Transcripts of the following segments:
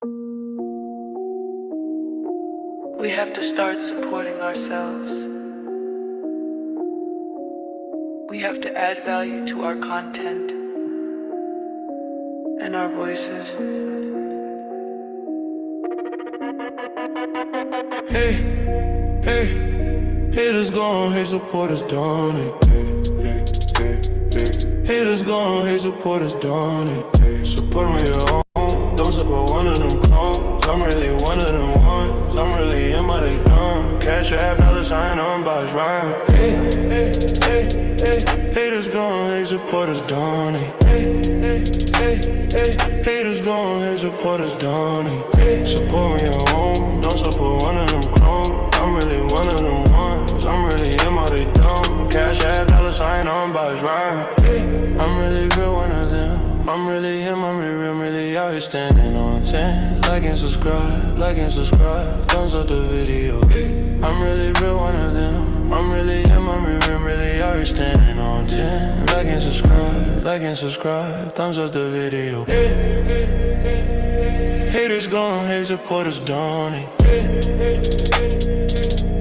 We have to start supporting ourselves. We have to add value to our content and our voices. Hey, hey, haters gone, hate supporters done it. Hey, hey, hey, haters gone, hate supporters done it. Hey, support me your own, don't support one of them clones. I'm really one of them ones, I'm really in my they done. Cash app, $sign on box rhyme. Hey, hey, hey, hey, haters gone, hate supporters done it. Hey, hey, hey, hey, haters gone, hate supporters done it. Hey, support me your own, don't support one of them clones. I'm really one of them ones, I'm really in my they dumb. Cash app, $sign on box rhyme. I'm really real one of them, I'm really him, I'm really out here standing on 10. Like and subscribe, thumbs up the video. I'm really real one of them, I'm really him, I'm really out here standing on 10. Like and subscribe, thumbs up the video. Haters gone, hate supporters done it.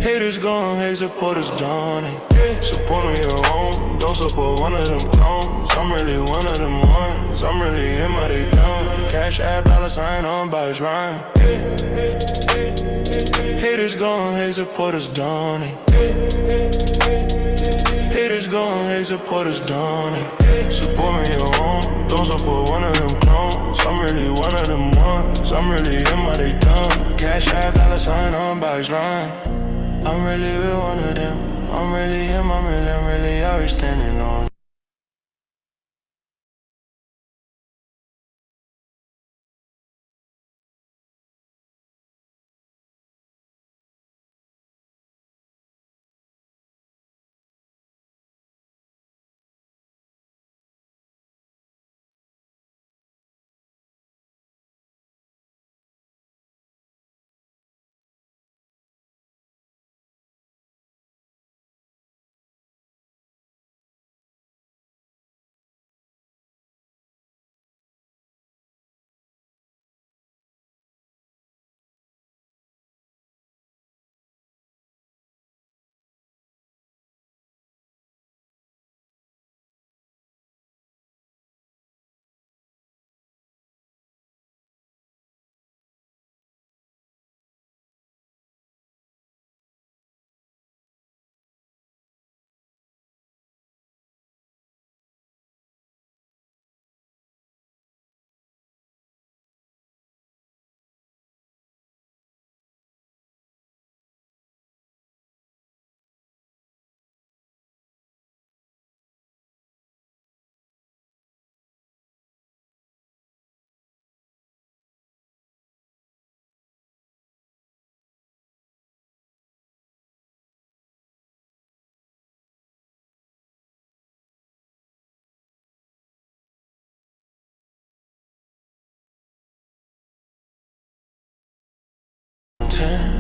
Haters gone, hate supporters done it. Support me your own, don't support one of them clones. I'm really one of them ones, I'm really in my they dumb. Cash app, $sign on box rhyme. Haters gone, hate supporters done it. Haters gone, hate supporters done it. Support me your own, don't support one of them clones. I'm really one of them ones, I'm really in my they dumb. Cash app, $sign on box rhyme. I'm really real one of them, I'm really him, I'm really out here standing on.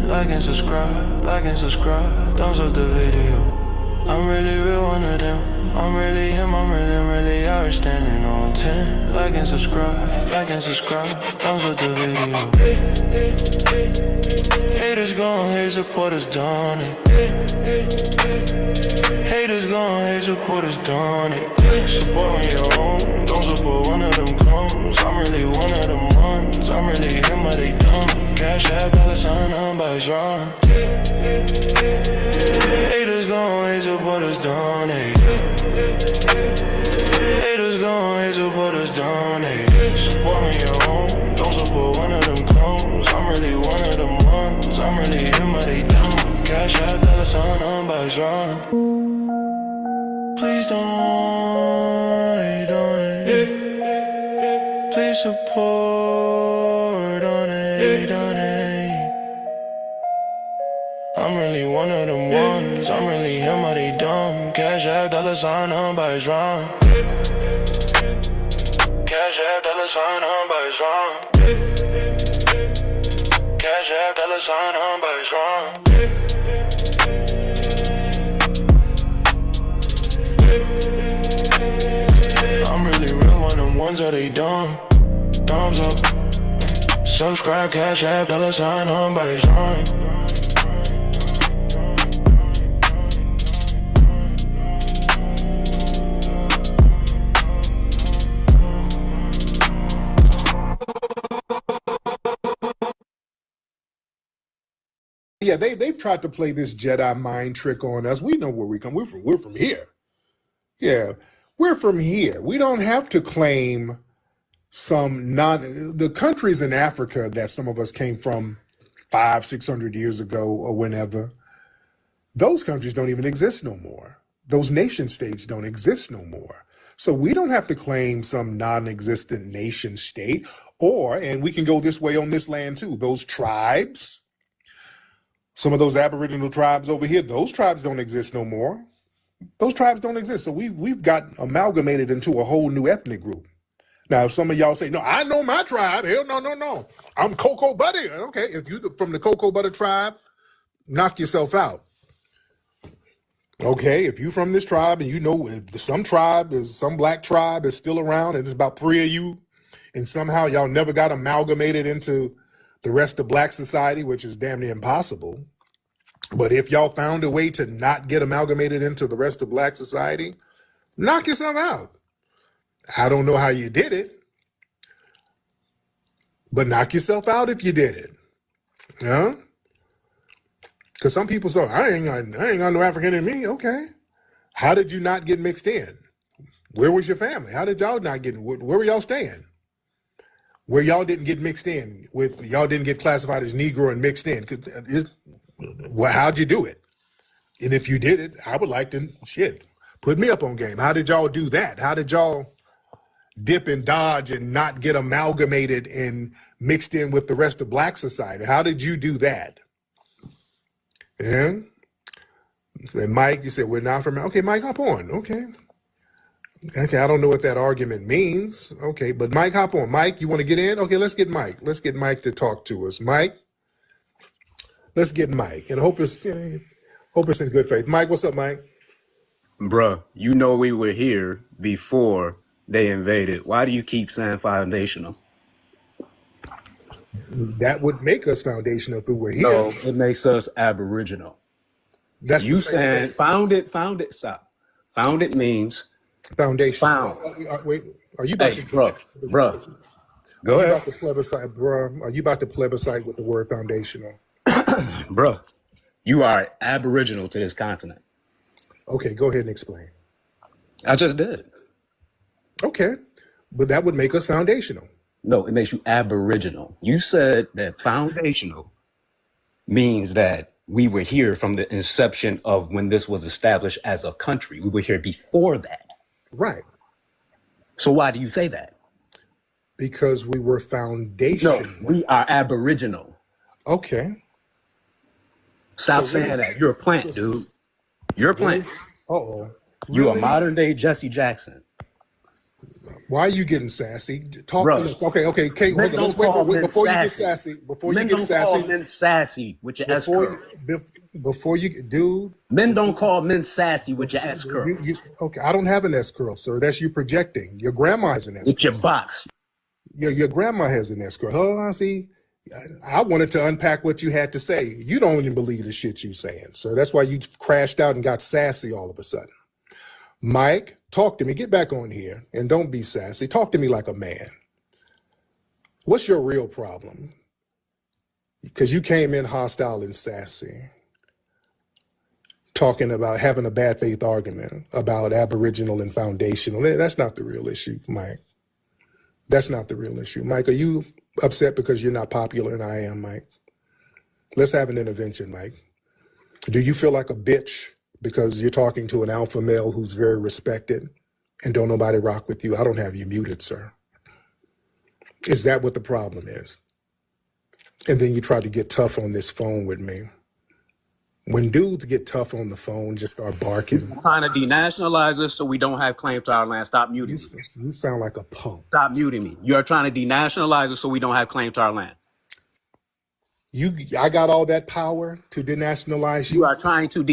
Like and subscribe, thumbs up the video. I'm really real one of them, I'm really him, I'm really out here standing on 10. Like and subscribe, thumbs up the video. Haters gone, hate supporters done it. Haters gone, hate supporters done it. Support me your own, don't support one of them clones. I'm really one of them ones, I'm really him, but they dumb. Cash app, $sign on box rhyme. Haters gone, hate supporters done it. Haters gone, hate supporters done it. Support me your own, don't support one of them clones. I'm really one of them ones, I'm really him, but they dumb. Cash app, $sign on box rhyme. Please don't please support on it. I'm really one of them ones, I'm really him, but they dumb. Cash app, $sign on box rhyme. Cash app, $sign on box rhyme. Cash app, $sign on box rhyme. I'm really real one of them ones that they dumb. Thumbs up, Subscribe, cash app, $sign on by sign. Yeah, they've tried to play this Jedi mind trick on us. We know where we come. We're from here. Yeah, we're from here. We don't have to claim the countries in Africa that some of us came from 500-600 years ago or whenever. Those countries don't even exist no more. Those nation states don't exist no more. So we don't have to claim some non-existent nation state, and we can go this way on this land too. Those tribes. Some of those Aboriginal tribes over here, those tribes don't exist no more. Those tribes don't exist. So we've got amalgamated into a whole new ethnic group. Now, if some of y'all say, no, I know my tribe. Hell, no. I'm Cocoa Butter. Okay, if you're from the Cocoa Butter tribe, knock yourself out. Okay, if you're from this tribe and you know some black tribe is still around and there's about 3 of you, and somehow y'all never got amalgamated into the rest of black society, which is damn near impossible. But if y'all found a way to not get amalgamated into the rest of black society, knock yourself out. I don't know how you did it, but knock yourself out if you did it. Yeah? Because some people say, I ain't got no African in me. Okay. How did you not get mixed in? Where was your family? How did y'all not get, where were y'all staying? Where y'all didn't get mixed in y'all didn't get classified as Negro and mixed in. How'd you do it? And if you did it, I would like to, put me up on game. How did y'all do that? How did y'all dip and dodge and not get amalgamated and mixed in with the rest of black society? How did you do that? Yeah. And Mike, you said, we're not from, okay, Mike, hop on. Okay, I don't know what that argument means. Okay, but Mike, hop on. Mike, you want to get in? Okay, let's get Mike. Let's get Mike to talk to us. Mike, let's get Mike. And hope it's in good faith. Mike, what's up, Mike? Bruh, you know we were here before they invaded. Why do you keep saying foundational? That would make us foundational if we were here. No, it makes us aboriginal. That's you saying found it, stop. Found it means foundation. Found. Wait, are you about to bruh. Go ahead. About to plebiscite, bruh? Are you about to plebiscite with the word foundational? Bruh, you are aboriginal to this continent. Okay, go ahead and explain. I just did. Okay, but that would make us foundational. No, it makes you aboriginal. You said that foundational means that we were here from the inception of when this was established as a country. We were here before that. Right. So why do you say that? Because we were foundational. No, we are aboriginal. Okay. Stop saying that. You're a plant, dude. You're a plant. Uh-oh. You a modern day Jesse Jackson. Why are you getting sassy? Bro. Okay. Kate, hold on. Wait, before you get sassy. Men don't call men sassy with your S curl. Before you, dude. Men don't call men sassy with your S curl. Okay, I don't have an S curl, sir. That's you projecting. Your grandma has an S curl. With your box. Your grandma has an S curl. Oh, I see. I wanted to unpack what you had to say. You don't even believe the shit you saying. So that's why you crashed out and got sassy all of a sudden. Mike, talk to me. Get back on here and don't be sassy. Talk to me like a man. What's your real problem? Because you came in hostile and sassy, talking about having a bad faith argument about aboriginal and foundational. That's not the real issue, Mike. That's not the real issue. Mike, are you upset because you're not popular and I am, Mike? Let's have an intervention, Mike. Do you feel like a bitch because you're talking to an alpha male who's very respected and don't nobody rock with you? I don't have you muted, sir. Is that what the problem is? And then you try to get tough on this phone with me. When dudes get tough on the phone, just start barking. You're trying to denationalize us so we don't have claim to our land. Stop muting me. You sound like a punk. Stop muting me. You're trying to denationalize us so we don't have claim to our land. I got all that power to denationalize you. You are trying to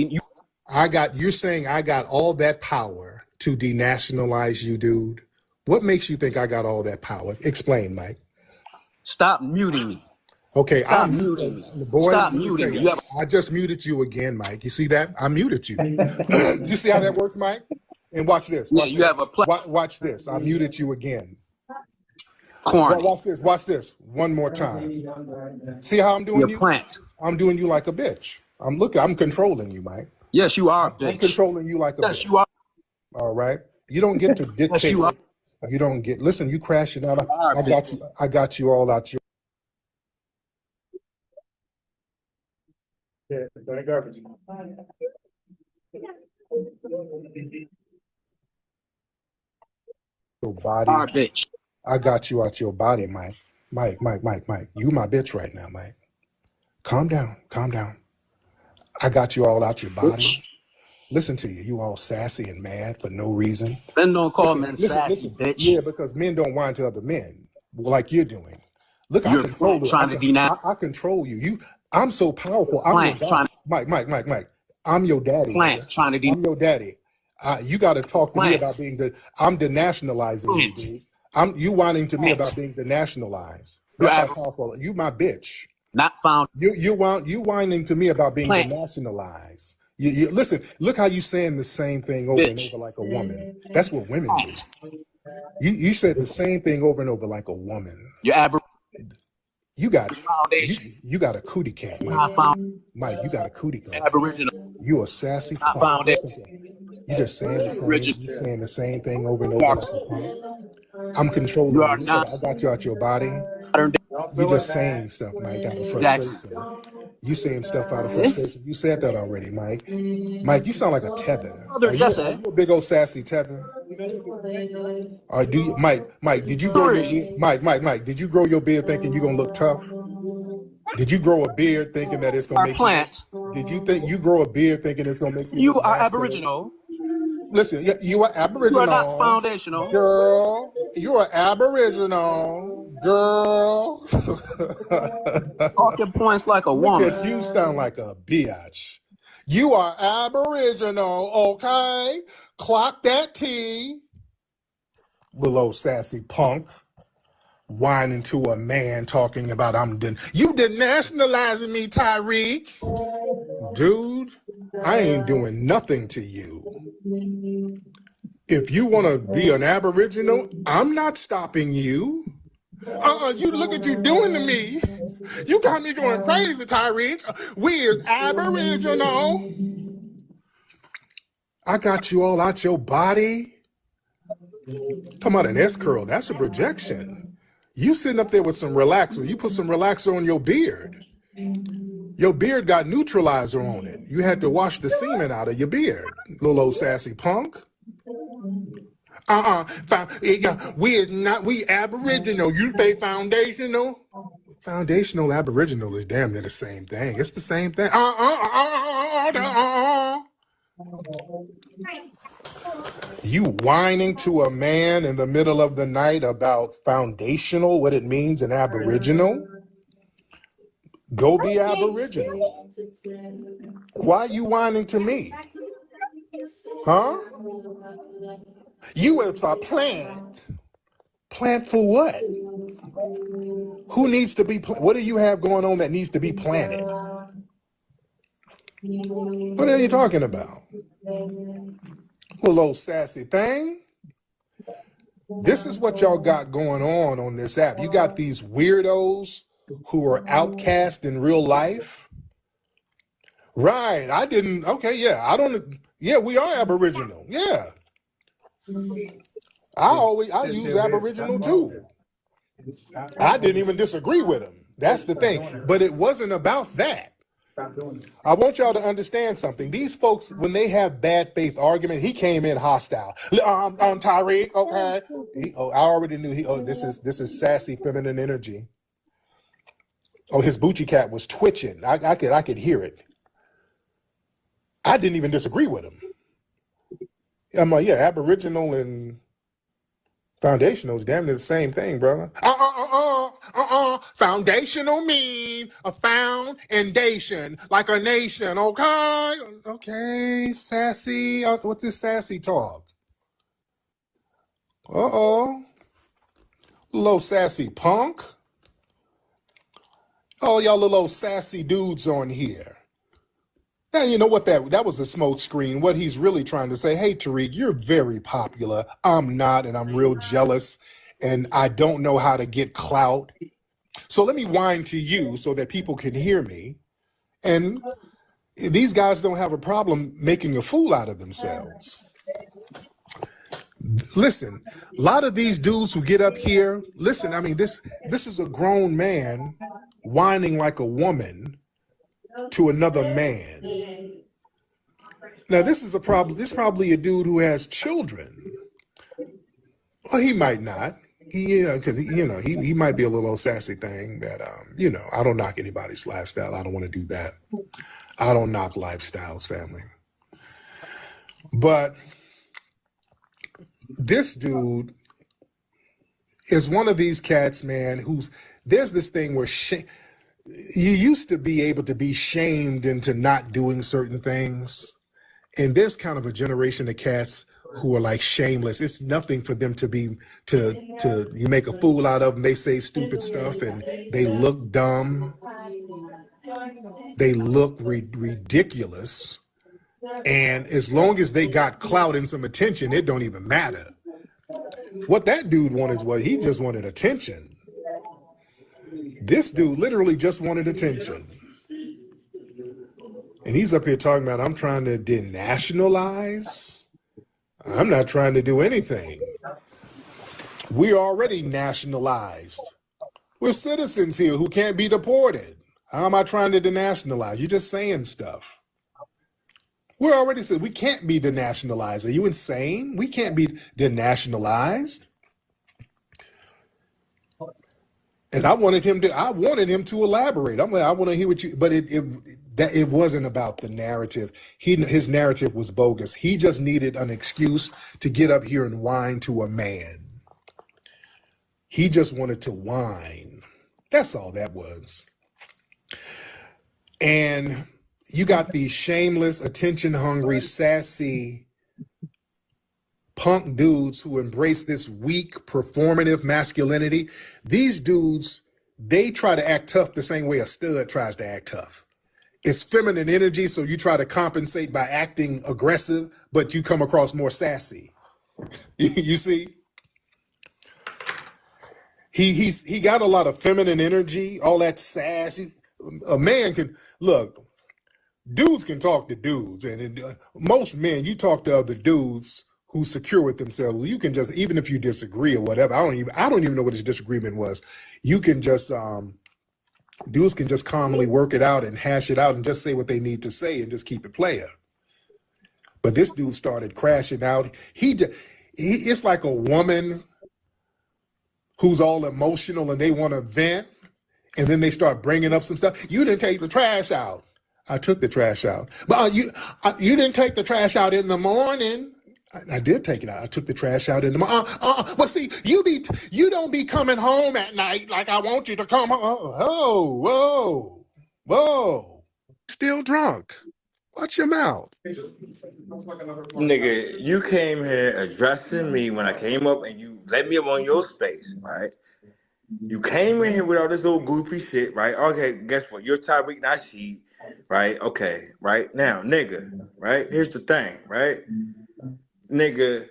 you're saying I got all that power to denationalize you, dude. What makes you think I got all that power? Explain, Mike. Stop muting me. Okay, Stop muting me. the boy. Stop Let me muting tell me. you, You have I just muted you again, Mike. You see that? I muted you. You see how that works, Mike? And watch this. yeah, Watch you have a this. Watch this. I muted you again. corny. Watch this. Watch this. One more time. See how I'm You're doing you? plant. I'm doing you like a bitch. I'm controlling you, Mike. Yes, you are a I'm bitch. controlling you like a Yes, bitch. you are. All right. You don't get to Yes, dictate. you are. You don't get. Listen, you crashing out. You are a I bitch. got you. I got you all out your You body. are a bitch. I got you out your body, Mike. Mike. You my bitch right now, Mike. Calm down. Calm down. I got you all out your body. Bitch. Listen to you. You all sassy and mad for no reason. Men don't call men sassy, Listen. bitch. Yeah, because men don't whine to other men like you're doing. Look, I You're control it. trying to be nice. I control you. I'm so powerful. I'm your Plant dad. Mike. I'm your daddy, nigga. trying to be I'm your daddy. You got to talk to me Plant. about being I'm denationalizing you, Plant. dude. You whining to me Plant. about being denationalized. You That's how have powerful. You my bitch. not found. You whining to me about being Plant. denationalized. You listen. Look how you saying the same thing over and Bitch. over like a woman. That's what women do. Plant. You said the same thing over and over like a woman. Your average You got foundation. you got a cootie cat, Mike. Not found. Mike, you got a cootie cat. Aboriginal. You a sassy Not punk. foundation. Listen to me. You just saying the same. Original. You saying the same thing over and You over are, like a punk. I'm controlling you you. are Look, I got you out your body. modern day. You just saying stuff, Mike, out of Exactly. frustration. You saying stuff out of frustration. You said that already, Mike. Mike, you sound like a tether. Are you a big old sassy tether? Or do you, Mike? Did you grow your beard? Mike? Did you grow your beard thinking you're gonna look tough? Did you grow a beard thinking that it's gonna Our make plant. Did you think you grow a beard thinking it's gonna make you You look are masculine? Aboriginal. Listen, you are You are not Aboriginal, foundational. girl. You are Aboriginal, girl. Talking points like a Look woman. at you, sound like a biatch. You are Aboriginal, okay? Clock that T. Little old sassy punk. Whining to a man talking about you denationalizing me, Tariq. Dude, I ain't doing nothing to you. If you want to be an Aboriginal, I'm not stopping you. You look at you doing to me. You got me going crazy, Tariq. We is Aboriginal. I got you all out your body. Talking about an S-curl, that's a projection. You sitting up there with some relaxer. You put some relaxer on your beard. Your beard got neutralizer on it. You had to wash the semen out of your beard, little old sassy punk. We Aboriginal. You say foundational? Foundational Aboriginal is damn near the same thing. It's the same thing. You whining to a man in the middle of the night about foundational, what it means in Aboriginal? Go be Aboriginal. Why are you whining to me? Huh? You is a plant. Plant for what? Who needs to be what do you have going on that needs to be planted? What are you talking about? Little old sassy thing. This is what y'all got going on this app. You got these weirdos who are outcast in real life. Right. We are Aboriginal. Yeah. I use Aboriginal too. I didn't even disagree with him. That's the thing. But it wasn't about that. I want y'all to understand something. These folks, when they have bad faith argument, he came in hostile. I'm Tariq, okay. I already knew this is sassy feminine energy. Oh, his Bucci cat was twitching. I could hear it. I didn't even disagree with him. I'm like, yeah, Aboriginal and foundational is damn near the same thing, brother. Foundational mean a foundation, like a nation, okay? Okay, sassy. What's this sassy talk? Uh-oh. Little sassy punk. All y'all little old sassy dudes on here. Now, you know what, that was a smoke screen. What he's really trying to say, hey, Tariq, you're very popular. I'm not, and I'm real jealous, and I don't know how to get clout. So let me whine to you so that people can hear me. And these guys don't have a problem making a fool out of themselves. Listen, a lot of these dudes who get up here, listen, I mean, this is a grown man whining like a woman to another man. Now, this is probably a dude who has children. Well, he might not. Because he might be a little old sassy thing that I don't knock anybody's lifestyle. I don't want to do that. I don't knock lifestyles, family. But this dude is one of these cats, man, there's this thing where you used to be able to be shamed into not doing certain things. And there's kind of a generation of cats who are like shameless. It's nothing for them to you make a fool out of them. They say stupid stuff and they look dumb. They look ridiculous. And as long as they got clout and some attention, it don't even matter. What that dude wanted was he just wanted attention. This dude literally just wanted attention. And he's up here talking about, I'm trying to denationalize. I'm not trying to do anything. We're already nationalized. We're citizens here who can't be deported. How am I trying to denationalize? You're just saying stuff. We're already said we can't be denationalized. Are you insane? We can't be denationalized. And I wanted him to elaborate. I'm like, I want to hear what you, but it wasn't about the narrative. His narrative was bogus. He just needed an excuse to get up here and whine to a man. He just wanted to whine. That's all that was. And you got these shameless, attention-hungry, sassy punk dudes who embrace this weak, performative masculinity. These dudes, they try to act tough the same way a stud tries to act tough. It's feminine energy, so you try to compensate by acting aggressive, but you come across more sassy. You see? He got a lot of feminine energy, all that sass. A man can, look, dudes can talk to dudes, and most men, you talk to other dudes who's secure with themselves. You can just, even if you disagree or whatever, I don't even know what his disagreement was. You can just, dudes can just calmly work it out and hash it out and just say what they need to say and just keep it player. But this dude started crashing out. It's like a woman who's all emotional and they want to vent, and then they start bringing up some stuff. You didn't take the trash out. I took the trash out. But you didn't take the trash out in the morning. I did take it out. I took the trash out in the morning. But see, you don't be coming home at night like I want you to come home. Whoa. Still drunk. Watch your mouth. Nigga, you came here addressing me when I came up and you let me up on your space, right? You came in here with all this old goofy shit, right? Okay, guess what? You're Tariq Nasheed, right? Okay, right? Now, nigga, right? Here's the thing, right? Nigga,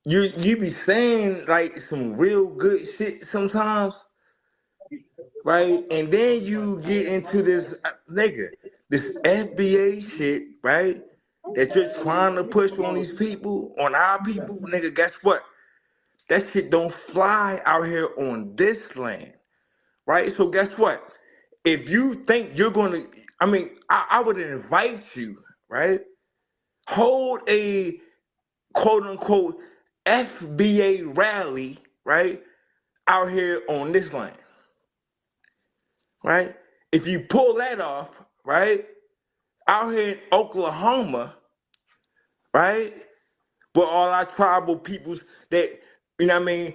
you be saying like some real good shit sometimes, right? And then you get into this, nigga, this FBA shit, right? That you're trying to push on these people, on our people, nigga, guess what? That shit don't fly out here on this land, right? So guess what? If you think you're going to, I would invite you, right? Hold a quote unquote FBA rally, right? Out here on this land, right? If you pull that off, right? Out here in Oklahoma, right? Where all our tribal peoples that, you know what I mean,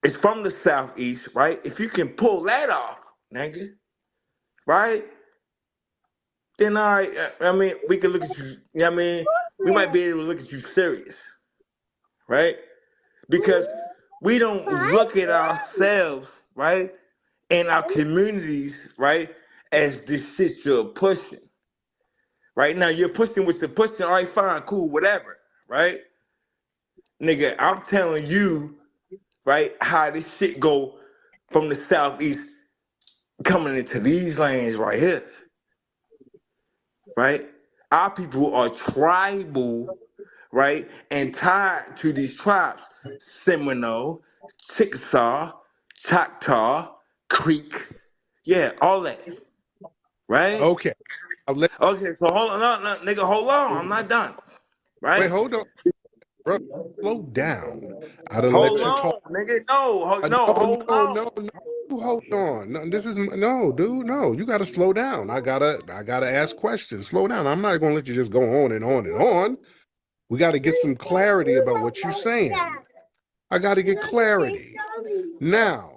it's from the Southeast, right? If you can pull that off, nigga, right? Then all right, we can look at you, you know what I mean? We might be able to look at you serious, right? Because we don't look at ourselves, right, in our communities, right? As this shit you're pushing. Right now, you're pushing what you're pushing. All right, fine, cool, whatever. Right, nigga, I'm telling you, right, how this shit go from the southeast coming into these lands right here. Right, our people are tribal, right, and tied to these tribes: Seminole, Chickasaw, Choctaw, Creek, yeah, all that. Right. Okay. I'll let, Okay, so hold on, no, nigga, hold on. I'm not done. wait, Right? hold on, bro. Slow down. I done Hold let you talk. on, nigga. No, no, No, hold no, on. no, no. Hold on. No, this is no, dude. No, you got to slow down. I gotta ask questions. Slow down. I'm not gonna let you just go on and on and on. We got to get some clarity about what you're saying. I got to get clarity. Now,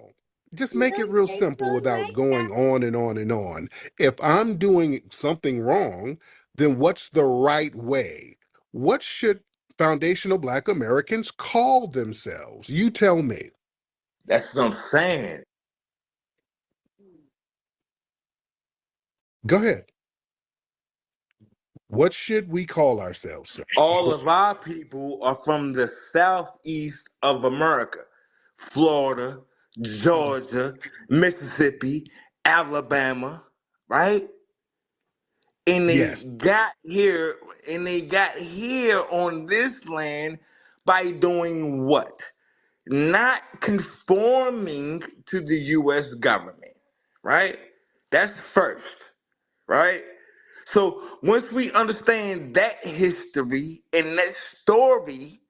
just make it real simple without going on and on and on. If I'm doing something wrong, then what's the right way? What should foundational Black Americans call themselves? You tell me. That's what I'm saying. Go ahead. What should we call ourselves, sir? All of our people are from the southeast of America. Florida, Georgia, Mississippi, Alabama, right? And they Yes. got here, on this land by doing what? Not conforming to the US government, right? That's first, right? So once we understand that history and that story,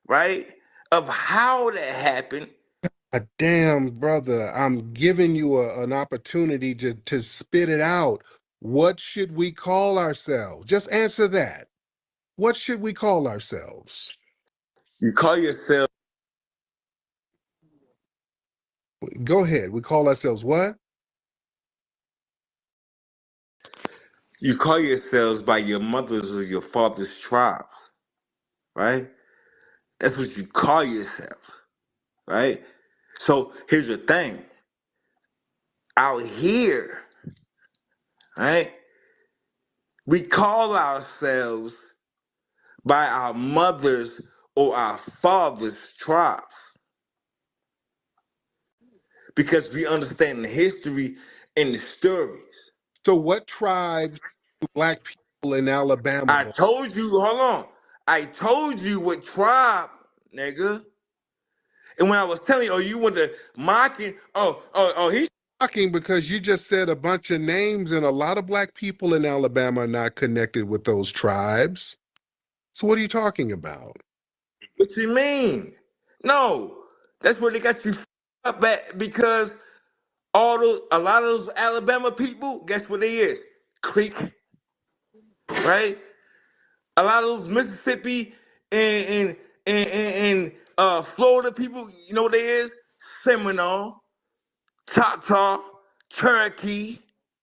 right, of how that happened, Damn, brother, I'm giving you an opportunity to spit it out. What should we call ourselves? Just answer that. What should we call ourselves? you call yourself Go ahead. We call ourselves what? you call yourselves by your mother's or your father's tribes, right? That's what you call yourself, right? So here's the thing. Out here, right? We call ourselves by our mothers or our fathers' tribes because we understand the history and the stories. So what tribes do Black people in Alabama I belong? told you, hold on. I told you what tribe, nigga. And when I was telling you, oh, you want to mocking, he's Shocking because you just said a bunch of names and a lot of Black people in Alabama are not connected with those tribes. So what are you talking about? what you mean? No, that's where they got you up at because a lot of those Alabama people, guess what they is? Creek, right? A lot of those Mississippi and Florida people, you know what they is? Seminole, Choctaw, Cherokee.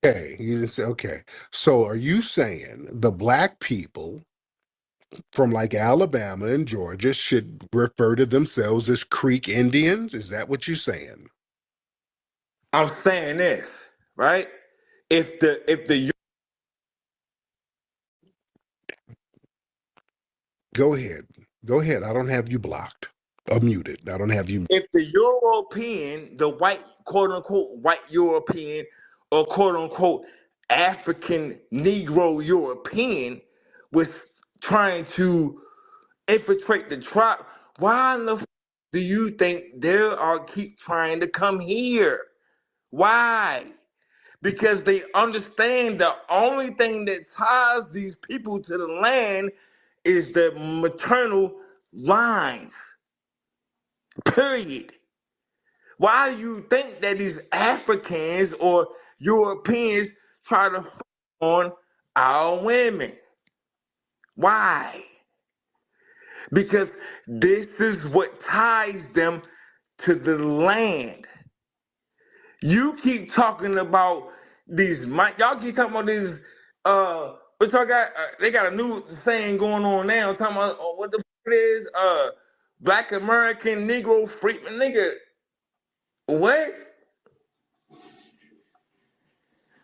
Okay, you just say, okay. So are you saying the Black people from like Alabama and Georgia should refer to themselves as Creek Indians? Is that what you're saying? I'm saying this, right? If the Go ahead. Go ahead. I don't have you blocked or muted. I don't have you. if the European, the white quote unquote white European or quote unquote African Negro European was trying to infiltrate the tribe, why in the do you think they are keep trying to come here? Why? Because they understand the only thing that ties these people to the land is the maternal lines. Period. Why do you think that these Africans or Europeans try to f- on our women? Why? Because this is what ties them to the land. You keep talking about y'all keep talking about these what y'all got they got a new saying going on now talking about what the it is Black American Negro freedman nigga what?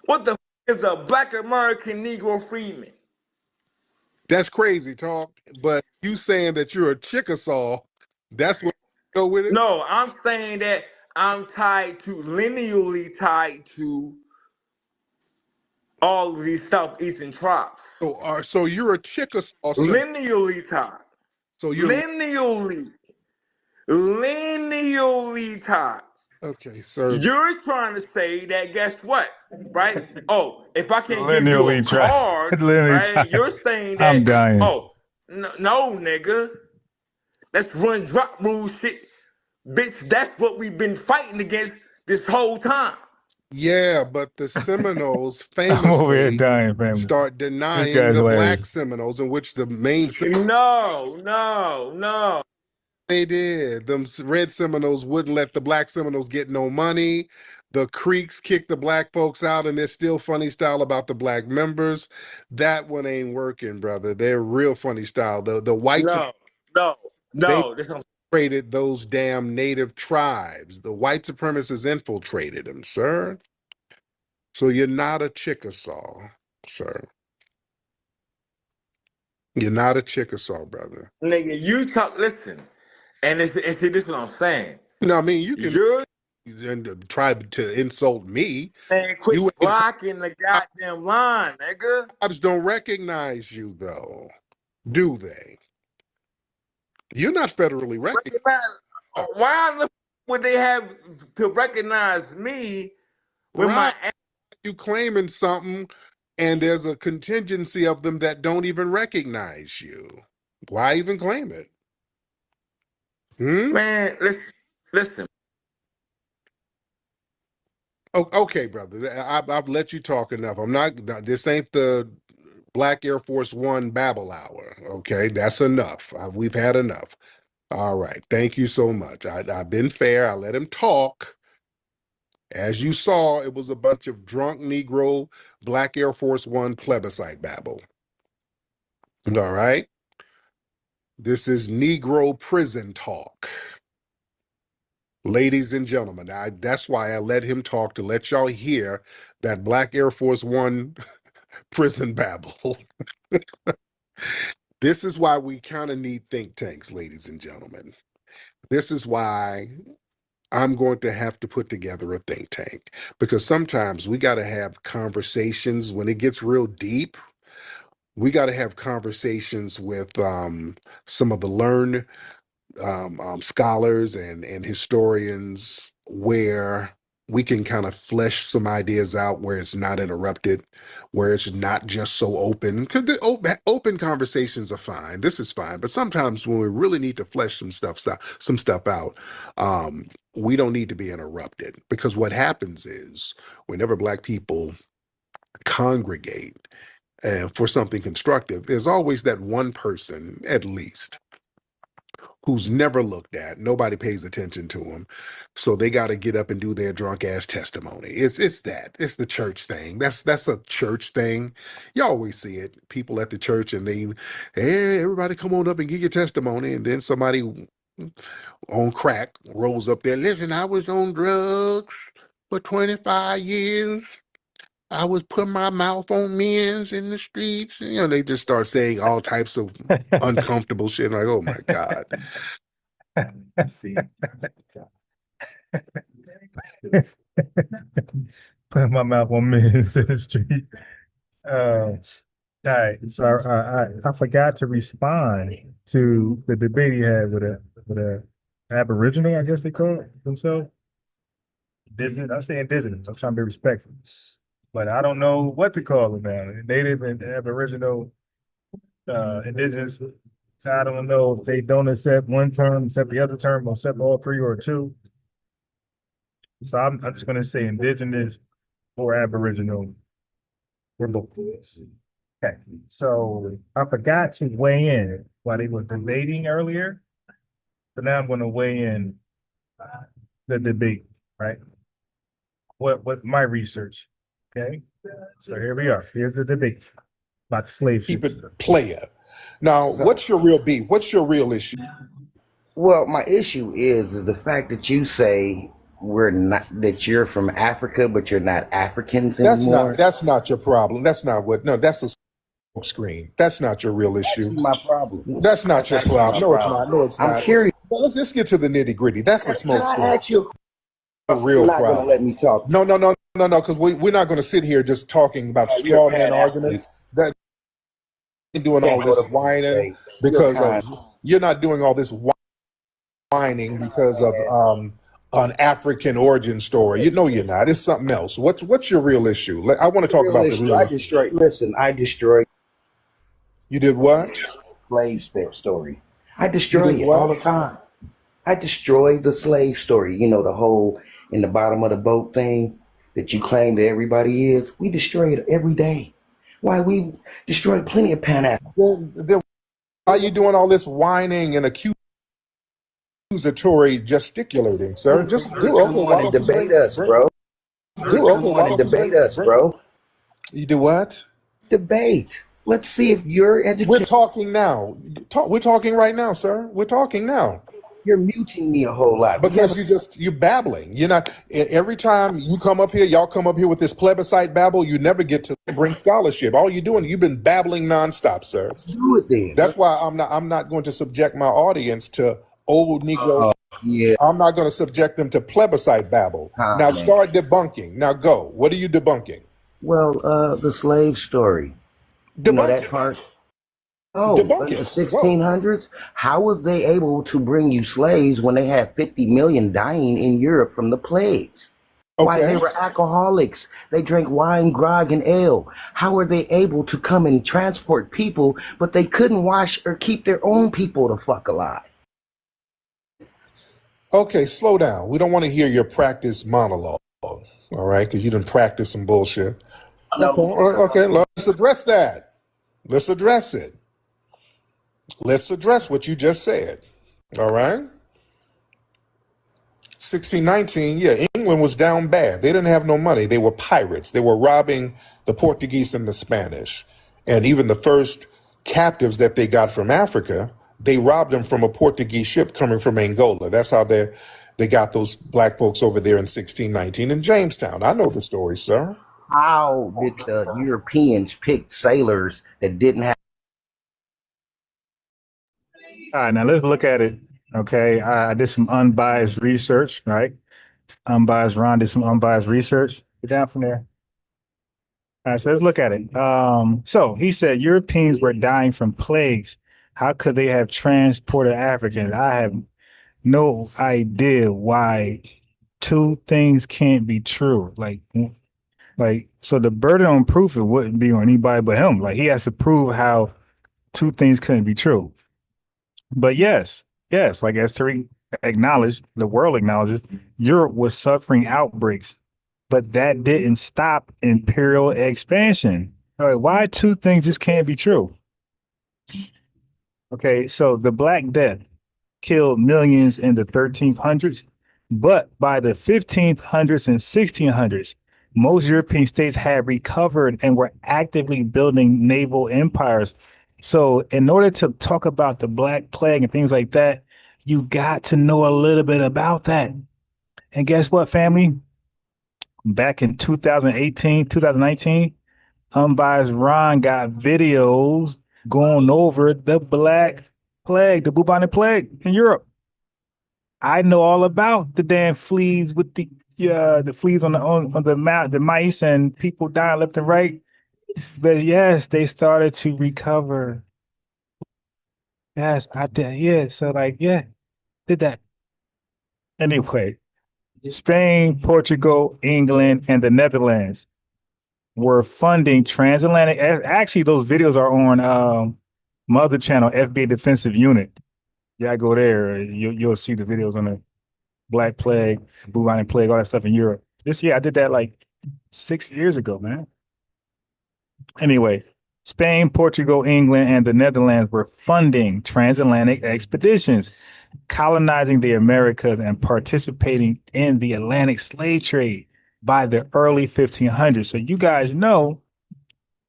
What the is a black American Negro freedman? That's crazy talk. But you saying that you're a Chickasaw, that's what go with it? No, I'm saying that I'm lineally tied to all of these southeastern tribes. So you're a Chickasaw. Lineally tied. So you're Lineally tied. okay, sir. You're trying to say that, guess what? Right? Oh, if I can't give you a Linearly card, right? You're saying I'm that, dying. oh, no, nigga. That's run drop rule shit. Bitch, that's what we've been fighting against this whole time. Yeah, but the Seminoles I'm over here famously dying, family. start This denying guy's the hilarious. black Seminoles, in which the main No. they did. Them red Seminoles wouldn't let the black Seminoles get no money. The Creeks kicked the black folks out, and they're still funny style about the black members. That one ain't working, brother. They're real funny style. The whites they This one. infiltrated those damn native tribes. The white supremacists infiltrated them, sir. So you're not a Chickasaw, sir. You're not a Chickasaw, brother. Nigga, you talk, listen. And see, this is what I'm saying. You know what I mean? You can You're try to insult me. saying quit You ain't blocking the goddamn line, nigga. tribes don't recognize you, though, do they? You're not federally recognized. Why would they have to recognize me when Right. my You claiming something, and there's a contingency of them that don't even recognize you. Why even claim it? man, listen. Okay, brother. I've let you talk enough. I'm not. This ain't the Black Air Force One Babble Hour. Okay, that's enough. We've had enough. All right. Thank you so much. I've been fair. I let him talk. As you saw, it was a bunch of drunk Negro Black Air Force One plebiscite babble. All right. This is Negro prison talk. Ladies and gentlemen, that's why I let him talk, to let y'all hear that Black Air Force One prison babble. This is why we kind of need think tanks, ladies and gentlemen. This is why I'm going to have to put together a think tank, because sometimes we got to have conversations when it gets real deep. We got to have conversations with some of the learned scholars and historians, where we can kind of flesh some ideas out, where it's not interrupted, where it's not just so open. Because the open conversations are fine. This is fine. But sometimes when we really need to flesh some stuff out, we don't need to be interrupted. Because what happens is, whenever Black people congregate for something constructive, there's always that one person, at least, who's never looked at. Nobody pays attention to them. So they got to get up and do their drunk ass testimony. It's the church thing. That's a church thing. You always see it. People at the church, and hey, everybody come on up and give your testimony. And then somebody on crack rolls up there. Listen, I was on drugs for 25 years. I was putting my mouth on men's in the streets. You know, they just start saying all types of uncomfortable shit. Like, oh my God. Putting my mouth on men's in the street. All right, so I forgot to respond to the debate he had with a Aboriginal, I guess they call it themselves. Indigenous. I say Indigenous. I'm trying to be respectful, but I don't know what to call them now. Native and Aboriginal, Indigenous. So I don't know if they don't accept one term, accept the other term, or accept all three or two. So I'm just going to say Indigenous or Aboriginal. We're both. Okay, so I forgot to weigh in while they were debating earlier. So now I'm going to weigh in the debate, right? What my research. Okay, so here we are. Here's the debate about the slave Keep ships. it player. Now, what's your real beef? What's your real issue? Well, my issue is the fact that you say we're not, that you're from Africa, but you're not Africans anymore? That's not your problem. That's not what. No, that's the smoke screen. That's not your real issue. Actually, my problem. That's not your problem. No, it's not. No, it's I'm not. curious. Well, let's get to the nitty gritty. That's the Can smoke I screen. ask you? A real You're not going to problem. let me talk. No, because we're not going to sit here just talking about straw man arguments. That doing all this whining because of you're not doing all this whining because of an African origin story. You know you're not. It's something else. What's your real issue? I want to talk about the real I issue. destroyed. Listen, I destroyed You did what? slave story. I destroy it all the time. I destroy the slave story. You know, the whole in the bottom of the boat thing that you claim that everybody is. We destroy it every day. Why we destroy plenty of Pan-Africanism. Then why are you doing all this whining and accusatory gesticulating, sir? Just do want to debate us, bro. You want to debate us, bro. You do what? Debate. Let's see if you're educated. We're talking now. We're talking right now, sir. We're talking now. You're muting me a whole lot Because you're babbling. You're not. Every time you come up here, y'all come up here with this plebiscite babble. You never get to bring scholarship. All you're doing, you've been babbling nonstop, sir. do it then. That's why I'm not going to subject my audience to old Negro. Yeah. I'm not going to subject them to plebiscite babble. Now man. start debunking. Now go. What are you debunking? Well, the slave story. You know that Debunk it. part? Oh, in Debunk the it. 1600s? How was they able to bring you slaves when they had 50 million dying in Europe from the plagues? Why, they were alcoholics. They drank wine, grog, and ale. How were they able to come and transport people, but they couldn't wash or keep their own people the fuck alive? Okay, slow down. We don't want to hear your practice monologue. All right, because you didn't practice some bullshit. Okay, let's address that. Let's address it. Let's address what you just said. All right. 1619, yeah, England was down bad. They didn't have no money. They were pirates. They were robbing the Portuguese and the Spanish. And even the first captives that they got from Africa, they robbed them from a Portuguese ship coming from Angola. That's how they got those black folks over there in 1619 in Jamestown. I know the story, sir. How did the Europeans pick sailors that didn't have? All right, now let's look at it. Okay, I did some unbiased research, right? Ron did some unbiased research. Get down from there. All right, so let's look at it. So he said Europeans were dying from plagues. How could they have transported Africans? I have no idea why two things can't be true. So the burden on proof, it wouldn't be on anybody but him. Like, he has to prove how two things couldn't be true. But yes, like as Tariq acknowledged, the world acknowledges, Europe was suffering outbreaks, but that didn't stop imperial expansion. All right, why two things just can't be true? Okay, so the Black Death killed millions in the 1300s, but by the 1500s and 1600s, most European states had recovered and were actively building naval empires. So in order to talk about the Black Plague and things like that, you got to know a little bit about that. And guess what, family? Back in 2018, 2019, Unbiased Ron got videos going over the Black Plague, the bubonic plague in Europe. I know all about the damn fleas with the fleas on the mice and people dying left and right. But yes, they started to recover. Yes, I did. Yeah, so did that. Anyway, Spain, Portugal, England, and the Netherlands were funding transatlantic. Actually, those videos are on my other channel, FBA Defensive Unit. Yeah, I go there. You'll see the videos on the Black Plague, bubonic plague, all that stuff in Europe. This year, I did that like 6 years ago, man. Anyway, Spain, Portugal, England, and the Netherlands were funding transatlantic expeditions, colonizing the Americas, and participating in the Atlantic slave trade by the early 1500s. So you guys know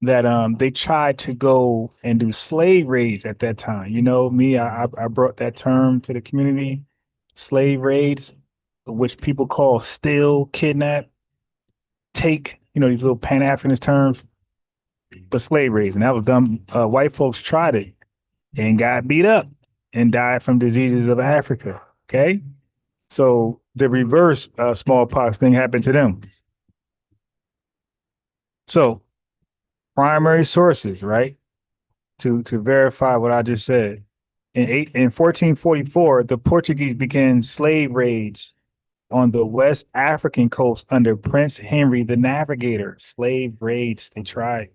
that they tried to go and do slave raids at that time. You know, me, I brought that term to the community, slave raids. which people call steal, kidnap, take, these little Pan-Africanist terms, but slave raising. That was dumb. White folks tried it and got beat up and died from diseases of Africa. Okay. So the reverse smallpox thing happened to them. So primary sources, right? To verify what I just said. In 1444, the Portuguese began slave raids on the West African coast under Prince Henry the Navigator. Slave raids, they tried.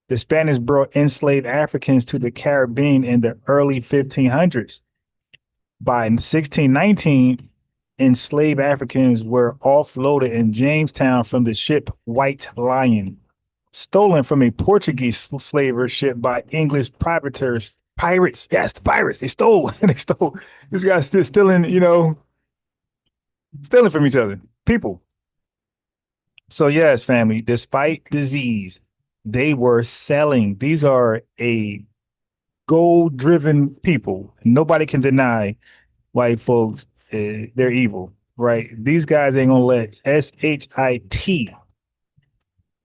The Spanish brought enslaved Africans to the Caribbean in the early 1500s. By 1619, enslaved Africans were offloaded in Jamestown from the ship White Lion, stolen from a Portuguese slaver ship by English privateers. Pirates. Yes, the pirates. They stole. They stole. This guy's still stealing, stealing from each other. People. So yes, family, despite disease, they were selling. These are a goal-driven people. Nobody can deny white folks, they're evil, right? These guys ain't gonna let SHIT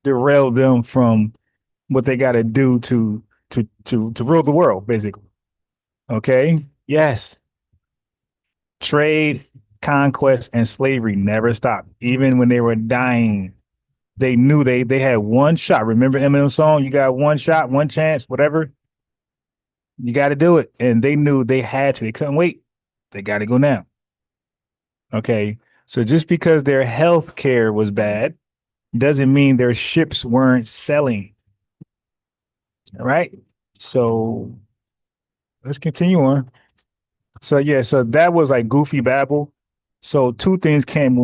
derail them from what they got to do to rule the world, basically. Okay. Yes. Trade, conquest, and slavery never stopped. Even when they were dying, they knew they had one shot. Remember Eminem's song? You got one shot, one chance, whatever. You got to do it. And they knew they had to. They couldn't wait. They got to go now. Okay. So just because their health care was bad doesn't mean their ships weren't selling. All right. So let's continue on. So yeah, so that was like goofy babble. So two things can't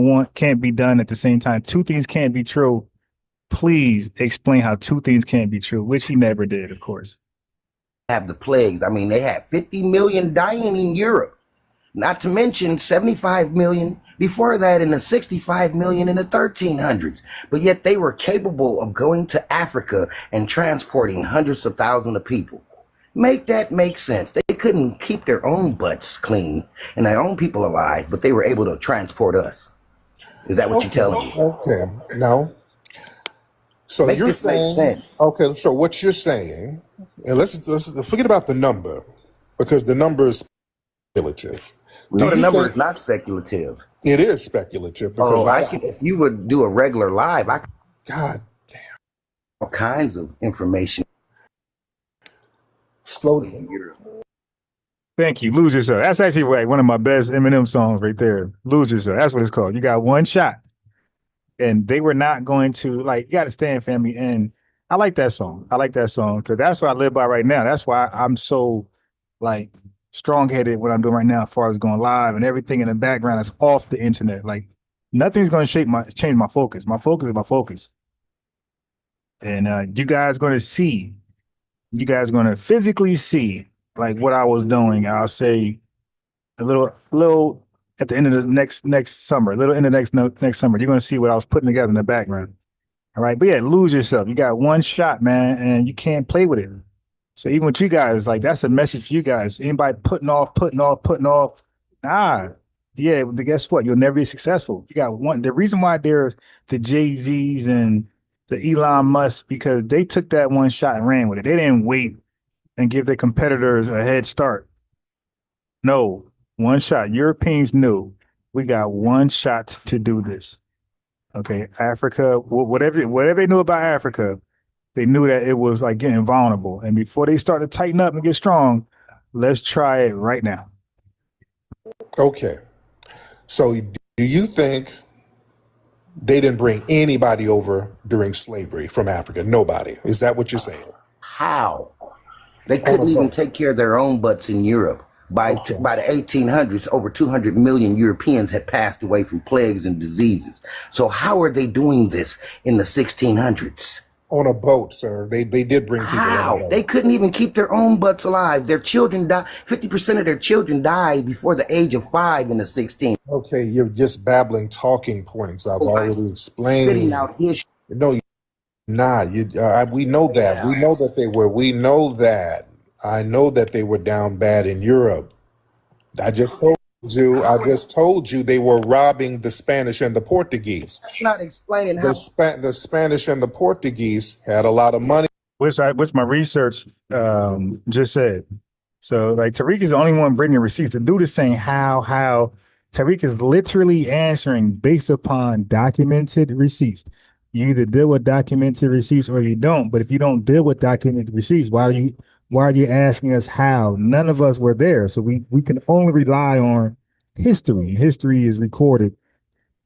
be done at the same time. Two things can't be true. Please explain how two things can't be true, which he never did, of course. Have the plagues. I mean, they had 50 million dying in Europe, not to mention 75 million before that and the 65 million in the 1300s. But yet they were capable of going to Africa and transporting hundreds of thousands of people. Make that make sense. They couldn't keep their own butts clean and their own people alive, but they were able to transport us. Is that what you're telling me? Okay, no. So Make you're this make saying, sense. okay, so what you're saying, and let's forget about the number, because the number is speculative. No, the number is not speculative. It is speculative because if you would do a regular live, I could God all kinds of information. slowly. Thank you. Lose Yourself. That's actually like one of my best Eminem songs right there. Lose Yourself. That's what it's called. You got one shot. And they were not going to, like, you got to stand, family. And I like that song. I like that song because that's what I live by right now. That's why I'm so, like, strong-headed what I'm doing right now as far as going live and everything in the background is off the internet. Like, nothing's going to change my focus. My focus is my focus. And you guys going to physically see, like, what I was doing. I'll say a little at the end of the next summer, a little in the next summer, you're going to see what I was putting together in the background. All right. But yeah, lose yourself. You got one shot, man, and you can't play with it. So even with you guys, like, that's a message for you guys. Anybody putting off. Yeah, but guess what? You'll never be successful. You got one. The reason why there's the Jay-Z's and the Elon Musk, because they took that one shot and ran with it. They didn't wait and give their competitors a head start. No, one shot. Europeans knew we got one shot to do this. Okay, Africa, whatever they knew about Africa, they knew that it was like getting vulnerable. And before they start to tighten up and get strong, let's try it right now. Okay. So do you think they didn't bring anybody over during slavery from Africa? Nobody. Is that what you're saying? How? They couldn't even take care of their own butts in Europe. By the 1800s, over 200 million Europeans had passed away from plagues and diseases. So how are they doing this in the 1600s? On a boat, sir. They did bring people How? over. They couldn't even keep their own butts alive. Their children died. 50% of their children died before the age of 5 in the 16th. Okay, you're just babbling talking points. I've already explained. Spitting out history. No, you're not. We know that. We know that they were. We know that. I know that they were down bad in Europe. I just told Jew, I just told you they were robbing the Spanish and the Portuguese. That's not explaining how. The Spanish and the Portuguese had a lot of money. Which my research just said. So like Tariq is the only one bringing receipts. The dude is saying how Tariq is literally answering based upon documented receipts. You either deal with documented receipts or you don't. But if you don't deal with documented receipts, why are you asking us how? None of us were there. So we can only rely on history. History is recorded.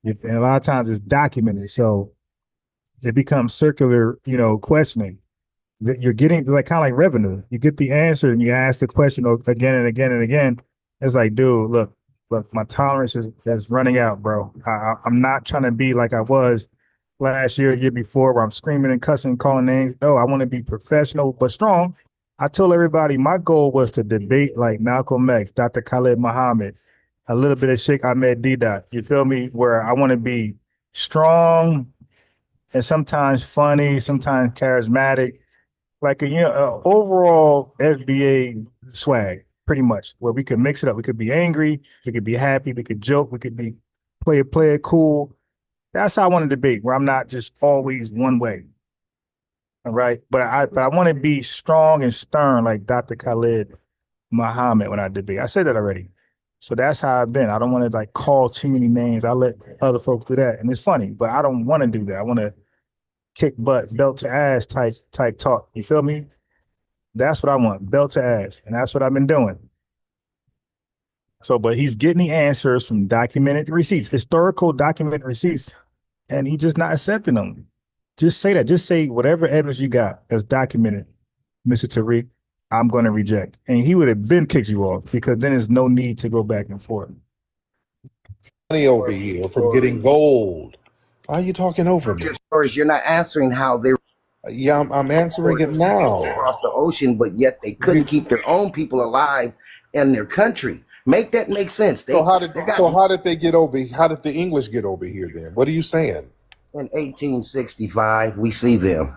And a lot of times it's documented. So it becomes circular, questioning. You're getting like kind of like revenue. You get the answer and you ask the question again and again and again. It's like, dude, look, my tolerance is running out, bro. I'm not trying to be like I was last year before, where I'm screaming and cussing, calling names. No, I want to be professional but strong. I told everybody my goal was to debate like Malcolm X, Dr. Khalid Muhammad, a little bit of Sheikh Ahmed Didat. You feel me? Where I want to be strong and sometimes funny, sometimes charismatic, like a overall FBA swag, pretty much, where we could mix it up. We could be angry, we could be happy, we could joke, we could be play it cool. That's how I want to debate, where I'm not just always one way. All right. But I want to be strong and stern like Dr. Khalid Muhammad when I debate. I said that already. So that's how I've been. I don't want to like call too many names. I let other folks do that. And it's funny, but I don't want to do that. I want to kick butt, belt to ass type talk. You feel me? That's what I want, belt to ass. And that's what I've been doing. So, but he's getting the answers from documented receipts, historical documented receipts, and he's just not accepting them. Just say that. Just say whatever evidence you got that's documented, Mr. Tariq, I'm going to reject. And he would have been kicked you off, because then there's no need to go back and forth. Money over here from getting gold. Why are you talking over me? Stories, you're not answering how they Yeah, I'm answering it now. across the ocean, but yet they couldn't keep their own people alive in their country. Make that make sense. So how did they get over? How did the English get over here then? What are you saying? In 1865, we see them.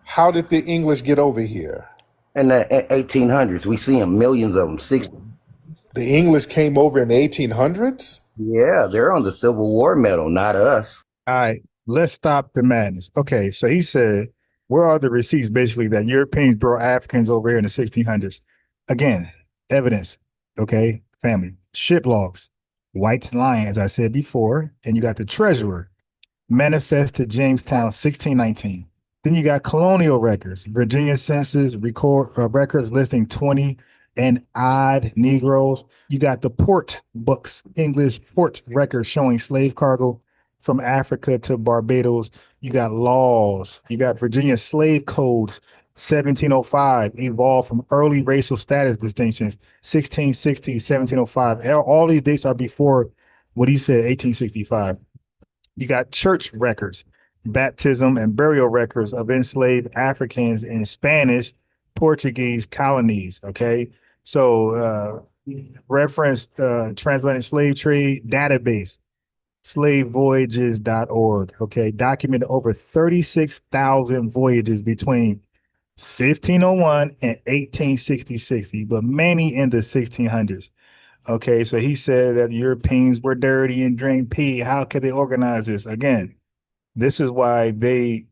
How did the English get over here? In the 1800s, we see them, millions of them. The English came over in the 1800s? Yeah, they're on the Civil War medal, not us. All right, let's stop the madness. Okay, so he said, where are the receipts basically that Europeans brought Africans over here in the 1600s? Again, evidence, okay, family, ship logs, White's Lion, as I said before, and you got the treasurer, manifest to Jamestown, 1619. Then you got colonial records, Virginia census records listing 20 and odd Negroes. You got the port books, English port records showing slave cargo from Africa to Barbados. You got laws. You got Virginia slave codes, 1705, evolved from early racial status distinctions, 1660, 1705. All these dates are before what he said, 1865. You got church records, baptism and burial records of enslaved Africans in Spanish, Portuguese colonies. Okay. So reference transatlantic slave trade database, slavevoyages.org. Okay. Documented over 36,000 voyages between 1501 and 1866, but many in the 1600s. Okay, so he said that Europeans were dirty and drank pee. How could they organize this? Again, this is why they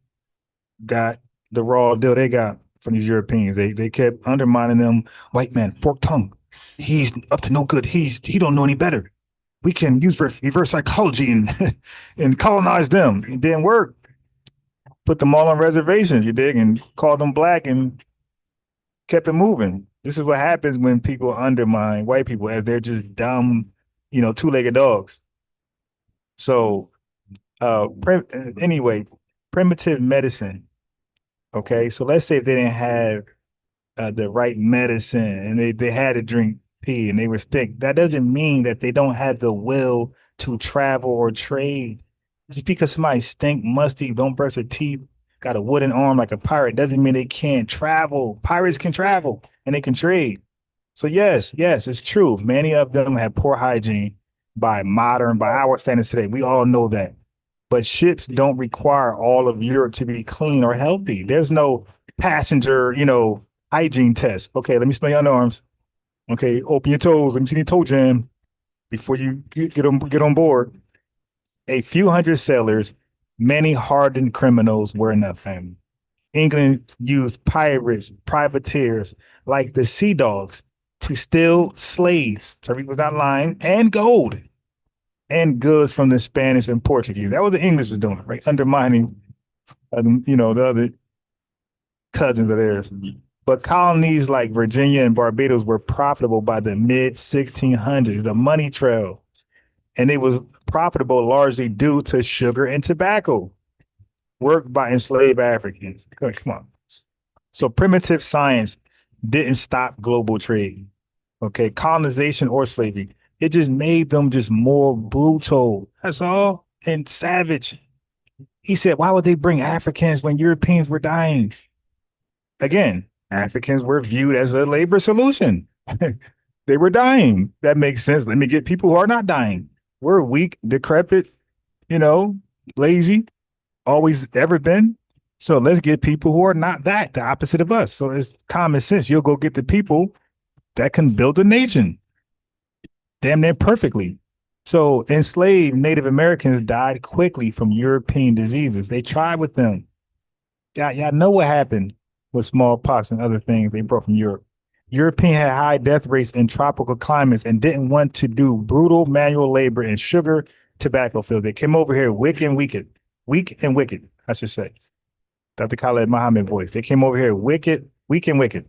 got the raw deal they got from these Europeans. They kept undermining them. White man, forked tongue. He's up to no good. He don't know any better. We can use reverse psychology and colonize them. It didn't work. Put them all on reservations, you dig, and called them black and kept it moving. This is what happens when people undermine white people, as they're just dumb, two-legged dogs. So anyway, primitive medicine. Okay, so let's say if they didn't have the right medicine and they had to drink pee and they were sick, that doesn't mean that they don't have the will to travel or trade. Just because somebody stink, musty, don't brush their teeth, got a wooden arm like a pirate, doesn't mean they can't travel. Pirates can travel and they can trade. So yes, it's true. Many of them have poor hygiene by our standards today. We all know that. But ships don't require all of Europe to be clean or healthy. There's no passenger, hygiene test. Okay, let me smell your underarms. Okay, open your toes. Let me see your toe jam. before you get on board. A few hundred sailors, many hardened criminals were in that family. England used pirates, privateers like the Sea Dogs to steal slaves. Tariq was not lying, and gold and goods from the Spanish and Portuguese. That was the English was doing, right? Undermining, the other cousins of theirs. But colonies like Virginia and Barbados were profitable by the mid 1600s, the money trail. And it was profitable largely due to sugar and tobacco, worked by enslaved Africans. Come on. So primitive science didn't stop global trade. Okay, colonization or slavery. It just made them just more brutal. That's all. And savage. He said, why would they bring Africans when Europeans were dying? Again, Africans were viewed as a labor solution. They were dying. That makes sense. Let me get people who are not dying. We're weak, decrepit, lazy, always ever been. So let's get people who are not that, the opposite of us. So it's common sense. You'll go get the people that can build a nation damn near perfectly. So enslaved Native Americans died quickly from European diseases. They tried with them. Y'all know what happened with smallpox and other things they brought from Europe. Europeans had high death rates in tropical climates and didn't want to do brutal manual labor in sugar, tobacco fields. They came over here weak and wicked, I should say. Dr. Khaled Muhammad voice. They came over here weak and wicked.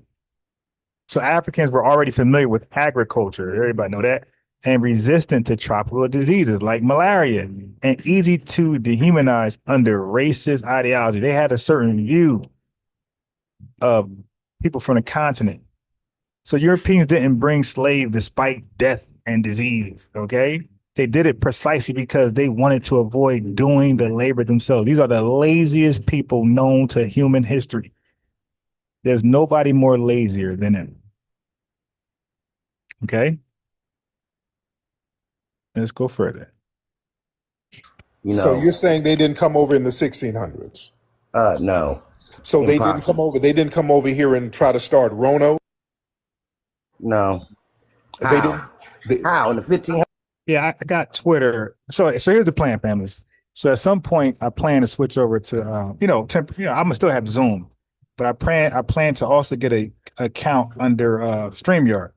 So Africans were already familiar with agriculture. Everybody know that. And resistant to tropical diseases like malaria and easy to dehumanize under racist ideology. They had a certain view of people from the continent. So Europeans didn't bring slaves despite death and disease, okay? They did it precisely because they wanted to avoid doing the labor themselves. These are the laziest people known to human history. There's nobody more lazier than them. Okay? Let's go further. So you're saying they didn't come over in the 1600s? No. So they didn't come over. They didn't come over here and try to start Rono. No. How? How in the 1500s? Yeah, I got Twitter. So here's the plan, family. So at some point, I plan to switch over to I'm gonna still have Zoom, but I plan to also get a account under StreamYard,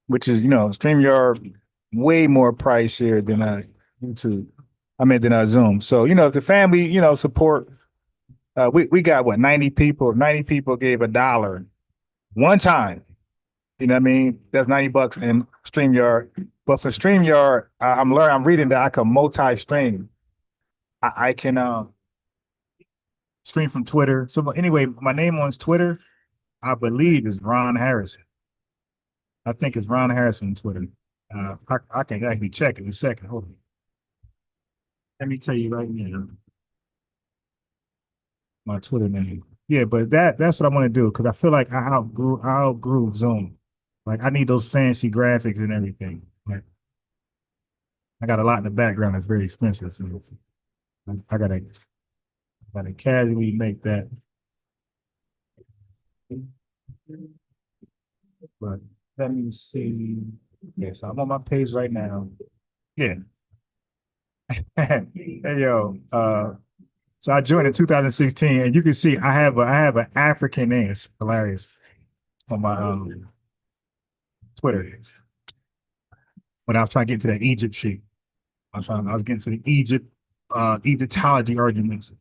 which is StreamYard way more pricier than YouTube. Than Zoom. So if the family support, we got what 90 people. 90 people gave $1 one time. You know what I mean? That's $90 in StreamYard. But for StreamYard, I'm reading that I can multi-stream. I can stream from Twitter. So anyway, my name on Twitter, I believe, is Ron Harrison. I think it's Ron Harrison on Twitter. I can actually check in a second. Hold on. Let me tell you right now. My Twitter name. Yeah, but that's what I want to do because I feel like I outgrew Zoom. Like I need those fancy graphics and everything. Like I got a lot in the background that's very expensive. So I gotta casually make that. But let me see. Yeah, so I'm on my page right now. Yeah. Hey yo, so I joined in 2016, and you can see I have an African name. It's hilarious on my Twitter. When I was trying to get to that Egypt shit, I was getting to the Egyptology arguments.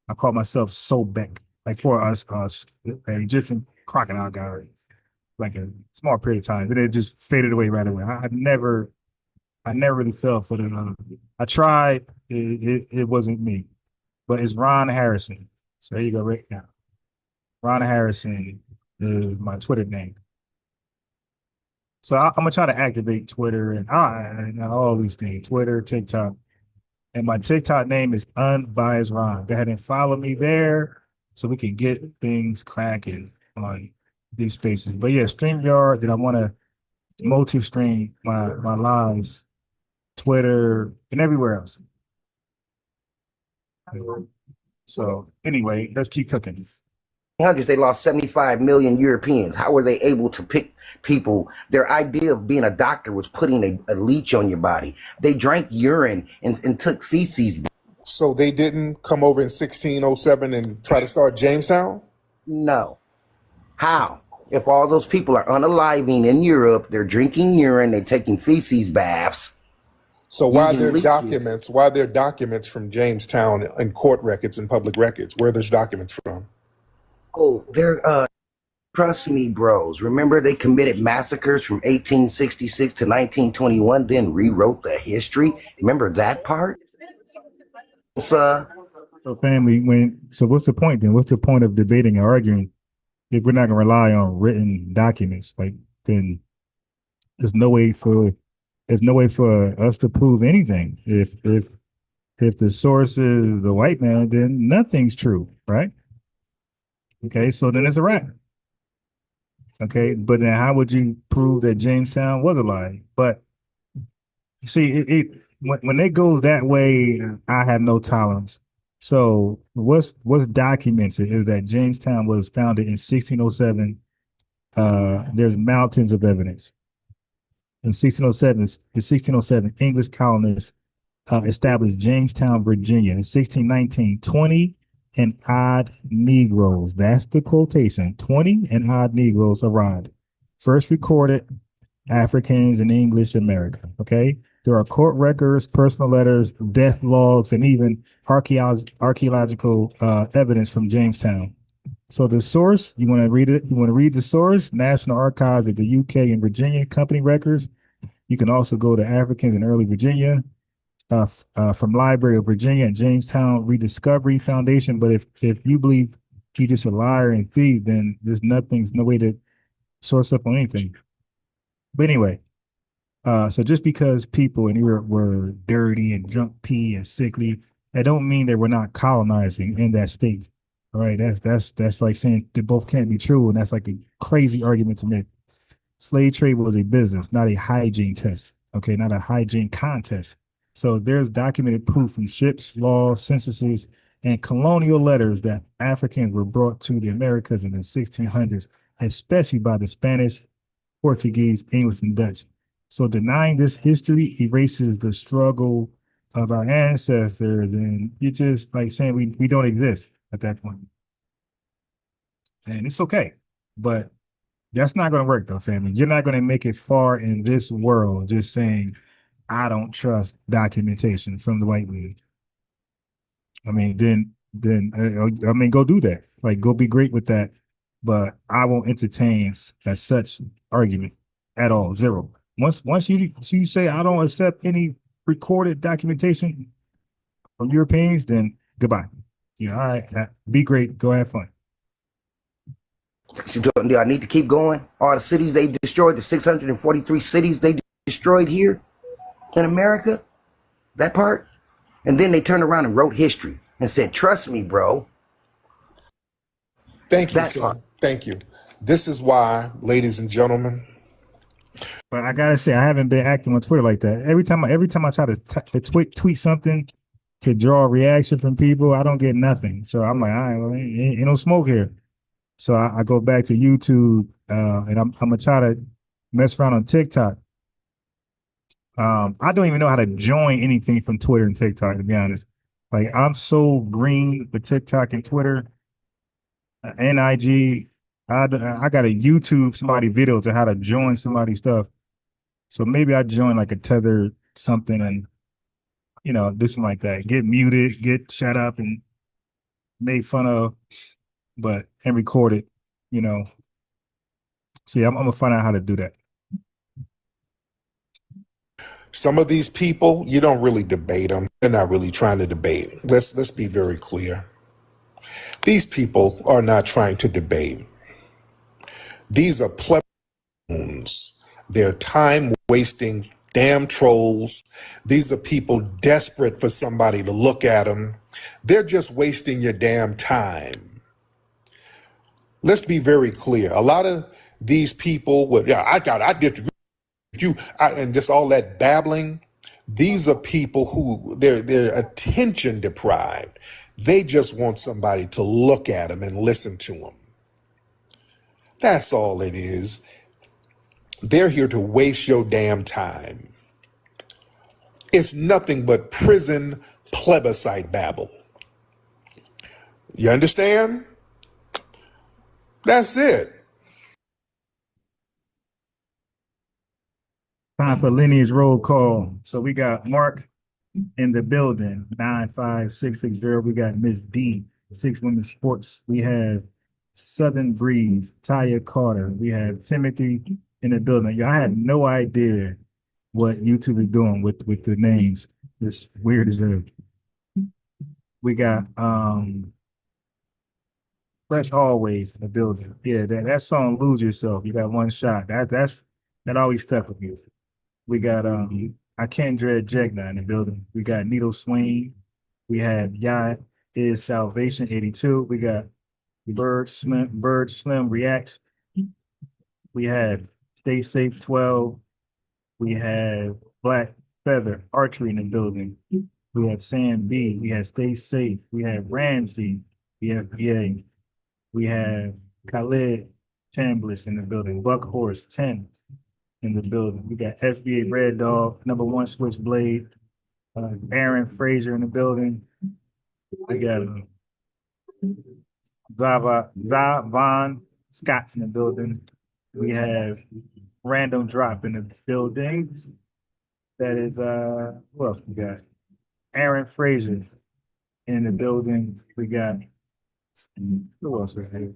I called myself Sobek, like for us, an Egyptian crocodile guy, like a small period of time. Then it just faded away right away. I never really fell for the. I tried. It wasn't me, but it's Ron Harrison. So there you go, right now. Ron Harrison is my Twitter name. So I'm gonna try to activate Twitter and all these things, Twitter, TikTok. And my TikTok name is Unbiased Ron. Go ahead and follow me there so we can get things cracking on these spaces. But yeah, StreamYard, then I want to multi-stream my lives, Twitter, and everywhere else. So anyway, let's keep cooking. 1800s, they lost 75 million Europeans. How were they able to pick people? Their idea of being a doctor was putting a leech on your body. They drank urine and took feces. So they didn't come over in 1607 and try to start Jamestown? No. How? If all those people are unaliving in Europe, they're drinking urine, they're taking feces baths. So why using there leeches. documents? Why there documents from Jamestown in court records and public records? Where are those documents from? Oh, they're trust me, bros. Remember they committed massacres from 1866 to 1921, then rewrote the history. Remember that part? So family, so what's the point then? What's the point of debating and arguing if we're not gonna rely on written documents? Like, then there's no way for us to prove anything. If the source is the white man, then nothing's true, right? Okay, so then it's a wrap. Okay, but then how would you prove that Jamestown was a lie? But you see, when it goes that way, I have no tolerance. So what's documented is that Jamestown was founded in 1607. There's mountains of evidence. In 1607, English colonists established Jamestown, Virginia. In 1619, 20 and odd Negroes, that's the quotation, 20 and odd Negroes arrived. First recorded Africans in English America, okay? There are court records, personal letters, death logs, and even archaeological evidence from Jamestown. So the source, you want to read it? You want to read the source? National Archives of the UK and Virginia Company records. You can also go to Africans in early Virginia, from Library of Virginia and Jamestown Rediscovery Foundation. But if you believe you just a liar and thief, then there's no way to source up on anything. But anyway, so just because people in Europe were dirty and drunk pee and sickly, that don't mean they were not colonizing in that state. All right, that's like saying they both can't be true, and that's like a crazy argument to make. Slave trade was a business, not a hygiene test. Okay, not a hygiene contest. So there's documented proof from ships, laws, censuses, and colonial letters that Africans were brought to the Americas in the 1600s, especially by the Spanish, Portuguese, English, and Dutch. So denying this history erases the struggle of our ancestors, and you're just like saying we don't exist at that point. And it's okay, but that's not going to work though, family. You're not going to make it far in this world just saying, I don't trust documentation from the white man. I mean, then go do that. Like, go be great with that. But I won't entertain such argument at all. Zero. Once you say I don't accept any recorded documentation from Europeans, then goodbye. Yeah, all right. Be great. Go have fun. Do I need to keep going? All the cities they destroyed, the 643 cities they destroyed here in America, that part. And then they turned around and wrote history and said, trust me, bro. Thank you, son. Thank you. This is why, ladies and gentlemen. But I gotta say, I haven't been active on Twitter like that. Every time I try to tweet something to draw a reaction from people, I don't get nothing. So I'm like, all right, well, ain't no smoke here. So I go back to YouTube, and I'm gonna try to mess around on TikTok. I don't even know how to join anything from Twitter and TikTok, to be honest. Like, I'm so green with TikTok and Twitter and IG. I got a YouTube somebody video to how to join somebody's stuff. So maybe I join like a Tether something and, do something like that. Get muted, get shut up and made fun of, and recorded, So yeah, I'm gonna find out how to do that. Some of these people, you don't really debate them. They're not really trying to debate. Let's be very clear. These people are not trying to debate. These are plebeians. They're time-wasting damn trolls. These are people desperate for somebody to look at them. They're just wasting your damn time. Let's be very clear. A lot of these people, I disagree with you, and just all that babbling. These are people who they're attention deprived. They just want somebody to look at them and listen to them. That's all it is. They're here to waste your damn time. It's nothing but prison plebiscite babble. You understand? That's it. Time for lineage roll call. So we got Mark in the building, 95660. We got Miss D, 6 Women's Sports. We have Southern Breeze, Taya Carter. We have Timothy in the building. Y'all had no idea what YouTube is doing with the names. It's weird as hell. We got Fresh Always in the building. Yeah, that song Lose Yourself. You got one shot. That always stuck with you. We got I Can't Dread Jegna in the building. We got Needle Swain. We have Yah Is Salvation 82. We got Bird Slim Reacts. We have Stay Safe 12. We have Black Feather Archery in the building. We have Sam B. We have Stay Safe. We have Ramsey. We have FBA. We have Khaled Chambliss in the building. Buck Horse 10 in the building. We got FBA Red Dog, #1 Switchblade. Aaron Fraser in the building. We got Zavon Scott in the building. We have Random Drop in the building. That is who else we got? Aaron Fraser in the building. We got who else is here?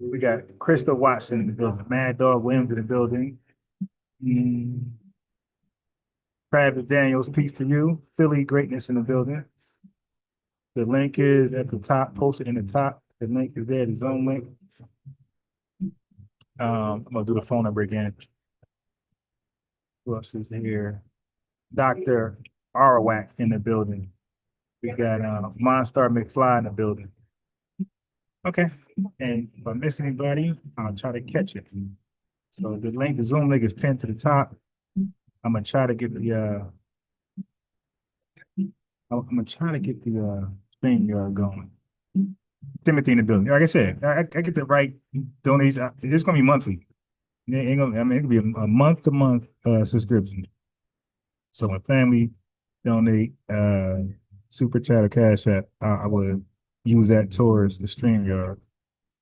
We got Crystal Watson in the building. Mad Dog Williams in the building. Travis Daniels, peace to you. Philly Greatness in the building. The link is at the top, posted in the top. The link is there, the Zoom link. I'm gonna do the phone number again. Who else is here? Dr. Arawak in the building. We got Monstar McFly in the building. Okay, and if I miss anybody, I'll try to catch it. So the link, the Zoom link is pinned to the top. I'm gonna try to get the StreamYard going. Timothy in the building. Like I said, I get the right donation. It's gonna be monthly. It ain't gonna, I mean, it could be a month-to-month subscription. So when family donate super chat or cash app, I would use that towards the StreamYard.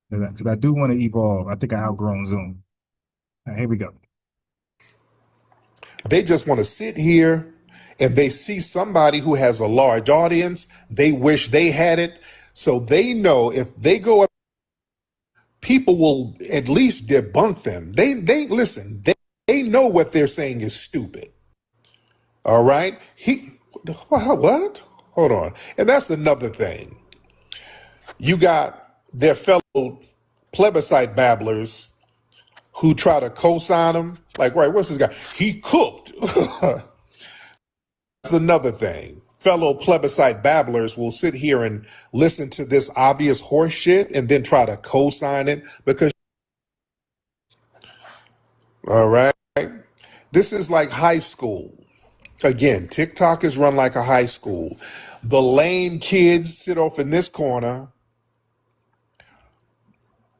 Because I do want to evolve. I think I outgrown Zoom. All right, here we go. They just want to sit here and they see somebody who has a large audience. They wish they had it. So they know if they go up, people will at least debunk them. They listen, they know what they're saying is stupid. All right? What? Hold on. And that's another thing. You got their fellow plebiscite babblers who try to co-sign them. Like, right, what's this guy? He cooked. That's another thing. Fellow plebiscite babblers will sit here and listen to this obvious horse shit and then try to co-sign it because, all right, this is like high school. Again, TikTok is run like a high school. The lame kids sit off in this corner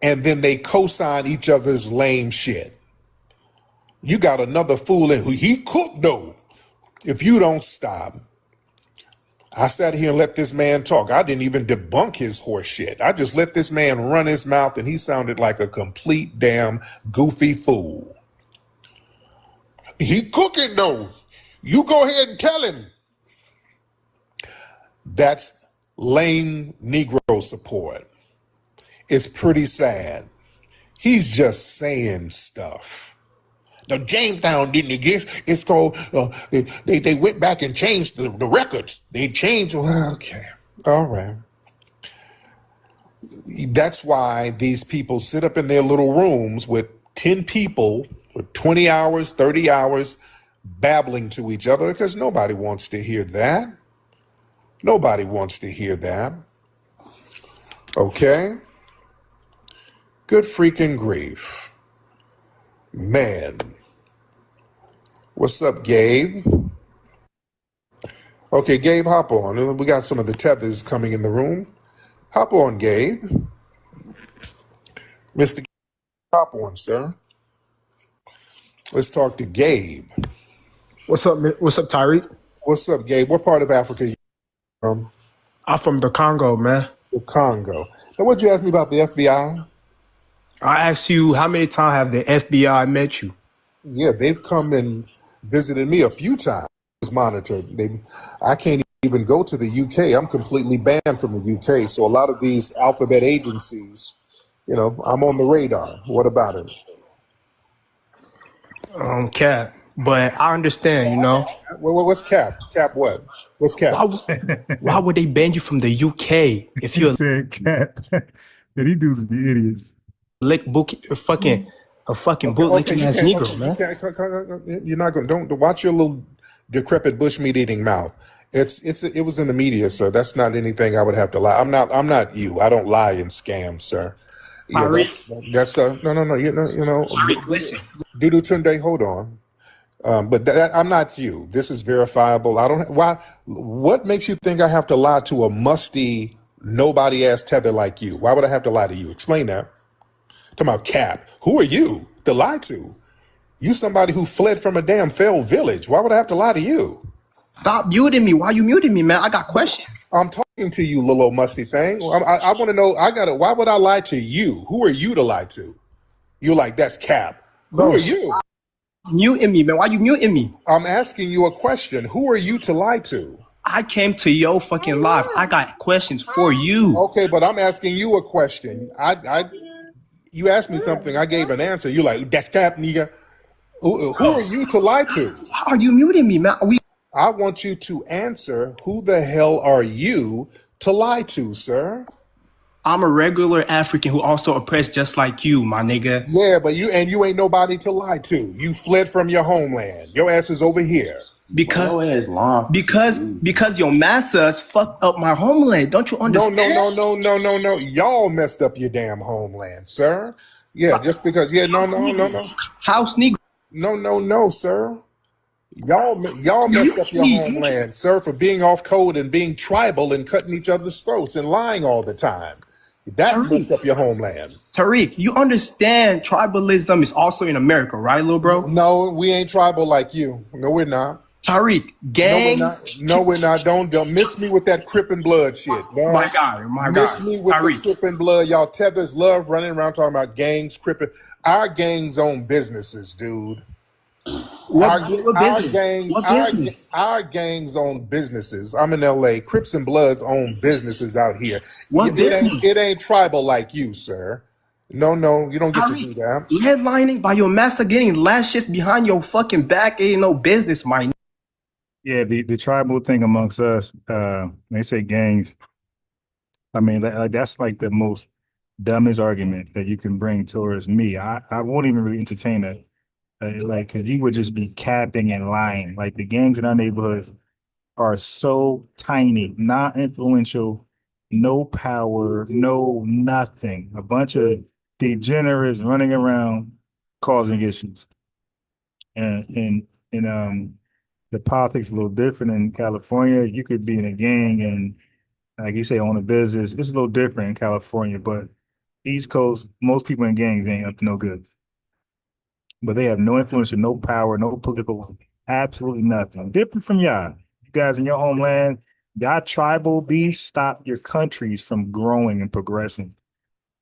and then they co-sign each other's lame shit. You got another fool in who he cooked though. If you don't stop. I sat here and let this man talk. I didn't even debunk his horse shit. I just let this man run his mouth and he sounded like a complete damn goofy fool. He cooking though. You go ahead and tell him. That's lame Negro support. It's pretty sad. He's just saying stuff. Now, Jamestown didn't exist. It's called, they went back and changed the records. They changed, well, okay, all right. That's why these people sit up in their little rooms with 10 people for 20 hours, 30 hours, babbling to each other because nobody wants to hear that. Nobody wants to hear that. Okay? Good freaking grief. Man. What's up, Gabe? Okay, Gabe, hop on. We got some of the tethers coming in the room. Hop on, Gabe. Mr. top one, sir. Let's talk to Gabe. What's up, Tariq? What's up, Gabe? What part of Africa are you from? I'm from the Congo, man. The Congo. Now, what'd you ask me about the FBI? I asked you how many times have the FBI met you? Yeah, they've come and visited me a few times. Monitored. I can't even go to the UK. I'm completely banned from the UK. So a lot of these alphabet agencies, I'm on the radar. What about it? Cap. But I understand, Well, what's cap? Cap what? What's cap? Why would they ban you from the UK if He you're said cat. Yeah, these dudes be idiots. a fucking bootlicking ass Negro, man? You're not going to don't watch your little decrepit bushmeat eating mouth. It was in the media, sir. That's not anything I would have to lie. I'm not you. I don't lie and scam, sir. Yeah, that's the no. Listen. Dudu Tunde, hold on. But I'm not you. This is verifiable. I don't. Why? What makes you think I have to lie to a musty, nobody ass tether like you? Why would I have to lie to you? Explain that. Talking about Cap. Who are you to lie to? You somebody who fled from a damn failed village. Why would I have to lie to you? Stop muting me. Why you muting me, man? I got questions. I'm talking to you, little old musty thing. I want to know. Why would I lie to you? Who are you to lie to? You're like, that's Cap. Who are you? Muting me, man. Why you muting me? I'm asking you a question. Who are you to lie to? I came to your fucking live. I got questions for you. Okay, but I'm asking you a question. You asked me something. I gave an answer. You're like, that's Cap, nigga. Who are you to lie to? Why are you muting me, man? I want you to answer. Who the hell are you to lie to, sir? I'm a regular African who also oppressed just like you, my nigga. Yeah, but you ain't nobody to lie to. You fled from your homeland. Your ass is over here. Because your massas fucked up my homeland. Don't you understand? No. Y'all messed up your damn homeland, sir. Yeah, just because. Yeah, no. House Negro. No, sir. Y'all messed up your homeland, sir, for being off code and being tribal and cutting each other's throats and lying all the time. That messed up your homeland. Tariq, you understand tribalism is also in America, right, little bro? No, we ain't tribal like you. No, we're not. Tariq, gangs. No, we're not. Don't miss me with that Crip and Blood shit. No. My guy. Miss me with Tariq. The Crip and Blood. Y'all tethers love running around talking about gangs, cripping. Our gangs own businesses, dude. What business? Our gangs own businesses. I'm in LA. Crips and Bloods own businesses out here. It ain't tribal like you, sir. No, you don't get to do that. Headlining by your master getting lashes behind your fucking back ain't no business, man. Yeah, the tribal thing amongst us, they say gangs. I mean, that's like the most dumbest argument that you can bring towards me. I won't even really entertain that. Cause you would just be capping and lying. Like the gangs in our neighborhoods are so tiny, not influential, no power, no nothing. A bunch of degenerates running around causing issues. And the politics is a little different in California. You could be in a gang and, like you say, own a business. It's a little different in California, but East Coast, most people in gangs ain't up to no good. But they have no influence, no power, no political, absolutely nothing. Different from y'all. You guys in your homeland, y'all tribal beef stop your countries from growing and progressing.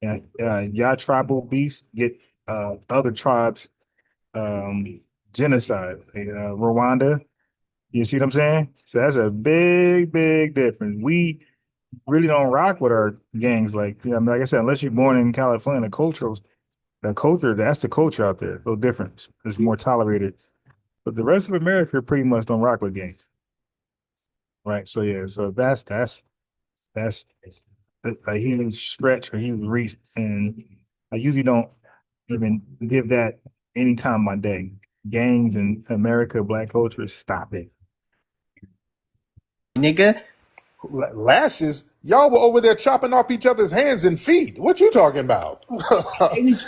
And y'all tribal beefs get other tribes genocide. Rwanda, you see what I'm saying? So that's a big, big difference. We really don't rock with our gangs like I said, unless you're born in California, that's the culture out there. A little different. It's more tolerated. But the rest of America pretty much don't rock with gangs. Right. So yeah, so that's a huge stretch, a huge reach. And I usually don't even give that any time of my day. Gangs in America, black culture, stop it. Nigga. Lashes? Y'all were over there chopping off each other's hands and feet. What you talking about?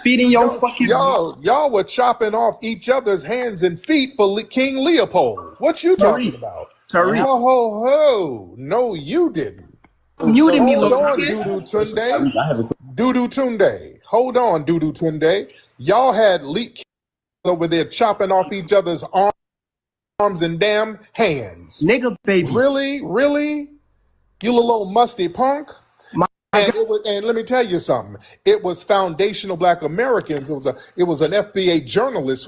Feeding your fucking y'all were chopping off each other's hands and feet for King Leopold. What you talking about? Tariq. Ho. No, you didn't. Muting me, Hold on, Dudu Tunde. Dudu Tunde. Hold on, Dudu Tunde. Y'all had leak over there chopping off each other's arms and damn hands. Nigga, baby. Really? Really? You little musty punk? And let me tell you something. It was foundational Black Americans. It was an FBA journalist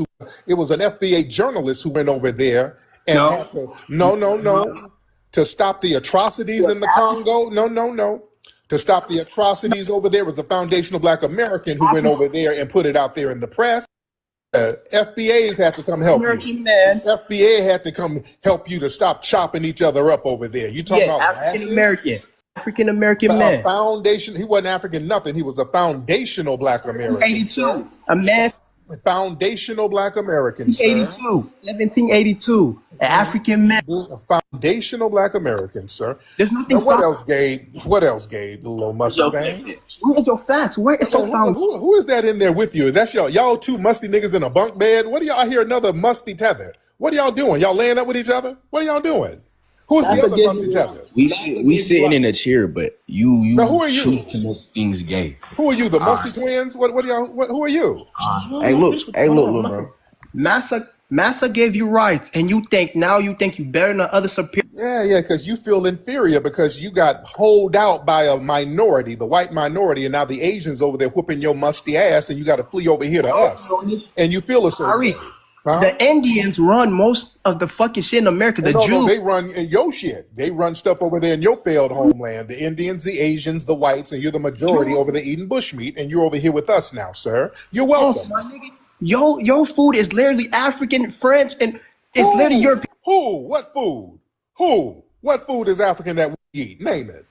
who went over there and had to, to stop the atrocities in the Congo. No. To stop the atrocities over there was a foundational Black American who went over there and put it out there in the press. FBA had to come help you. FBA had to come help you to stop chopping each other up over there. You talking about African American man. Foundation. He wasn't African nothing. He was a foundational Black American. 82. A man. Foundational Black American. 1782. An African man. A foundational Black American, sir. There's nothing. Now, what else, Gabe? What else, Gabe? The little musty thing. Where's your facts? Where is so found? Who is that in there with you? That's y'all two musty niggas in a bunk bed. What do y'all hear? Another musty tether. What are y'all doing? Y'all laying up with each other? What are y'all doing? Who's the other musty tether? We sitting in a chair, but you now, who are you? choose to make things gay. Who are you? The musty twins? What are y'all? Who are you? Hey, look, bro. Massa gave you rights, and you think you better than other superior. Yeah, because you feel inferior because you got holed out by a minority, the white minority, and now the Asians over there whooping your musty ass, and you got to flee over here to us, and you feel associated. Huh? The Indians run most of the fucking shit in America. The Jews, they run your shit. They run stuff over there in your failed homeland. The Indians, the Asians, the whites, and you're the majority over there eating bushmeat, and you're over here with us now, sir. You're welcome. Your food is literally African, French, and it's literally European. Who? What food? Who? What food is African that we eat? Name it.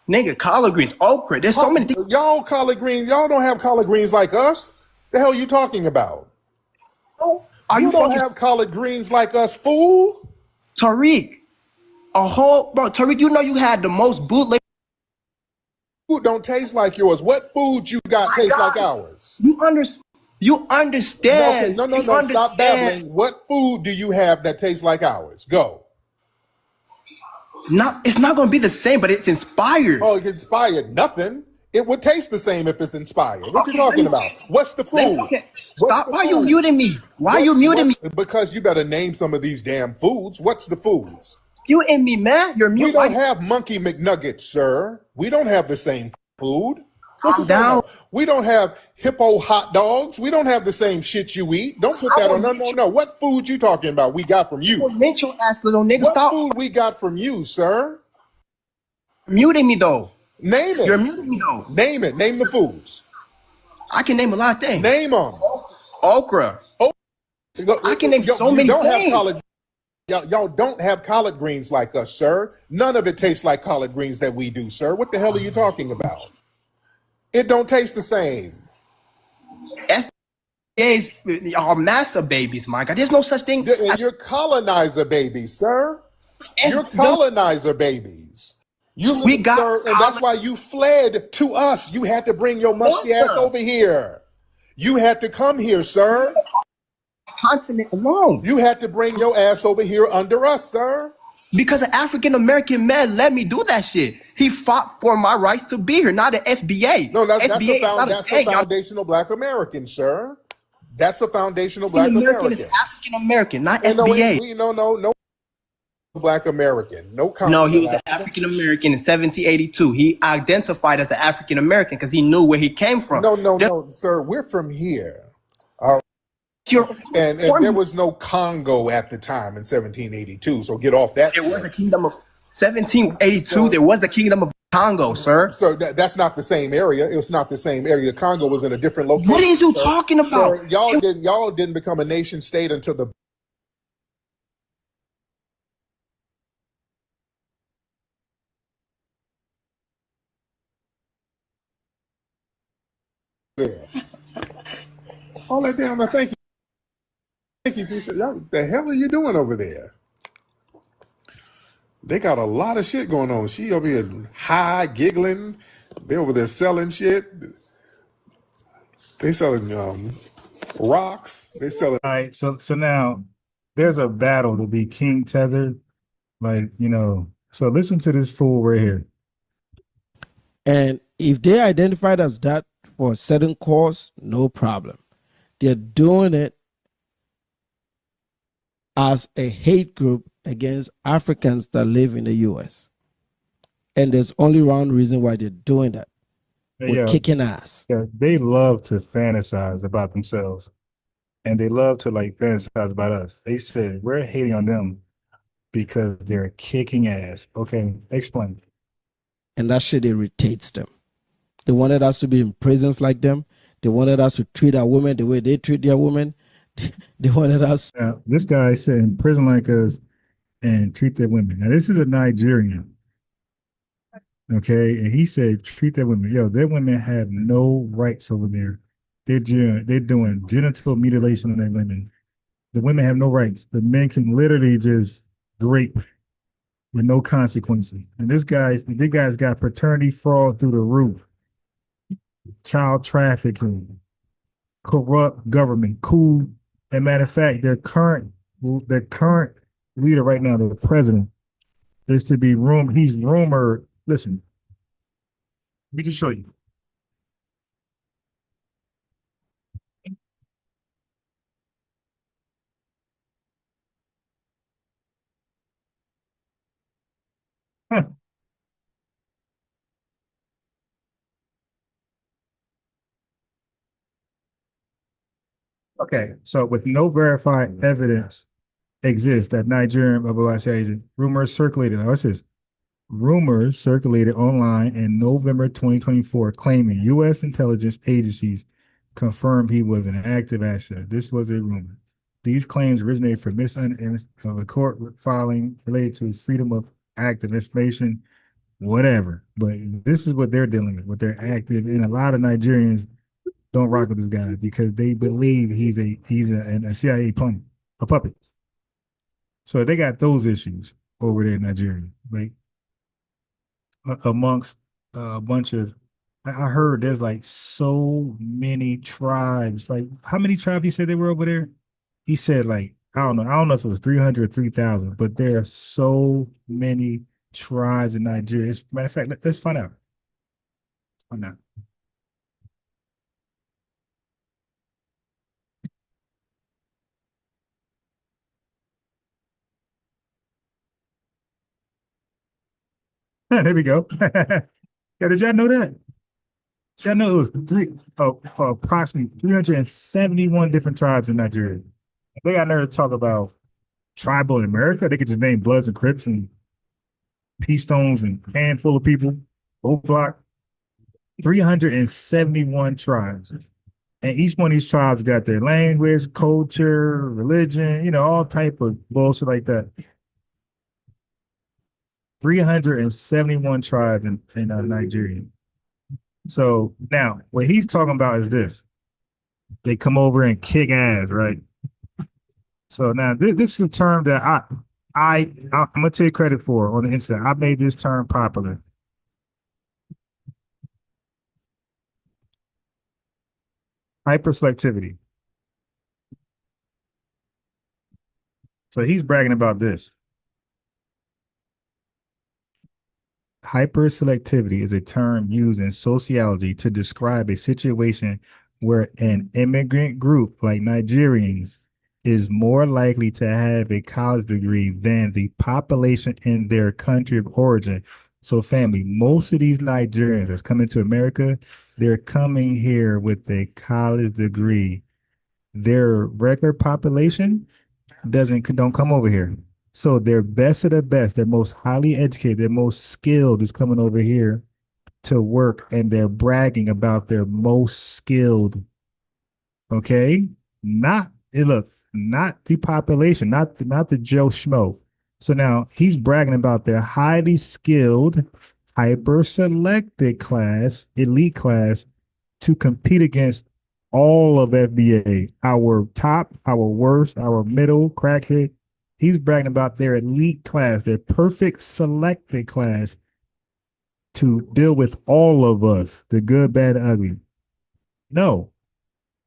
Nigga, collard greens, okra. There's so many things. Y'all collard greens. Y'all don't have collard greens like us. The hell you talking about? You don't have collard greens like us, fool. Tariq, Tariq, you know you had the most bootleg. Food don't taste like yours. What food you got tastes like ours? You understand? No. Stop babbling. What food do you have that tastes like ours? Go. It's not going to be the same, but it's inspired. Oh, it's inspired. Nothing. It would taste the same if it's inspired. What you talking about? What's the food? Stop. Why are you muting me? Why are you muting me? Because you better name some of these damn foods. What's the foods? You and me, man. You're muting. We don't have monkey McNuggets, sir. We don't have the same food. We don't have hippo hot dogs. We don't have the same shit you eat. Don't put that on. No. What food you talking about? We got from you. Mental ass little nigga. What food we got from you, sir? Muting me though. Name it. You're muting me though. Name it. Name the foods. I can name a lot of things. Name them. Okra. I can name so many things. Y'all don't have collard greens like us, sir. None of it tastes like collard greens that we do, sir. What the hell are you talking about? It don't taste the same. FBAs are massa babies, my God. There's no such thing. You're colonizer babies, sir. You're colonizer babies. And that's why you fled to us. You had to bring your musty ass over here. You had to come here, sir. Continent alone. You had to bring your ass over here under us, sir. Because an African American man let me do that shit. He fought for my rights to be here, not the FBA. No, that's a foundational Black American, sir. That's a foundational Black American. African American, not FBA. No. Black American, no, he was an African American in 1782. He identified as an African American because he knew where he came from. No, sir. We're from here. All right. And there was no Congo at the time in 1782. So get off that. There was a kingdom of 1782. There was the kingdom of Congo, sir. So that's not the same area. It was not the same area. Congo was in a different location. What are you talking about? Sir, y'all didn't become a nation state until the. All that damn. Thank you. Thank you. What the hell are you doing over there? They got a lot of shit going on. She over here high, giggling. They over there selling shit. They selling rocks. They selling. All right, so now there's a battle to be king tethered, So listen to this fool right here. And if they identified as that for a certain cause, no problem. They're doing it as a hate group against Africans that live in the U.S. And there's only one reason why they're doing that. We're kicking ass. Yeah, they love to fantasize about themselves. And they love to like fantasize about us. They said we're hating on them because they're kicking ass. Okay, explain. And that shit irritates them. They wanted us to be in prisons like them. They wanted us to treat our women the way they treat their women. They wanted us. Now, this guy said in prison like us and treat their women. Now, this is a Nigerian. Okay, and he said treat their women. Yo, their women have no rights over there. They're doing genital mutilation on their women. The women have no rights. The men can literally just rape with no consequences. And this guy's got paternity fraud through the roof, child trafficking, corrupt government, cool. And matter of fact, the current leader right now, the president, is to be he's rumored. Listen, we can show you. Huh. Okay, so with no verified evidence exists that Nigerian mobilized agent rumors circulated. What's this? Rumors circulated online in November 2024 claiming U.S. intelligence agencies confirmed he was an active asset. This was a rumor. These claims originated from of a court filing related to freedom of active information, whatever. But this is what they're dealing with. What they're active, and a lot of Nigerians don't rock with this guy because they believe he's a CIA plane, a puppet. So they got those issues over there in Nigeria, like amongst a bunch of. I heard there's like so many tribes. Like how many tribes he said there were over there? He said like I don't know if it was 300 or 3,000, but there are so many tribes in Nigeria. Matter of fact, let's find out. Let's find out. There we go. Yeah, did y'all know that? Did y'all know it was approximately 371 different tribes in Nigeria? They got nerve to talk about tribal in America. They could just name Bloods and Crips and Peace Stones and a handful of people. Oak Block. 371 tribes. And each one of these tribes got their language, culture, religion, all type of bullshit like that. 371 tribes in Nigeria. So now what he's talking about is this. They come over and kick ass, right? So now this is a term that I'm gonna take credit for on the internet. I made this term popular. Hyperselectivity. So he's bragging about this. Hyperselectivity is a term used in sociology to describe a situation where an immigrant group like Nigerians is more likely to have a college degree than the population in their country of origin. So family, most of these Nigerians that's coming to America, they're coming here with a college degree. Their regular population don't come over here. So their best of the best, their most highly educated, their most skilled is coming over here to work, and they're bragging about their most skilled. Okay, not the population, not the Joe Schmo. So now he's bragging about their highly skilled, hyper selected class, elite class, to compete against all of FBA, our top, our worst, our middle, crackhead. He's bragging about their elite class, their perfect selected class to deal with all of us, the good, bad, and ugly. No.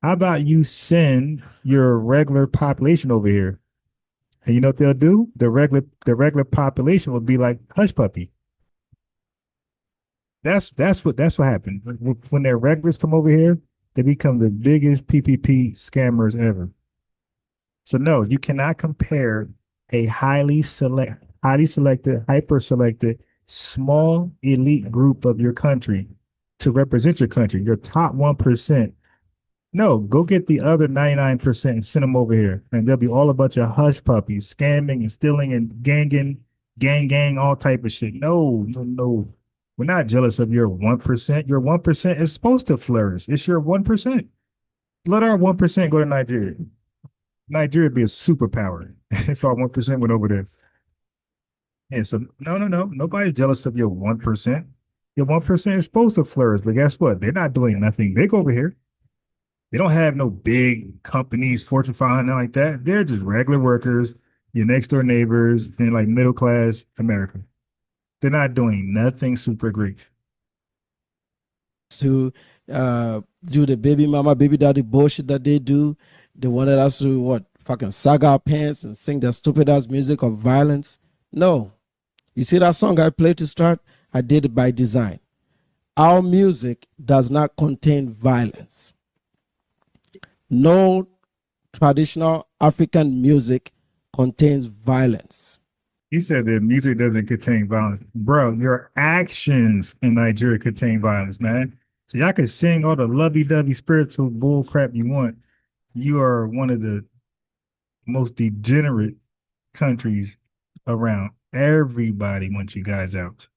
How about you send your regular population over here? And you know what they'll do? The regular population will be like hush puppy. That's what happened. When their regulars come over here, they become the biggest PPP scammers ever. So no, you cannot compare a highly selected, hyper selected, small elite group of your country to represent your country, your top 1%. No, go get the other 99% and send them over here. And there'll be all a bunch of hush puppies, scamming and stealing and gang, all type of shit. No. We're not jealous of your 1%. Your 1% is supposed to flourish. It's your 1%. Let our 1% go to Nigeria. Nigeria would be a superpower if our 1% went over there. And so, no. Nobody's jealous of your 1%. Your 1% is supposed to flourish, but guess what? They're not doing nothing big over here. They don't have no big companies, Fortune 500, like that. They're just regular workers, your next door neighbors, in like middle class America. They're not doing nothing super great. To do the baby mama, baby daddy bullshit that they do. They wanted us to fucking sag our pants and sing that stupid ass music of violence. No. You see that song I played to start? I did it by design. Our music does not contain violence. No traditional African music contains violence. He said that music doesn't contain violence. Bro, your actions in Nigeria contain violence, man. So y'all can sing all the lovey-dovey spiritual bull crap you want. You are one of the most degenerate countries around. Everybody wants you guys out.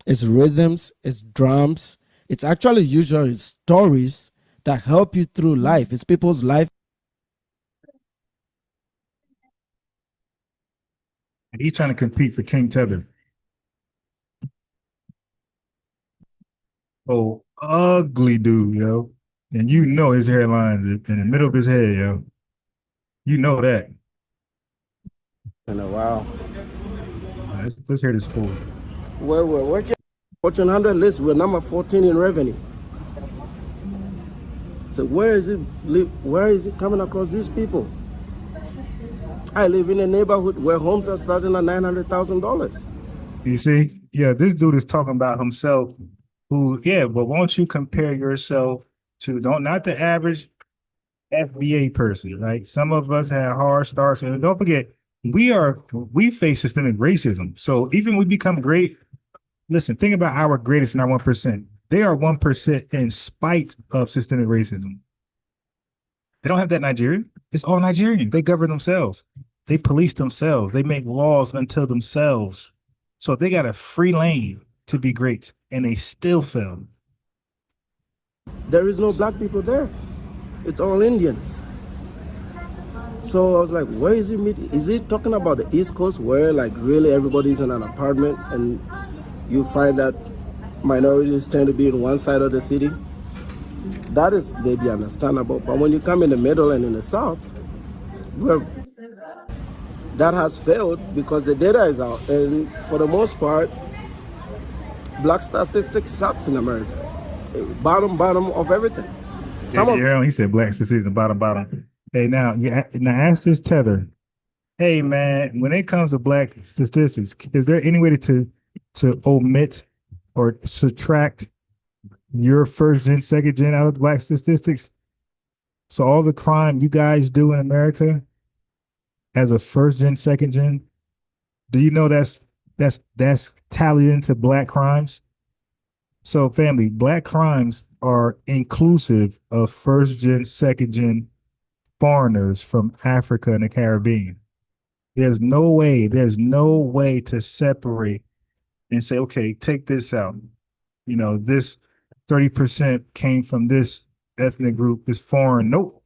It's rhythms, it's drums. It's actually usually stories that help you through life. It's people's life. And he's trying to compete for King Tether. Oh, ugly dude, yo. And you know his hairline is in the middle of his head, yo. You know that. In a while. Let's hear this fool. We're working Fortune 100 list. We're number 14 in revenue. So where is it coming across these people? I live in a neighborhood where homes are starting at $900,000. You see? Yeah, this dude is talking about himself. But won't you compare yourself to not the average FBA person, right? Some of us had hard starts, and don't forget, we face systemic racism. So even we become great, listen, think about our greatest and our 1%. They are 1% in spite of systemic racism. They don't have that in Nigeria. It's all Nigerians. They govern themselves. They police themselves. They make laws unto themselves. So they got a free lane to be great, and they still fail. There is no black people there. It's all Indians. So I was like, where is he meeting? Is he talking about the East Coast where like really everybody's in an apartment and you find that minorities tend to be in one side of the city? That is maybe understandable. But when you come in the middle and in the South, where that has failed because the data is out. And for the most part, black statistics sucks in America. Bottom of everything. He said black statistics, bottom. Hey, now ask this Tether. Hey, man, when it comes to black statistics, is there any way to omit or subtract your first gen, second gen out of black statistics? So all the crime you guys do in America as a first gen, second gen, do you know that's tallied into black crimes? So family, black crimes are inclusive of first gen, second gen foreigners from Africa and the Caribbean. There's no way to separate and say, okay, take this out. You know, this 30% came from this ethnic group, this foreign. Nope.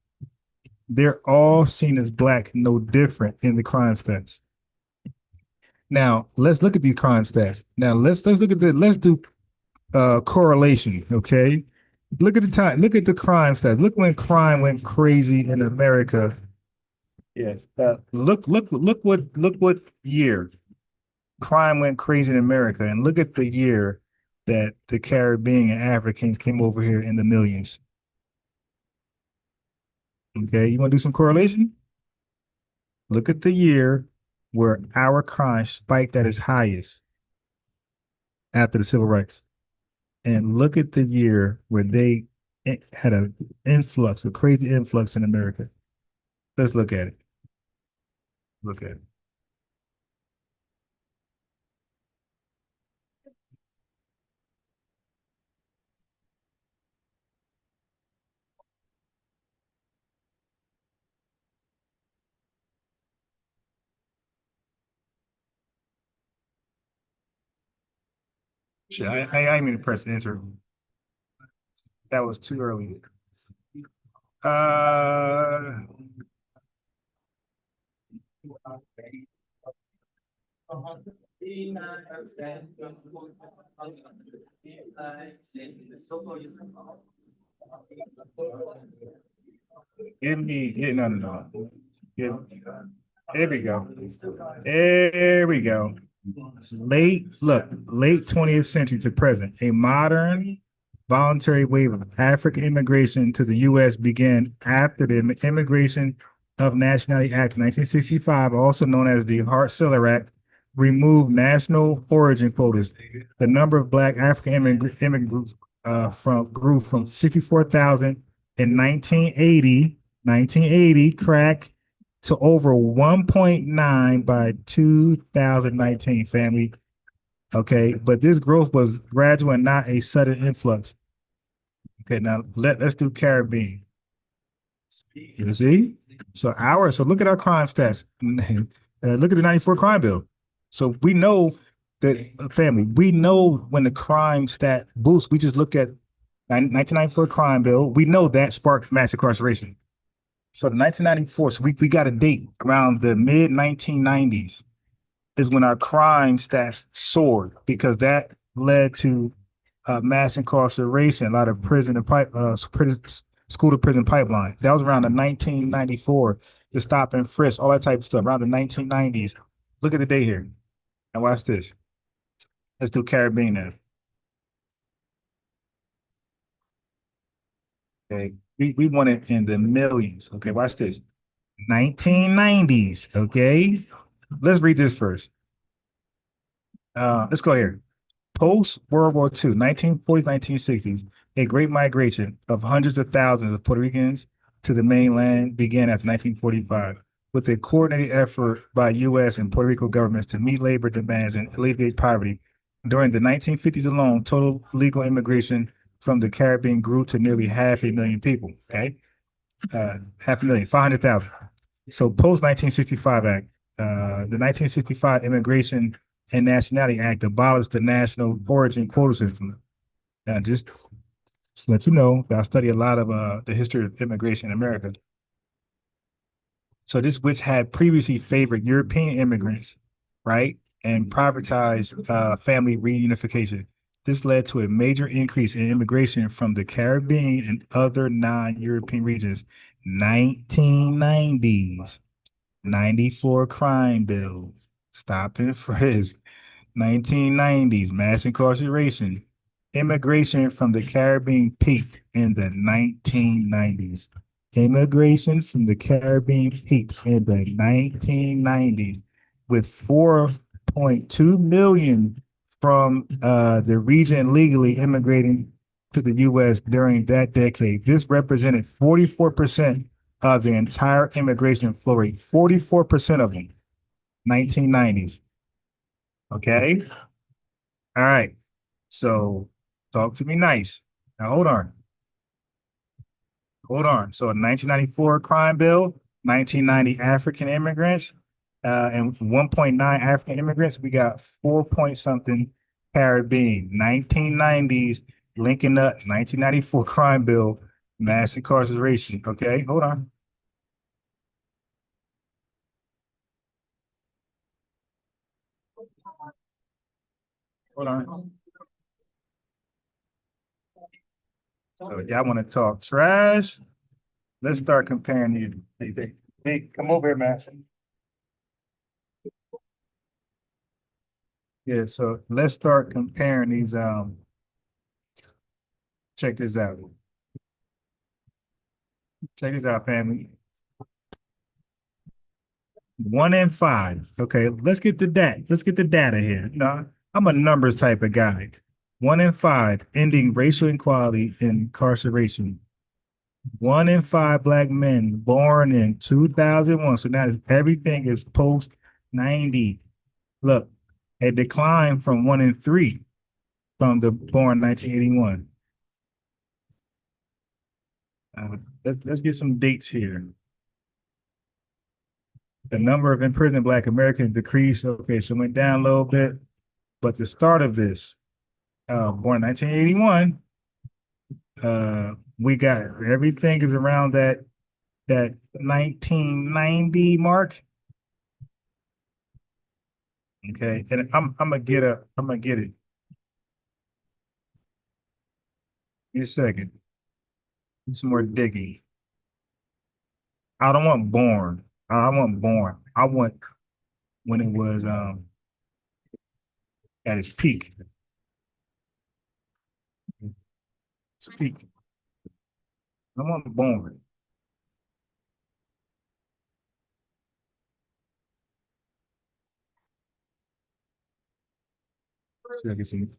They're all seen as black, no different in the crime stats. Now, let's look at these crime stats. Now, let's do correlation, okay? Look at the crime stats. Look when crime went crazy in America. Yes. Look what year crime went crazy in America, and look at the year that the Caribbean and Africans came over here in the millions. Okay, you want to do some correlation? Look at the year where our crime spiked at its highest after the civil rights. and look at the year where they had a crazy influx in America. Let's look at it. Look at it. Shit, I didn't mean to press enter. That was too early. No. Here we go. Here we go. Late 20th century to present, a modern voluntary wave of African immigration to the U.S. began after the Immigration of Nationality Act 1965, also known as the Hart-Celler Act, removed national origin quotas. The number of Black African immigrants grew from 64,000 in 1980 crack to over 1.9 by 2019, family. Okay, but this growth was gradual and not a sudden influx. Okay, now let's do Caribbean. You see? So look at our crime stats. Look at the 94 crime bill. So we know that, family, we know when the crime stat boosts, we just look at 1994 crime bill. We know that sparked mass incarceration. So the 1994, so we got a date around the mid 1990s is when our crime stats soared, because that led to mass incarceration, a lot of school to prison pipelines. That was around the 1994, the stop and frisk, all that type of stuff, around the 1990s. Look at the date here. And watch this. Let's do Caribbean now. Okay, we want it in the millions. Okay, watch this. 1990s. Okay, let's read this first. Let's go here. Post World War II, 1940s, 1960s, a great migration of hundreds of thousands of Puerto Ricans to the mainland began after 1945, with a coordinated effort by U.S. and Puerto Rico governments to meet labor demands and alleviate poverty. During the 1950s alone, total legal immigration from the Caribbean grew to nearly 500,000 people. Okay, 500,000, 500,000. So post 1965 Act, the 1965 Immigration and Nationality Act abolished the national origin quota system. Now, just to let you know, I study a lot of the history of immigration in America. So this, which had previously favored European immigrants, right, and privatized family reunification. This led to a major increase in immigration from the Caribbean and other non-European regions. 1990s, 94 crime bill, stop and frisk. 1990s, mass incarceration. Immigration from the Caribbean peaked in the 1990s. Immigration from the Caribbean peaked in the 1990s, with 4.2 million from the region legally immigrating to the U.S. during that decade. This represented 44% of the entire immigration flow rate. 44% of them, 1990s. Okay. All right. So talk to me nice. Now hold on. So 1994 crime bill, 1990 African immigrants, and 1.9 African immigrants. We got 4 point something Caribbean. 1990s linking up 1994 crime bill, mass incarceration. Okay, hold on. So y'all want to talk trash? Let's start comparing these. Hey, come over here, man. Yeah, so let's start comparing these. Check this out. Check this out, family. 1 in 5. Okay, let's get the data. Let's get the data here. You know, I'm a numbers type of guy. 1 in 5 ending racial inequality in incarceration. 1 in 5 black men born in 2001. So now everything is post 90. Look, a decline from 1 in 3 from the born 1981. Let's get some dates here. The number of imprisoned Black Americans decreased. Okay, so it went down a little bit. But the start of this, born 1981, we got everything is around that 1990 mark. Okay, and I'm gonna get it. Give me a second. Do some more digging. I don't want born. I want born. I want when it was at its peak. Its peak. I want born. So I get some.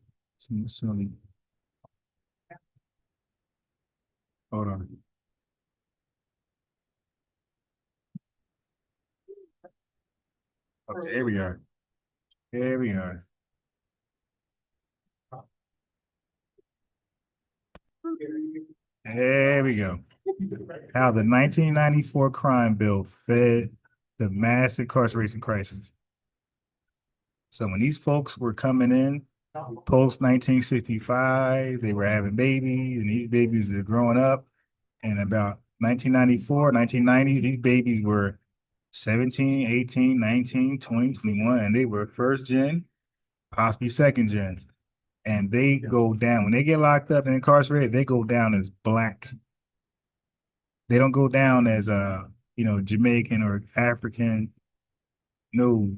Hold on. Okay, here we are. Here we are. There we go. How the 1994 crime bill fed the mass incarceration crisis. So when these folks were coming in post 1965, they were having babies, and these babies were growing up. And about 1994, 1990, these babies were 17, 18, 19, 20, 21, and they were first gen, possibly second gen. And they go down, when they get locked up and incarcerated, they go down as Black. They don't go down as Jamaican or African. No.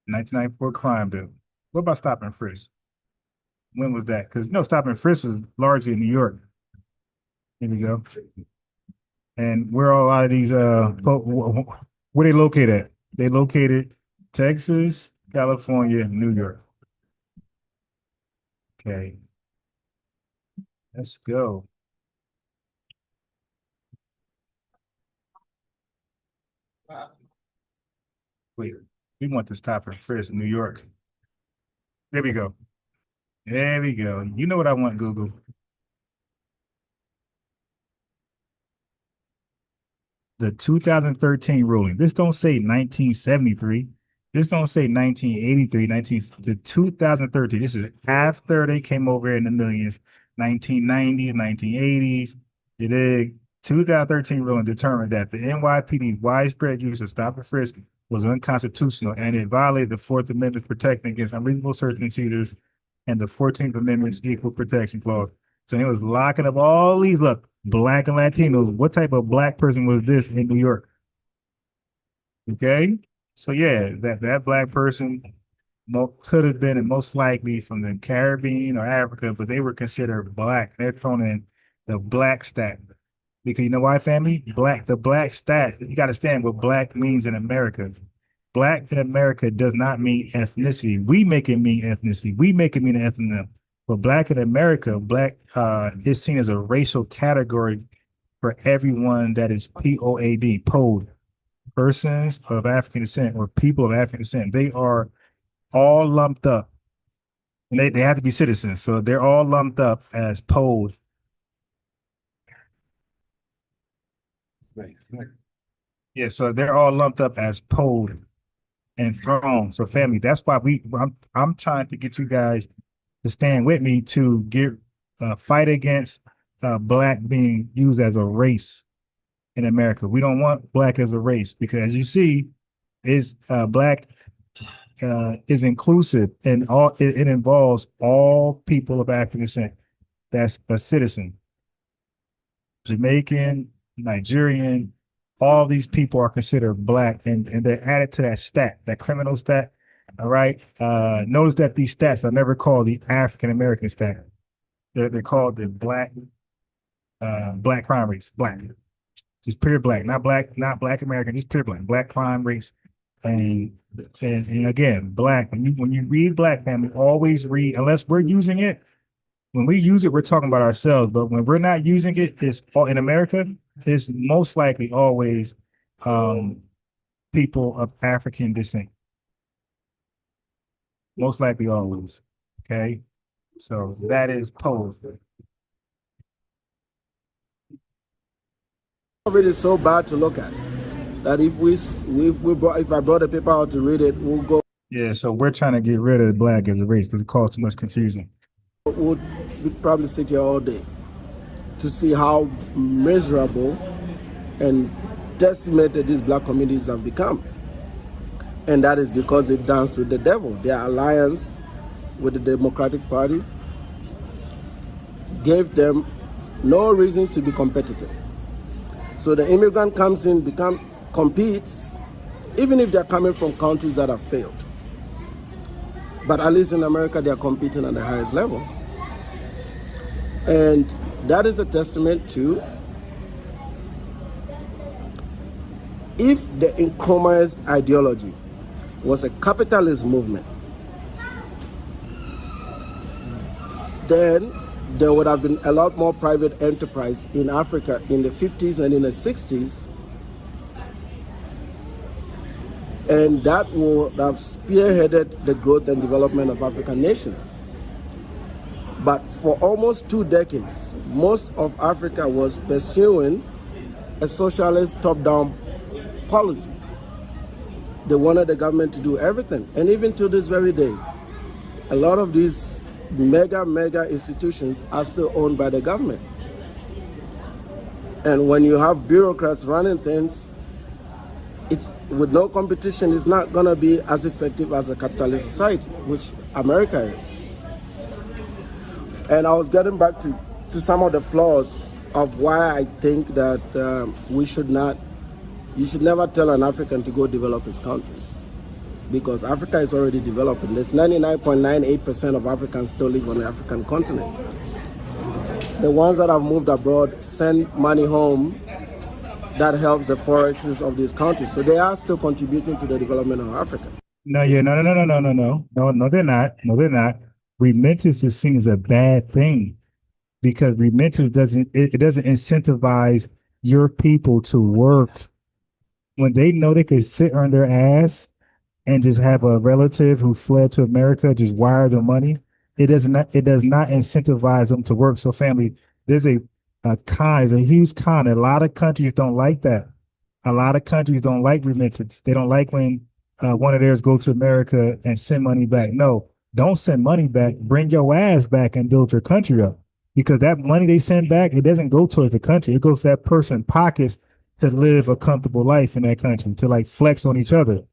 1994 crime bill. What about stop and frisk? When was that? Because stop and frisk was largely in New York. Here we go. And where are a lot of these where they located at? They located Texas, California, New York. Okay. Let's go. Wait, we want to stop and frisk New York. There we go. There we go. You know what I want, Google. The 2013 ruling. This don't say 1973. This don't say 1983, the 2013. This is after they came over in the millions, 1990s, 1980s. The 2013 ruling determined that the NYPD's widespread use of stop and frisk was unconstitutional, and it violated the Fourth Amendment's protection against unreasonable search and seizures and the 14th Amendment's equal protection clause. So it was locking up all these, look, Black and Latinos. What type of Black person was this in New York? Okay. So yeah, that Black person could have been and most likely from the Caribbean or Africa, but they were considered Black. They're thrown in the Black stat. Because you know why, family? The Black stat, you got to understand what Black means in America. Black in America does not mean ethnicity. We make it mean ethnicity. We make it mean ethnicity. But Black in America, Black is seen as a racial category for everyone that is POAD, persons of African descent or people of African descent. They are all lumped up. And they have to be citizens. So they're all lumped up as POAD. Right. Yeah, so they're all lumped up as POAD and thrown. So family, that's why I'm trying to get you guys to stand with me to get fight against Black being used as a race in America. We don't want Black as a race because, as you see, is Black is inclusive and it involves all people of African descent. That's a citizen, Jamaican, Nigerian. All these people are considered Black, and they're added to that stat, that criminal stat. All right. Notice that these stats are never called the African American stat. They're called the Black crime rates. Black. Just pure Black, not Black American, just pure Black crime rates And and again, black, when you read black family, always read, unless we're using it, when we use it, we're talking about ourselves. But when we're not using it, it's all in America, it's most likely always people of African descent. Most likely always. Okay. So that is posed. It is so bad to look at that if I brought a paper out to read it, we'll go. Yeah, so we're trying to get rid of black as a race because it causes too much confusion. We'd probably sit here all day to see how miserable and decimated these black communities have become. And that is because it danced with the devil. Their alliance with the Democratic Party gave them no reason to be competitive. So the immigrant comes in, competes, even if they're coming from countries that have failed. But at least in America, they're competing at the highest level. And that is a testament to, if the Nkrumah's ideology was a capitalist movement, then there would have been a lot more private enterprise in Africa in the 50s and in the 60s. And that would have spearheaded the growth and development of African nations. But for almost 2 decades, most of Africa was pursuing a socialist top-down policy. They wanted the government to do everything. And even to this very day, a lot of these mega institutions are still owned by the government. And when you have bureaucrats running things, it's with no competition, it's not going to be as effective as a capitalist society, which America is. And I was getting back to some of the flaws of why I think that you should never tell an African to go develop his country. Because Africa is already developing. There's 99.98% of Africans still live on the African continent. The ones that have moved abroad send money home that helps the forexes of these countries. So they are still contributing to the development of Africa. No, they're not. No, they're not. Remittance is seen as a bad thing because remittance doesn't incentivize your people to work. When they know they could sit on their ass and just have a relative who fled to America just wire the money, it does not incentivize them to work. So family, there's a huge con. A lot of countries don't like that. A lot of countries don't like remittance. They don't like when one of theirs go to America and send money back. No, don't send money back. Bring your ass back and build your country up. Because that money they send back, it doesn't go towards the country. It goes to that person's pockets to live a comfortable life in that country, to like flex on each other.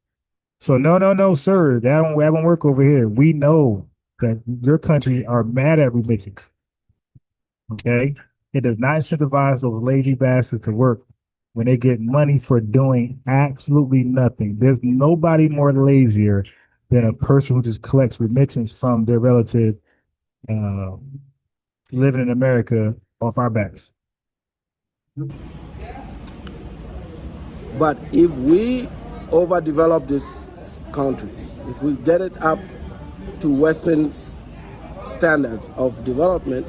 So no, sir, that won't work over here. We know that your country are mad at remittance. Okay? It does not incentivize those lazy bastards to work when they get money for doing absolutely nothing. There's nobody more lazier than a person who just collects remittance from their relative living in America off our backs. But if we overdevelop these countries, if we get it up to Western standards of development,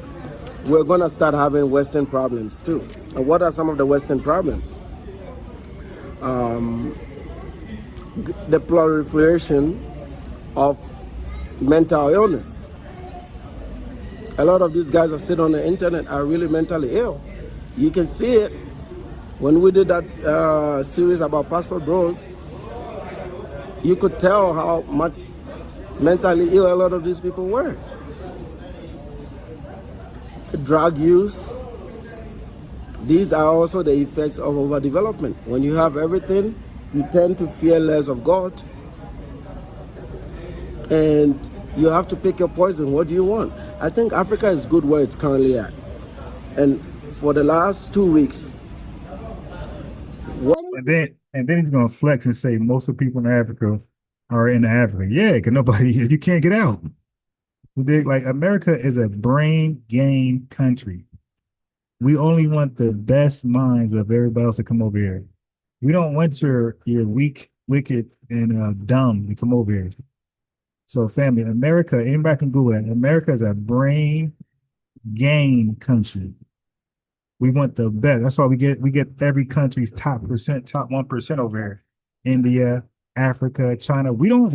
we're going to start having Western problems too. And what are some of the Western problems? The proliferation of mental illness. A lot of these guys that sit on the internet are really mentally ill. You can see it when we did that series about Passport Bros. You could tell how much mentally ill a lot of these people were. Drug use. These are also the effects of overdevelopment. When you have everything, you tend to fear less of God. And you have to pick your poison. What do you want? I think Africa is good where it's currently at. And for the last 2 weeks, and then he's gonna flex and say most of the people in Africa are in Africa. Yeah, because you can't get out. Like America is a brain game country. We only want the best minds of everybody else to come over here. We don't want your weak wicked, and dumb to come over here. So, family, America, anybody can Google that. America is a brain game country. We want the best. That's why we get every country's top 1% over here. India, Africa, China. We don't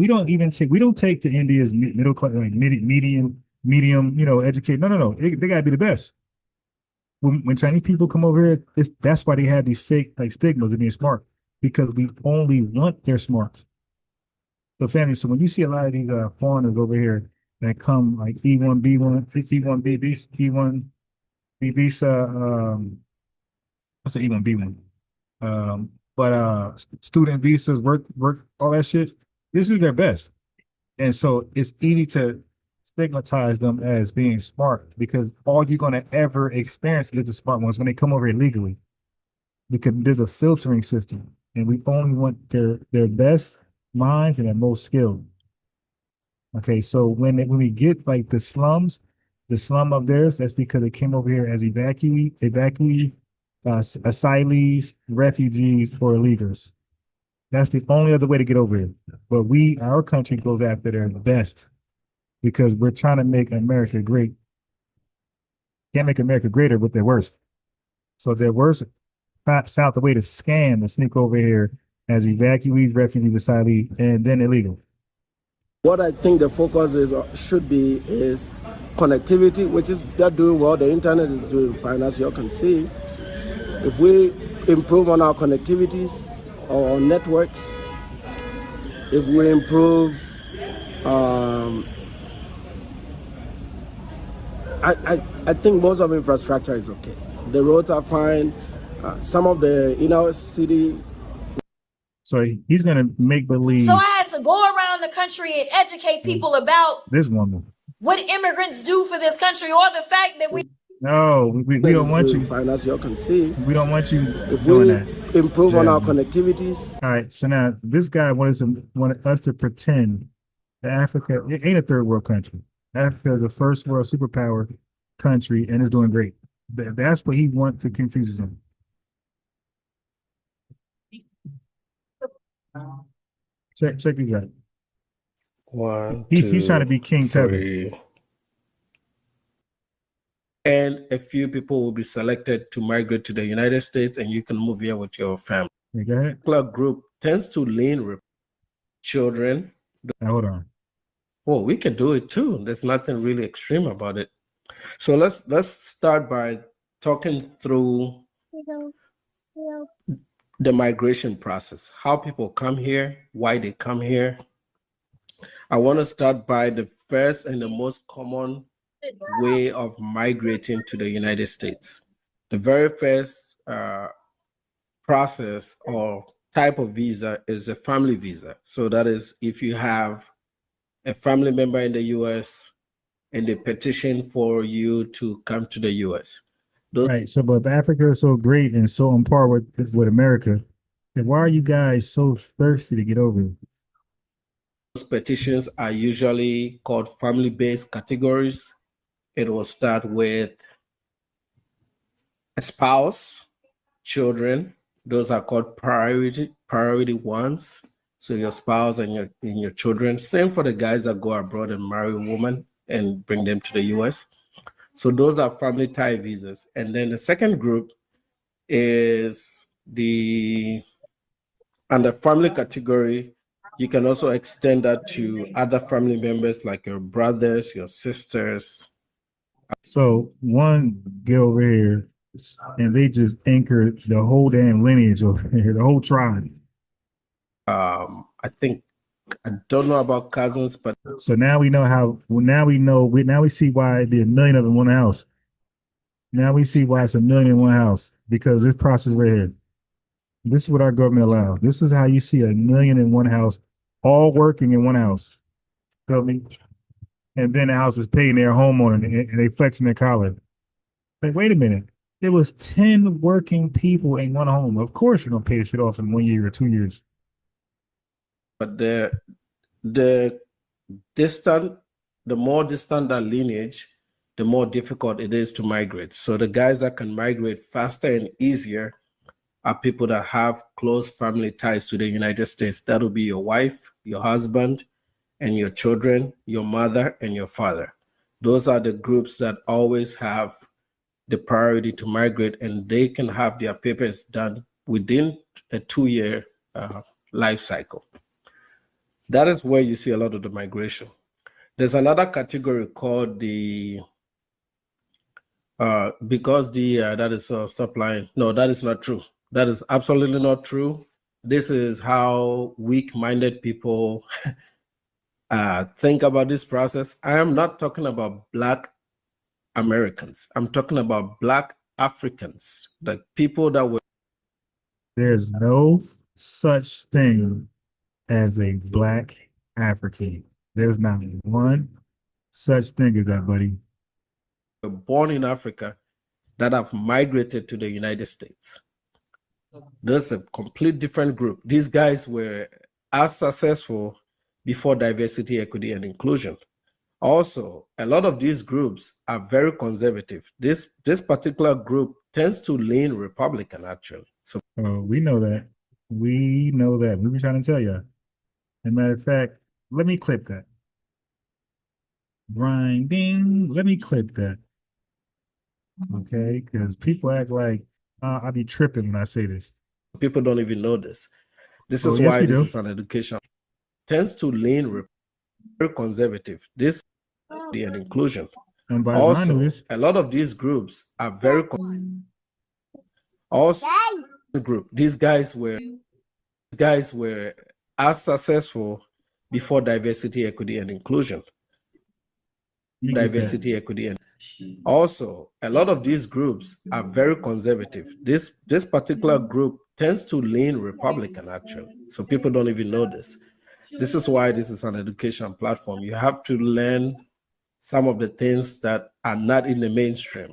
take the India's middle class, like medium, educated. No. They gotta be the best. When Chinese people come over here, that's why they have these fake like stigmas of being smart, because we only want their smarts. So family, so when you see a lot of these foreigners over here that come like E1, B1, E1, B, E1, B visa, what's the E1, B1? But student visas, work, all that shit. This is their best. And so it's easy to stigmatize them as being smart, because all you're going to ever experience is the smart ones when they come over here legally, because there's a filtering system, and we only want their best minds and their most skilled. Okay, so when we get like the slum of theirs, that's because they came over here as evacuees, asylees, refugees, or illegals. That's the only other way to get over here. But our country goes after their best, because we're trying to make America great. Can't make America greater with their worst. So their worst found the way to scam and sneak over here as evacuees, refugees, asylees, and then illegal. What I think the focus should be is connectivity, which is they're doing well. The internet is doing fine, as you can see. If we improve on our connectivities or our networks, if we improve, I think most of infrastructure is okay. The roads are fine. Some of the inner city. So he's gonna make believe. So I had to go around the country and educate people about this woman, what immigrants do for this country, or the fact that we we don't want you. Fine, as you can see. We don't want you if doing we that. Improve on our connectivities. All right. So now this guy wanted us to pretend that Africa ain't a third world country. Africa is a first world superpower country and is doing great. That's what he wants to confuse us on. Check these out. He's trying to be King Tubby. And a few people will be selected to migrate to the United States, and you can move here with your family. Go ahead. Club group tends to lean children. Now, hold on. Well, we can do it too. There's nothing really extreme about it. So let's start by talking through the migration process, how people come here, why they come here. I want to start by the first and the most common way of migrating to the United States. The very first process or type of visa is a family visa. So that is if you have a family member in the US and they petition for you to come to the US. Right. So, but if Africa is so great and so on par with America, then why are you guys so thirsty to get over here? Those petitions are usually called family-based categories. It will start with a spouse, children. Those are called priority ones. So your spouse and your children. Same for the guys that go abroad and marry a woman and bring them to the US. So those are family tie visas. And then the second group is under family category. You can also extend that to other family members like your brothers, your sisters. So one get over here and they just anchor the whole damn lineage over here, the whole tribe. I don't know about cousins, but so now we know now we see why it'd be a million of them in one house. Now we see why it's a million in one house, because this process right here. This is what our government allows. This is how you see a million in one house, all working in one house. Feel me? And then the house is paying their homeowner and they flexing their collar. Like, wait a minute. There was 10 working people in one home. Of course you're gonna pay the shit off in 1 year or 2 years. But the more distant that lineage, the more difficult it is to migrate. So the guys that can migrate faster and easier are people that have close family ties to the United States. That will be your wife, your husband, and your children, your mother, and your father. Those are the groups that always have the priority to migrate, and they can have their papers done within a 2-year life cycle. That is where you see a lot of the migration. There's another category called the because the that is stop lying. No, that is not true. That is absolutely not true. This is how weak-minded people think about this process. I am not talking about Black Americans. I'm talking about Black Africans, the people that were. There's no such thing as a Black African. There's not one such thing as that, buddy. Born in Africa that have migrated to the United States. There's a complete different group. These guys were as successful before diversity, equity, and inclusion. Also, a lot of these groups are very conservative. This particular group tends to lean Republican, actually. So we know that. We know that. We were trying to tell you. As a matter of fact, let me clip that. Grinding. Let me clip that. Okay, because people act like I be tripping when I say this. People don't even know this. This is why this is an education. Tends to lean very conservative. This and inclusion. And by also, a lot of these groups are very also group. These guys were as successful before diversity, equity, and inclusion. Diversity, equity, and also a lot of these groups are very conservative. This particular group tends to lean Republican, actually. So people don't even know this. This is why this is an education platform. You have to learn some of the things that are not in the mainstream.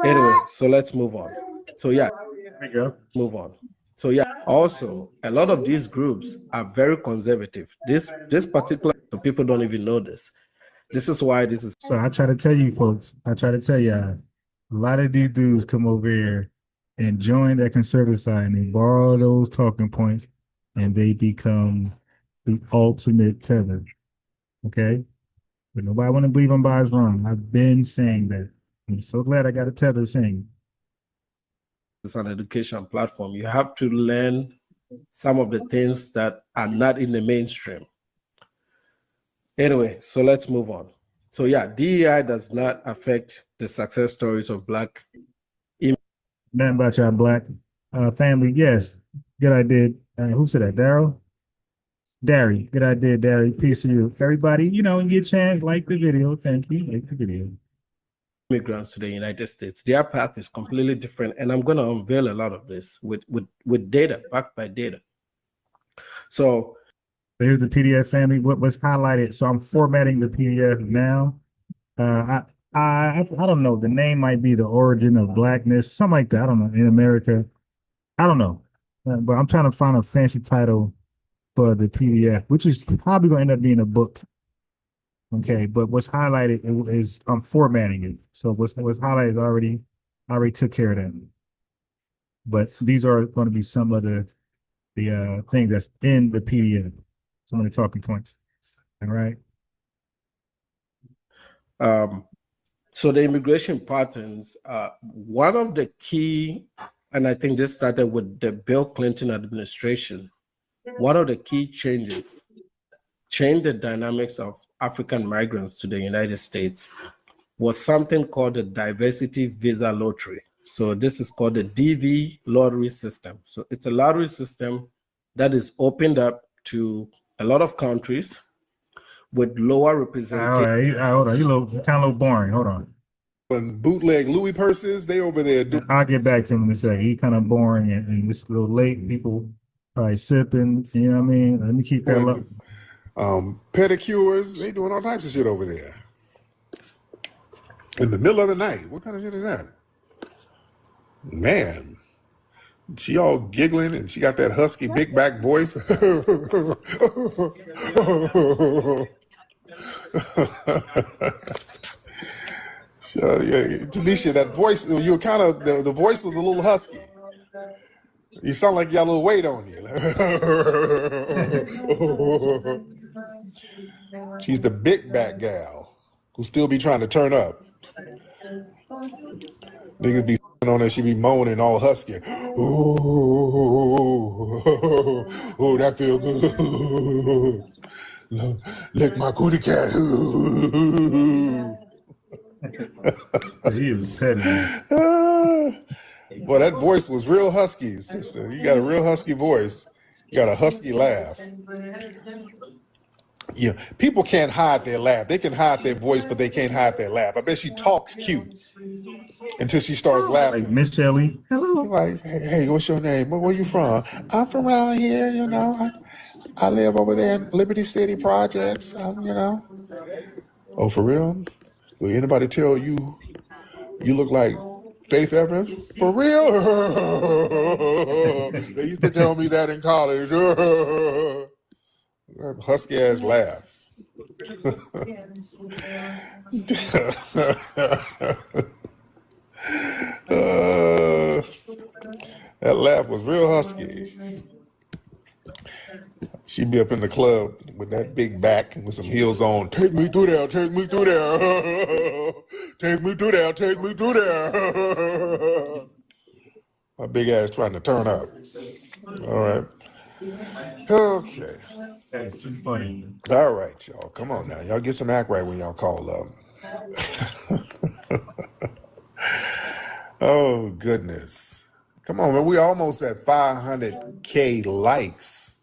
Anyway, so let's move on. So yeah, move on. So yeah, also a lot of these groups are very conservative. This particular, so people don't even know this. This is why this is. So I try to tell you folks, I try to tell you, a lot of these dudes come over here and join that conservative side and they borrow those talking points and they become the ultimate tether. Okay? But nobody want to believe I'm biased wrong. I've been saying that. I'm so glad I got a tether saying. It's an education platform. You have to learn some of the things that are not in the mainstream. Anyway, so let's move on. So yeah, DEI does not affect the success stories of Black. Nothing about y'all Black family. Yes, good idea. Who said that? Daryl? Dari, good idea, Dari. Peace to you. Everybody, you know, and get a chance, like the video. Thank you. Like the video. Immigrants to the United States, their path is completely different. And I'm going to unveil a lot of this with data, backed by data. So here's the PDF family. What was highlighted? So I'm formatting the PDF now. I don't know. The name might be The Origin of Blackness, something like that. I don't know. In America, I don't know. But I'm trying to find a fancy title for the PDF, which is probably going to end up being a book. Okay, but what's highlighted is I'm formatting it. So what's highlighted already took care of that. But these are going to be some of the things that's in the PDF. Some of the talking points. All right. So the immigration patterns, one of the key, and I think this started with the Bill Clinton administration, one of the key changes, changed the dynamics of African migrants to the United States, was something called the diversity visa lottery. So this is called the DV lottery system. So it's a lottery system that is opened up to a lot of countries with lower representation. All right, hold on. You kind of a little boring. Hold on. And bootleg Louis purses, they over there. I'll get back to him in a second. He kind of boring and it's a little late. People probably sipping. You know what I mean? Let me keep that up. Pedicures, they doing all types of shit over there. In the middle of the night. What kind of shit is that? Man. She all giggling and she got that husky big back voice. Yeah, Tanisha, that voice, you were kind of, the voice was a little husky. You sound like you got a little weight on you. She's the big back gal who still be trying to turn up. Niggas be on her, she be moaning all husky. Ooh, oh, that feel good. Lick my cootie cat. He was petty. Boy, that voice was real husky, sister. You got a real husky voice. You got a husky laugh. Yeah, people can't hide their laugh. They can hide their voice, but they can't hide their laugh. I bet she talks cute until she starts laughing. Like Miss Shelley. Hello. Like, hey, what's your name? Where you from? I'm from around here, you know. I live over there in Liberty City Projects, you know. Oh, for real? Will anybody tell you look like Faith Evans? For real? They used to tell me that in college. Husky ass laugh. That laugh was real husky. She'd be up in the club with that big back and with some heels on. Take me through there, take me through there. Take me through there, take me through there. My big ass trying to turn up. All right. Okay. That's too funny. All right, y'all. Come on now. Y'all get some act right when y'all call up. Oh, goodness. Come on, man. We almost at 500K likes.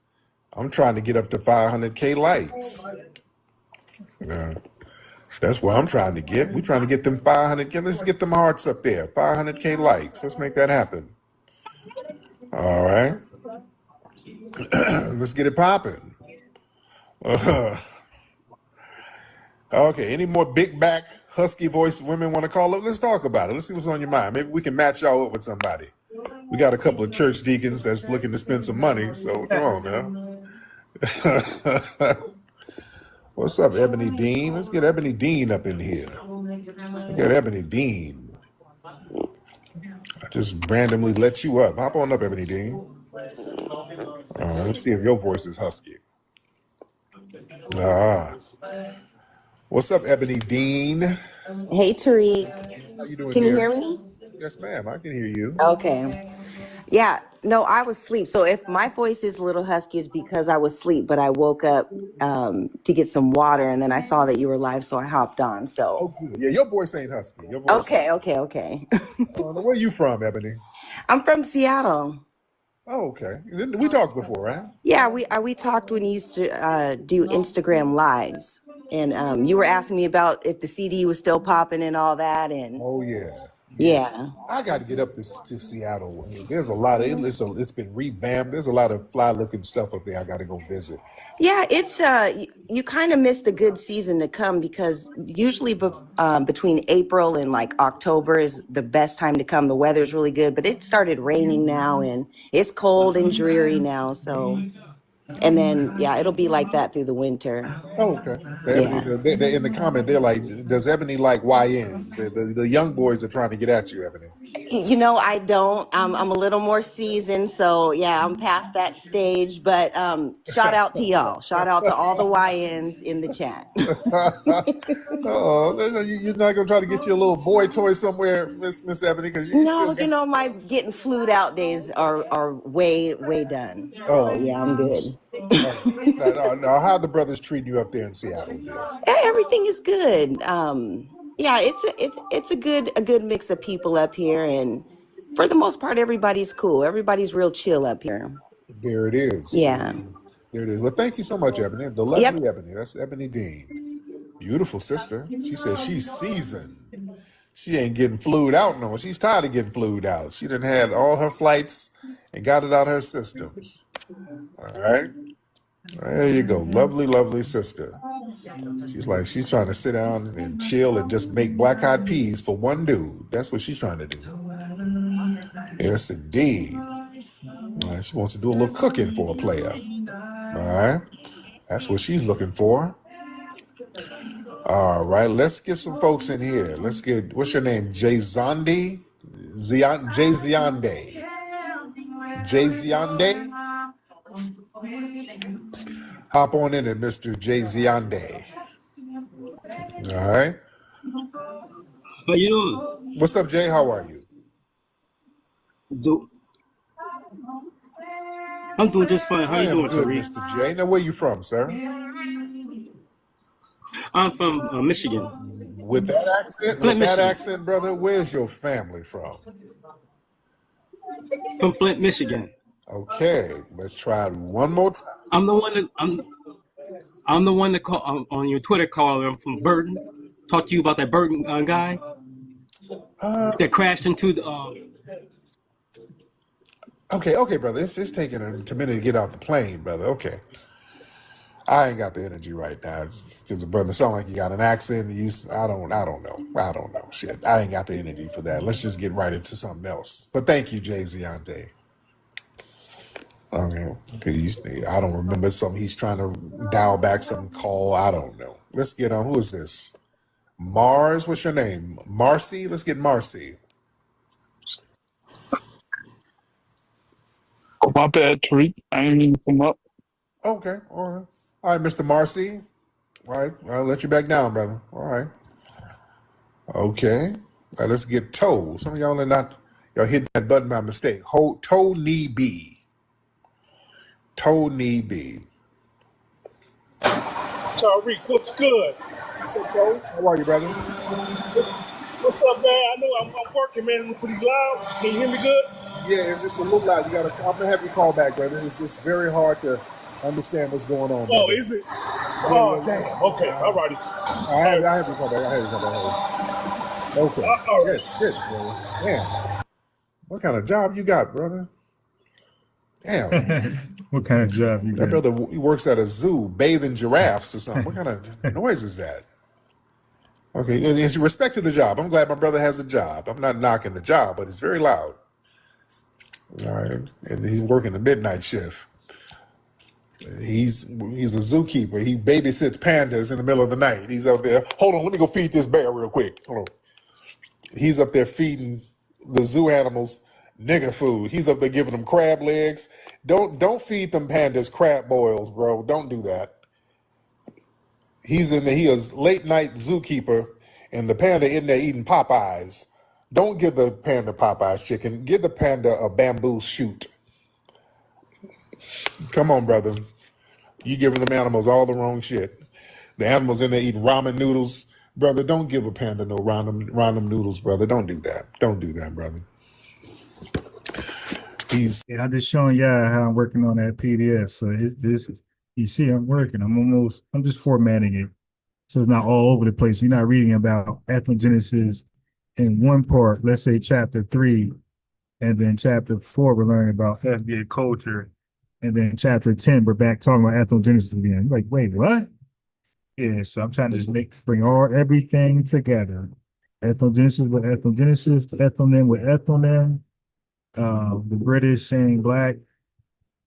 I'm trying to get up to 500K likes. That's where I'm trying to get. We're trying to get them 500K. Let's get them hearts up there. 500K likes. Let's make that happen. All right. Let's get it popping. Okay. Any more big back, husky voice women want to call up? Let's talk about it. Let's see what's on your mind. Maybe we can match y'all up with somebody. We got a couple of church deacons that's looking to spend some money. So come on now. What's up, Ebony Dean? Let's get Ebony Dean up in here. Let's get Ebony Dean. I just randomly let you up. Hop on up, Ebony Dean. Let's see if your voice is husky. What's up, Ebony Dean? Hey, Tariq. How you doing, Can you dear? hear me? Yes, ma'am. I can hear you. Okay. Yeah. No, I was asleep. So if my voice is a little husky, it's because I was asleep, but I woke up to get some water, and then I saw that you were live, so I hopped on. So. Oh, good. Yeah, your voice ain't husky. Your voice. Okay. Where are you from, Ebony? I'm from Seattle. Oh, okay. We talked before, right? Yeah, we talked when you used to do Instagram lives, and you were asking me about if the CD was still popping and all that, and Oh, yeah. yeah. I got to get up to Seattle. There's a lot of it's been revamped. There's a lot of fly looking stuff up there. I got to go visit. Yeah, it's you kind of missed a good season to come because usually between April and like October is the best time to come. The weather's really good, but it started raining now and it's cold and dreary now. So, and then yeah, it'll be like that through the winter. Oh, okay. Yeah. They in the comment, they're like, does Ebony like YNs? The young boys are trying to get at you, Ebony. You know, I don't. I'm a little more seasoned, so yeah, I'm past that stage. But shout out to y'all. Shout out to all the YNs in the chat. Oh, you're not gonna try to get you a little boy toy somewhere, Miss Ebony? Because you know, my getting flued out days are way done. So yeah, I'm good. No, how the brothers treating you up there in Seattle? Everything is good. Yeah, it's a good mix of people up here, and for the most part, everybody's cool. Everybody's real chill up here. There it is. Yeah. There it is. Well, thank you so much, Ebony. The lovely Ebony. That's Ebony Dean. Beautiful sister. She says she's seasoned. She ain't getting flued out no more. She's tired of getting flued out. She done had all her flights and got it out her systems. All right. There you go. Lovely, lovely sister. She's trying to sit down and chill and just make black eyed peas for one dude. That's what she's trying to do. Yes, indeed. She wants to do a little cooking for a player. All right. That's what she's looking for. All right. Let's get some folks in here. Let's get, what's your name? Jay Zonde? Jay Zionde. Jay Ziande. Hop on in it, Mr. Jay Ziande. All right. How you doing? What's up, Jay? How are you? I'm doing just fine. How I you am doing, good, Tariq? Mr. Jay. Now, where you from, sir? I'm from Michigan. With Flint, that Michigan. accent, brother, where's your family from? From Flint, Michigan. Okay, let's try it one more time. I'm the one that call on your Twitter caller. I'm from Burton. Talk to you about that Burton guy that crashed into the. Okay, brother. It's taking a minute to get off the plane, brother. Okay. I ain't got the energy right now because the brother sound like you got an accent. I don't know. Shit, I ain't got the energy for that. Let's just get right into something else. But thank you, Jay Ziante. Okay, I don't remember something. He's trying to dial back some call. I don't know. Let's get on. Who is this? Mars. What's your name? Marcy. Let's get Marcy. Oh, my bad, Tariq. I ain't even come up. Okay, all right, Mr. Marcy. All right, I'll let you back down, brother. All right. Okay. All right, let's get Toe. Some of y'all are not, y'all hit that button by mistake. Toe knee B. Toe knee B. Tariq, what's good? What's up, Toe? How are you, brother? What's up, man? I know I'm working, man. It's pretty loud. Can you hear me good? Yeah, it's a little loud. I'm gonna have you call back, brother. It's very hard to understand what's going on. Oh, brother. is it? Oh, damn. Okay, all righty. I have you call back. Okay. Shit, bro. Damn. What kind of job you got, brother? Damn. What kind of job you That got? brother, he works at a zoo bathing giraffes or something. What kind of noise is that? Okay, in respect to the job, I'm glad my brother has a job. I'm not knocking the job, but it's very loud. All right, and he's working the midnight shift. He's a zookeeper. He babysits pandas in the middle of the night. He's out there. Hold on, let me go feed this bear real quick. Hold on. He's up there feeding the zoo animals nigger food. He's up there giving them crab legs. Don't feed them pandas crab boils, bro. Don't do that. He's in there. He is late night zookeeper, and the panda in there eating Popeyes. Don't give the panda Popeyes chicken. Give the panda a bamboo shoot. Come on, brother. You giving them animals all the wrong shit. The animals in there eating ramen noodles. Brother, don't give a panda no ramen noodles, brother. Don't do that. Don't do that, brother. I'm just showing y'all how I'm working on that PDF. So this, you see, I'm working. I'm just formatting it so it's not all over the place. You're not reading about ethnogenesis in one part, let's say chapter 3, and then chapter 4, we're learning about FBA culture, and then chapter 10, we're back talking about ethnogenesis again. You're like, wait, what? Yeah, so I'm trying to just bring everything together. Ethnogenesis with ethnogenesis, ethnonym with ethnonym, the British saying black,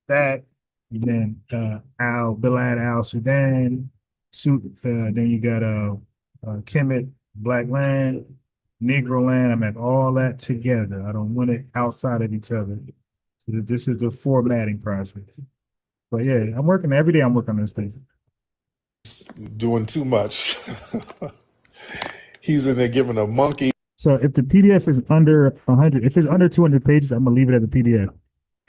that, and then Bilad Al Sudan, then you got Kemet, black land, Negro land. I'm at all that together. I don't want it outside of each other. So this is the formatting process. But yeah, I'm working every day. I'm working on this thing. Doing too much. He's in there giving a monkey. So if the PDF is under 100, if it's under 200 pages, I'm gonna leave it as a PDF.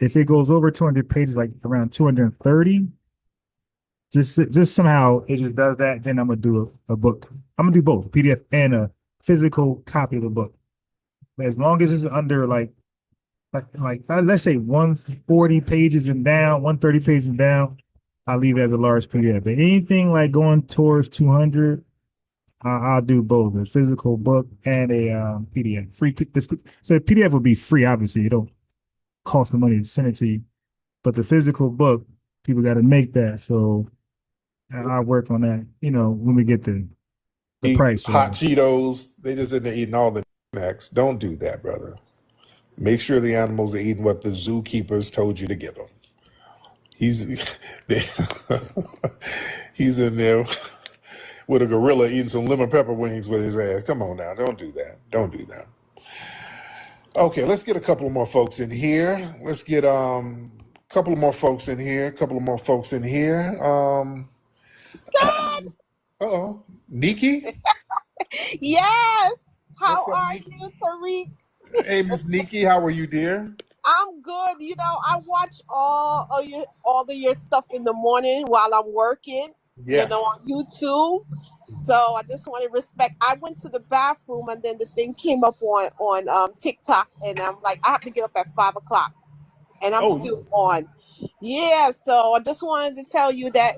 If it goes over 200 pages, like around 230, just somehow it just does that, then I'm gonna do a book. I'm gonna do both, PDF and a physical copy of the book. But as long as it's under like let's say 140 pages and down, 130 pages and down, I'll leave it as a large PDF. But anything like going towards 200, I'll do both a physical book and a PDF. Free. So the PDF would be free. Obviously, it don't cost the money to send it to you. But the physical book, people got to make that. So I'll work on that. You know, when we get the price. Hot Cheetos. They just in there eating all the snacks. Don't do that, brother. Make sure the animals are eating what the zookeepers told you to give them. He's in there with a gorilla eating some lemon pepper wings with his ass. Come on now, don't do that. Don't do that. Okay, let's get a couple more folks in here. Let's get couple of more folks in here. Uh-oh. Nikki? Yes. How What's up, are Nikki? you, Tariq? Hey, Miss Nikki, how are you, dear? I'm good. You know, I watch all of your stuff in the morning while I'm working, on Yes. YouTube. So I just want to respect. I went to the bathroom and then the thing came up on TikTok and I'm like, I have to get up at 5 o'clock and I'm Oh, still on. Yeah, so I just wanted to tell you that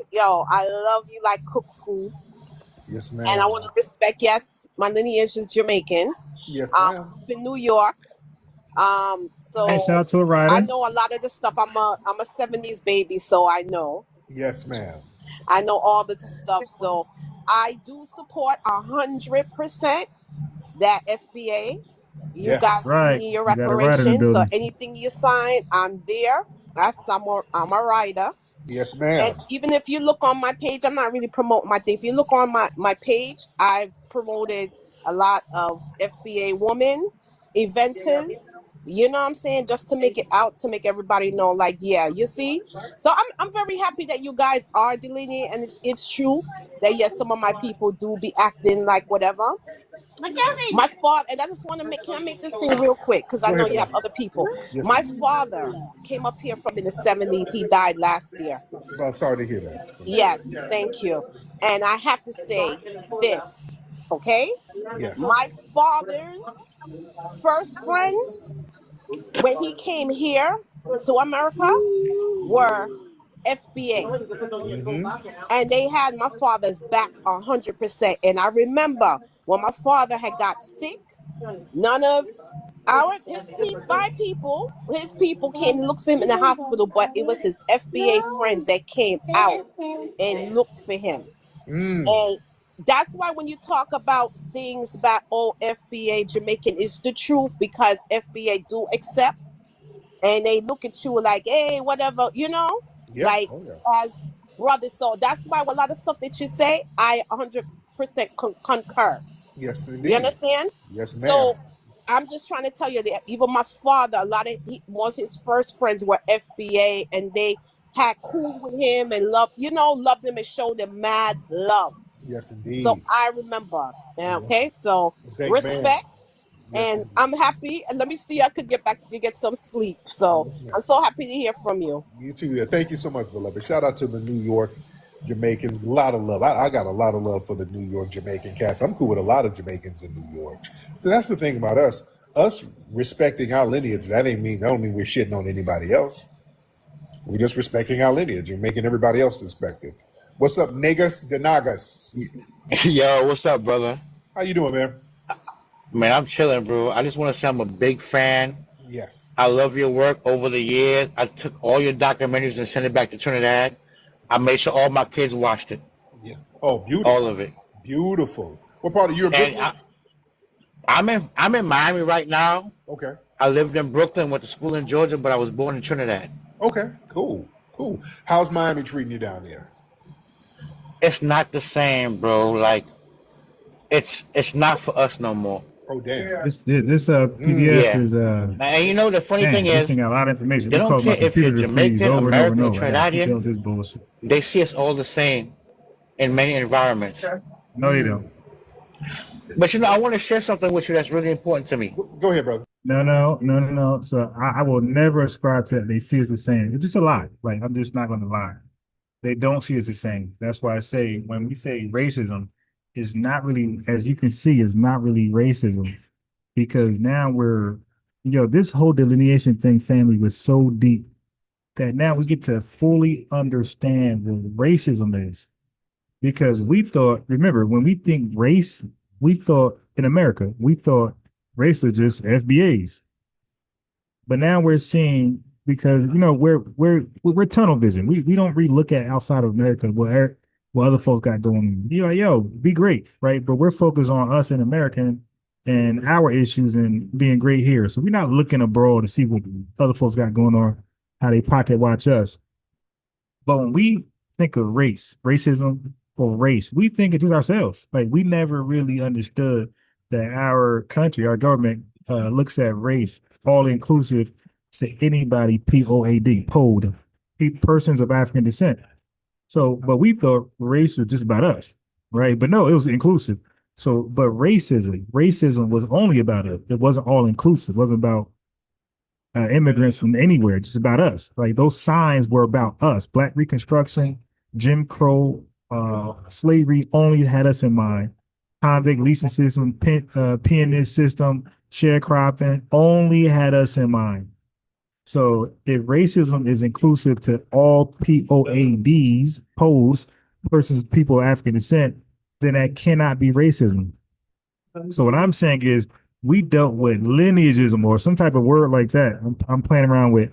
I love you like cook food. yes, And I ma'am. want to respect, yes, my lineage is Jamaican. Yes, I ma'am. grew up in New York. Hey, shout So out to a I rider. know a lot of the stuff. I'm a 70s baby, so I know. Yes, ma'am. I know all the stuff. So I do support 100% that FBA. You Yes. guys give Right. me your You got a rider in the reparations. So building. anything you sign, I'm there. I'm a rider. Yes, And ma'am. even if you look on my page, I'm not really promoting my thing. If you look on my page, I've promoted a lot of FBA women, eventers, you know what I'm saying? Just to make it out, to make everybody know, like, yeah, you see? So I'm very happy that you guys are delineating, and it's true that, yes, some of my people do be acting like whatever. My father, and I just want to can I make this thing real quick? Because I Go know ahead, you have brother. other people. Yes, My ma'am. father came up here from in the 70s. He died last year. Well, sorry to hear that. Yes, thank you. And I have to say this, okay? Yes. My father's first friends when he came here to America were FBA. Mm-hmm. And they had my father's back 100%. And I remember when my father had got sick, none of his people came to look for him in the hospital, but it was his FBA friends that came out and looked for him. Mm. And that's why when you talk about things about FBA Jamaican, it's the truth, because FBA do accept and they look at you like, hey, whatever, Yeah. like Oh, yeah. as brothers. So that's why a lot of stuff that you say, I 100% concur. Yes, You indeed. understand? Yes, ma'am. So I'm just trying to tell you that even my father, a lot of most his first friends were FBA, and they had cool with him and loved him and showed him mad love. Yes, So indeed. I remember. Yeah. Okay, so Big man. respect, Yes, and indeed. I'm happy. And let me see, I could get back to get some sleep. So Yes, ma'am. I'm so happy to hear from you. You too. Yeah. Thank you so much, beloved. Shout out to the New York Jamaicans. A lot of love. I got a lot of love for the New York Jamaican cast. I'm cool with a lot of Jamaicans in New York. So that's the thing about us. Us respecting our lineage, that don't mean we're shitting on anybody else. We're just respecting our lineage and making everybody else respect it. What's up, Negas de Nagas? Yo, what's up, brother? How you doing, man? Man, I'm chilling, bro. I just want to say I'm a big fan. Yes. I love your work over the years. I took all your documentaries and sent it back to Trinidad. I made sure all my kids watched it, Yeah. Oh, all beautiful. of it. Beautiful. What part of you in And Brooklyn? I'm in Miami right now. Okay. I lived in Brooklyn, went to school in Georgia, but I was born in Trinidad. Okay. Cool. Cool. How's Miami treating you down there? It's not the same, bro. Like it's not for us no more. Oh, damn. This PDF Yeah. is And you know the funny thing man, this is, thing got a lot of information. they It don't caused my care if you're computer to freeze Jamaican, over and over and American, or over. I gotta keep dealing with Trinidadian. this bullshit. They see us all the same in many environments. No, they don't. But I want to share something with you that's really important to me. Go ahead, brother. No. So I will never ascribe to that. They see us the same. It's just a lie. Like, I'm just not going to lie. They don't see us the same. That's why I say when we say racism, it's not really, as you can see, it's not really racism, because now this whole delineation thing, family, was so deep that now we get to fully understand what racism is. Because remember, when we think race, we thought in America, we thought race was just FBAs. But now we're seeing, because we're tunnel vision. We don't really look at outside of America what other folks got going on. Yo, be great, right? But we're focused on us in America and our issues and being great here. So we're not looking abroad to see what other folks got going on, how they pocket watch us. But when we think of racism or race, we think it's just ourselves. Like, we never really understood that our country, our government, looks at race all inclusive to anybody, POAD, persons of African descent. So, but we thought race was just about us, right? But no, it was inclusive. So, but racism was only about us. It wasn't all inclusive. It wasn't about immigrants from anywhere, just about us. Like those signs were about us. Black Reconstruction, Jim Crow, slavery only had us in mind. Convict leasing system, pianist system, sharecropping only had us in mind. So if racism is inclusive to all POADs, persons, people of African descent, then that cannot be racism. So what I'm saying is we dealt with lineagism or some type of word like that. I'm playing around with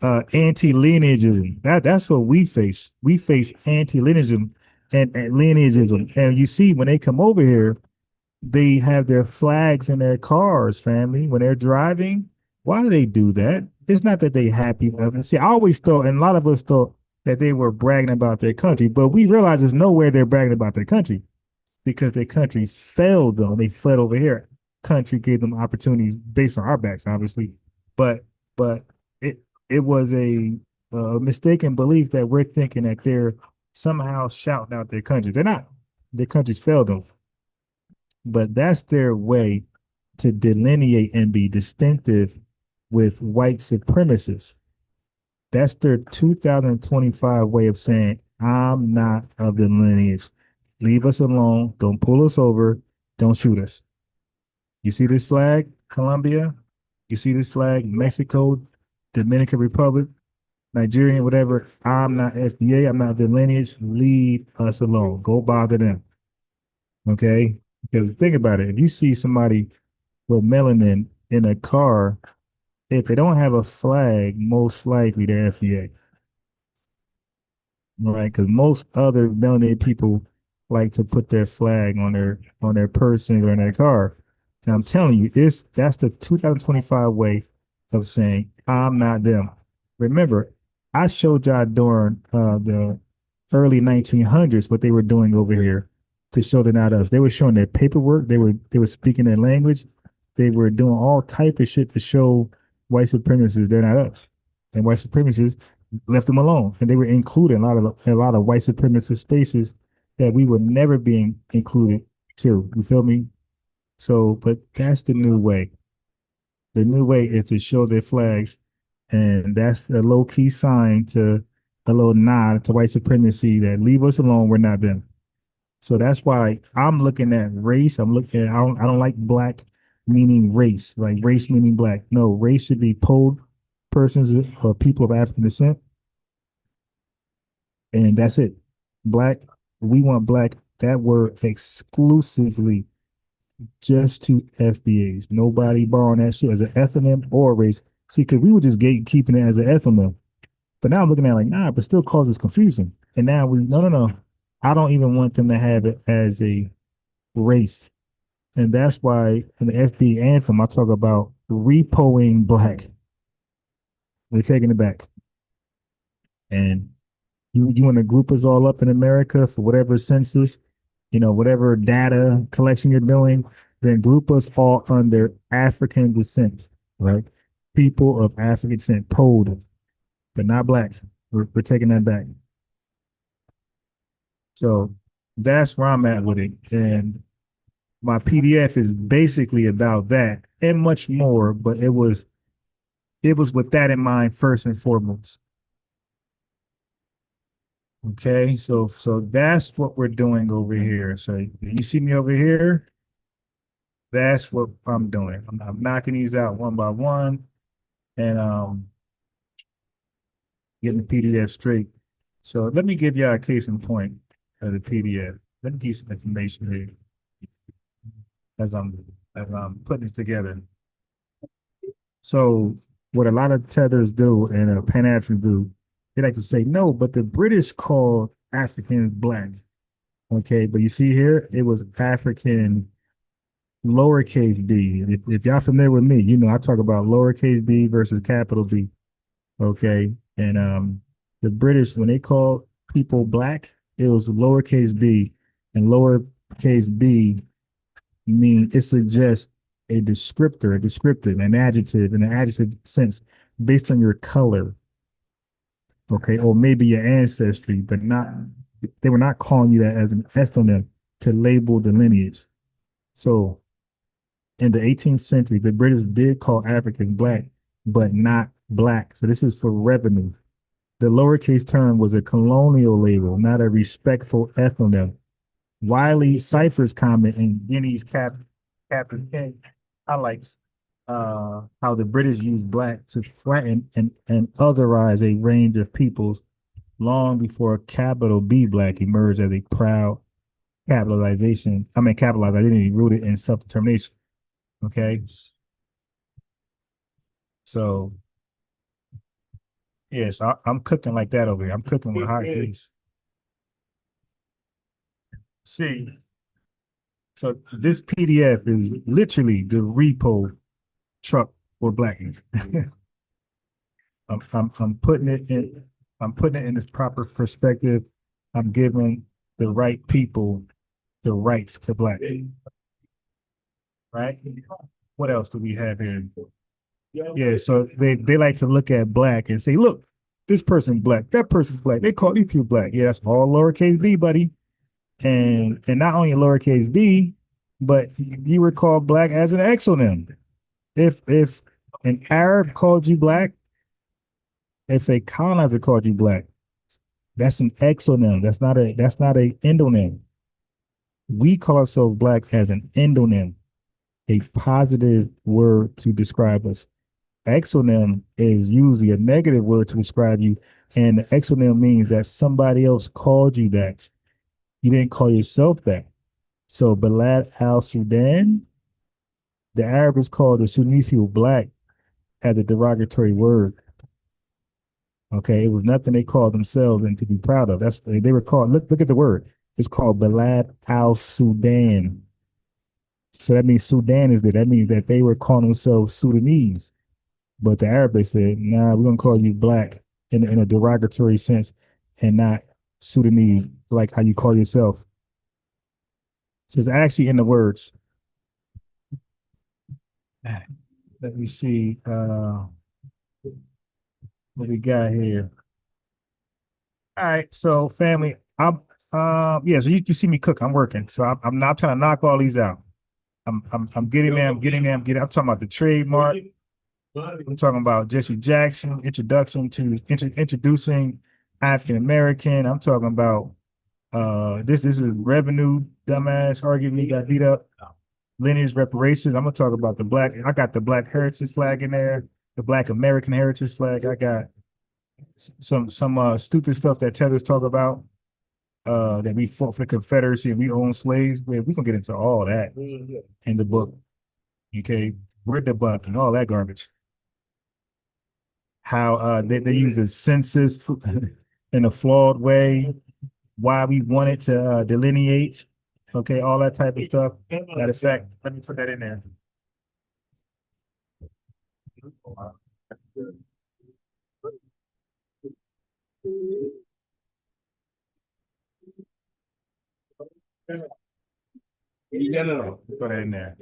anti-lineagism. That's what we face. We face anti-lineagism and lineagism. And you see when they come over here, they have their flags in their cars, family. When they're driving, why do they do that? It's not that they happy of it. See, I always thought, and a lot of us thought that they were bragging about their country, but we realize there's nowhere they're bragging about their country because their country failed them. They fled over here. Country gave them opportunities based on our backs, obviously, but it was a mistaken belief that we're thinking that they're somehow shouting out their country. They're not. Their countries failed them, but that's their way to delineate and be distinctive with white supremacists. That's their 2025 way of saying, I'm not of the lineage. Leave us alone. Don't pull us over. Don't shoot us. You see this flag, Colombia? You see this flag, Mexico, Dominican Republic, Nigerian, whatever. I'm not FBA. I'm not of the lineage. Leave us alone. Go bother them. Okay? Because think about it. If you see somebody with melanin in a car, if they don't have a flag, most likely they're FBA. Right? Because most other melanated people like to put their flag on their persons or in their car. And I'm telling you, that's the 2025 way of saying I'm not them. Remember, I showed y'all during the early 1900s what they were doing over here to show they're not us. They were showing their paperwork. They were speaking their language. They were doing all type of shit to show white supremacists they're not us. And white supremacists left them alone. And they were included in a lot of white supremacist spaces that we would never be included too. You feel me? So, but that's the new way. The new way is to show their flags, and that's a low-key sign to a little nod to white supremacy that leave us alone, we're not them. So that's why I'm looking at race. I don't like black meaning race, like race meaning black. No, race should be persons or people of African descent. And that's it. Black, we want black, that word exclusively just to FBAs. Nobody borrowing that shit as an ethnonym or race. See, because we were just gatekeeping it as an ethnonym. But now I'm looking at it like, nah, but still causes confusion. And now no. I don't even want them to have it as a race. And that's why in the FBA anthem, I talk about repoing black. We're taking it back. And you want to group us all up in America for whatever census, whatever data collection you're doing, then group us all under African descent, right? People of African descent, POD, but not black. We're taking that back. So that's where I'm at with it. And my PDF is basically about that and much more, but it was with that in mind first and foremost. Okay, so that's what we're doing over here. So you see me over here? That's what I'm doing. I'm knocking these out one by one and getting the PDF straight. So let me give y'all a case in point of the PDF. Let me give you some information here as I'm putting it together. So what a lot of tethers do and Pan-Africans do, they like to say, no, but the British called Africans black. Okay, but you see here, it was African lowercase b. If y'all familiar with me, I talk about lowercase b versus capital B. Okay, and the British, when they called people black, it was lowercase b, and lowercase b mean it suggests a descriptive, an adjective in an adjective sense based on your color, okay, or maybe your ancestry, but not they were not calling you that as an ethnonym to label the lineage. So in the 18th century, the British did call Africans black, but not black. So this is for revenue. The lowercase term was a colonial label, not a respectful ethnonym. Wiley Cypher's comment in Guinea's Captain King highlights how the British used black to flatten and otherize a range of peoples long before capital B black emerged as a proud capitalized identity rooted in self-determination. Okay. So yes, I'm cooking like that over here. I'm cooking with hot grease. See, so this PDF is literally the repo truck for blackness. I'm putting it in. I'm putting it in its proper perspective. I'm giving the right people the rights to black. Right? What else do we have here? Yeah, so they like to look at black and say, look, this person black, that person's black. They call these people black. Yeah, that's all lowercase b, buddy. And not only lowercase b, but you were called black as an exonym. If an Arab called you black, if a colonizer called you black, that's an exonym. That's not a endonym. We call ourselves black as an endonym, a positive word to describe us. Exonym is usually a negative word to describe you, and the exonym means that somebody else called you that. You didn't call yourself that. So Balad al-Sudan, the Arabs called the Sudanese people black as a derogatory word. Okay, it was nothing they called themselves and to be proud of. That's they were called. Look at the word. It's called Balad al-Sudan. So that means Sudan is there. That means that they were calling themselves Sudanese. But the Arabics said, nah, we're gonna call you black in a derogatory sense and not Sudanese, like how you call yourself. So it's actually in the words. Let me see what we got here. All right, so family, I'm yeah, so you see me cook. I'm working, so I'm not trying to knock all these out. I'm getting there. I'm talking about the trademark. I'm talking about Jesse Jackson introduction to introducing African American. I'm talking about this is revenue dumbass argument got beat up. Lineage reparations. I'm gonna talk about the black. I got the Black Heritage flag in there, the Black American Heritage flag. I got some stupid stuff that Tethers talk about. That we fought for the Confederacy and we own slaves. We're gonna get into all that in the book. Okay, we're debunking all that garbage. How they use the census in a flawed way, why we wanted to delineate, okay, all that type of stuff. Matter of fact, let me put that in there. No. Put that in there.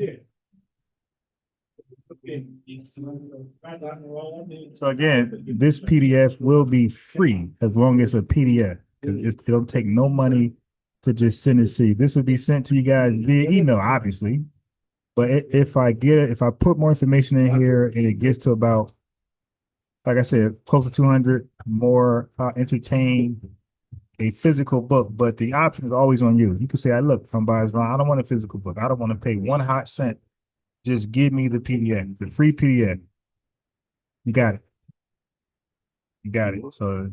So again, this PDF will be free as long as it's a PDF. It'll take no money to just send it to you. This will be sent to you guys via email, obviously. But if I put more information in here and it gets to about, like I said, close to 200 more, entertain a physical book. But the option is always on you. You can say, look, I'm buying wrong. I don't want a physical book. I don't want to pay one hot cent. Just give me the PDF, the free PDF. You got it. You got it. So,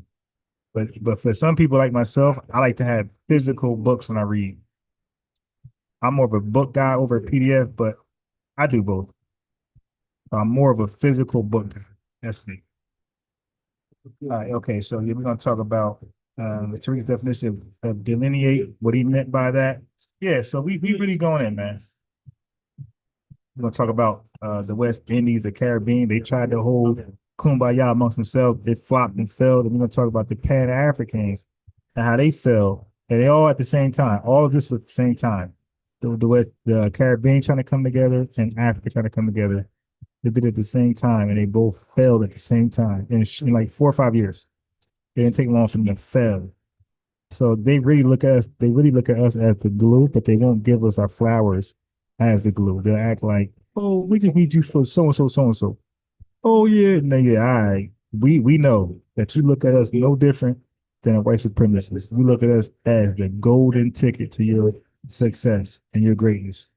but for some people like myself, I like to have physical books when I read. I'm more of a book guy over a PDF, but I do both. I'm more of a physical book guy. That's me. All right. Okay. So we're going to talk about Tariq's definition of delineate, what he meant by that. Yeah. So we really going in, man. We're going to talk about the West Indies, the Caribbean. They tried to hold kumbaya amongst themselves. It flopped and failed. And we're going to talk about the Pan-Africans and how they fell. And they all at the same time. All of this at the same time. the Caribbean trying to come together and Africa trying to come together. They did it at the same time, and they both failed at the same time in like 4 or 5 years. It didn't take long for them to fail. So they really look at us. They really look at us as the glue, but they won't give us our flowers as the glue. They'll act like, "Oh, we just need you for so and so, so and so." Oh yeah, no, yeah, all right. We know that you look at us no different than a white supremacist. You look at us as the golden ticket to your success and your greatness.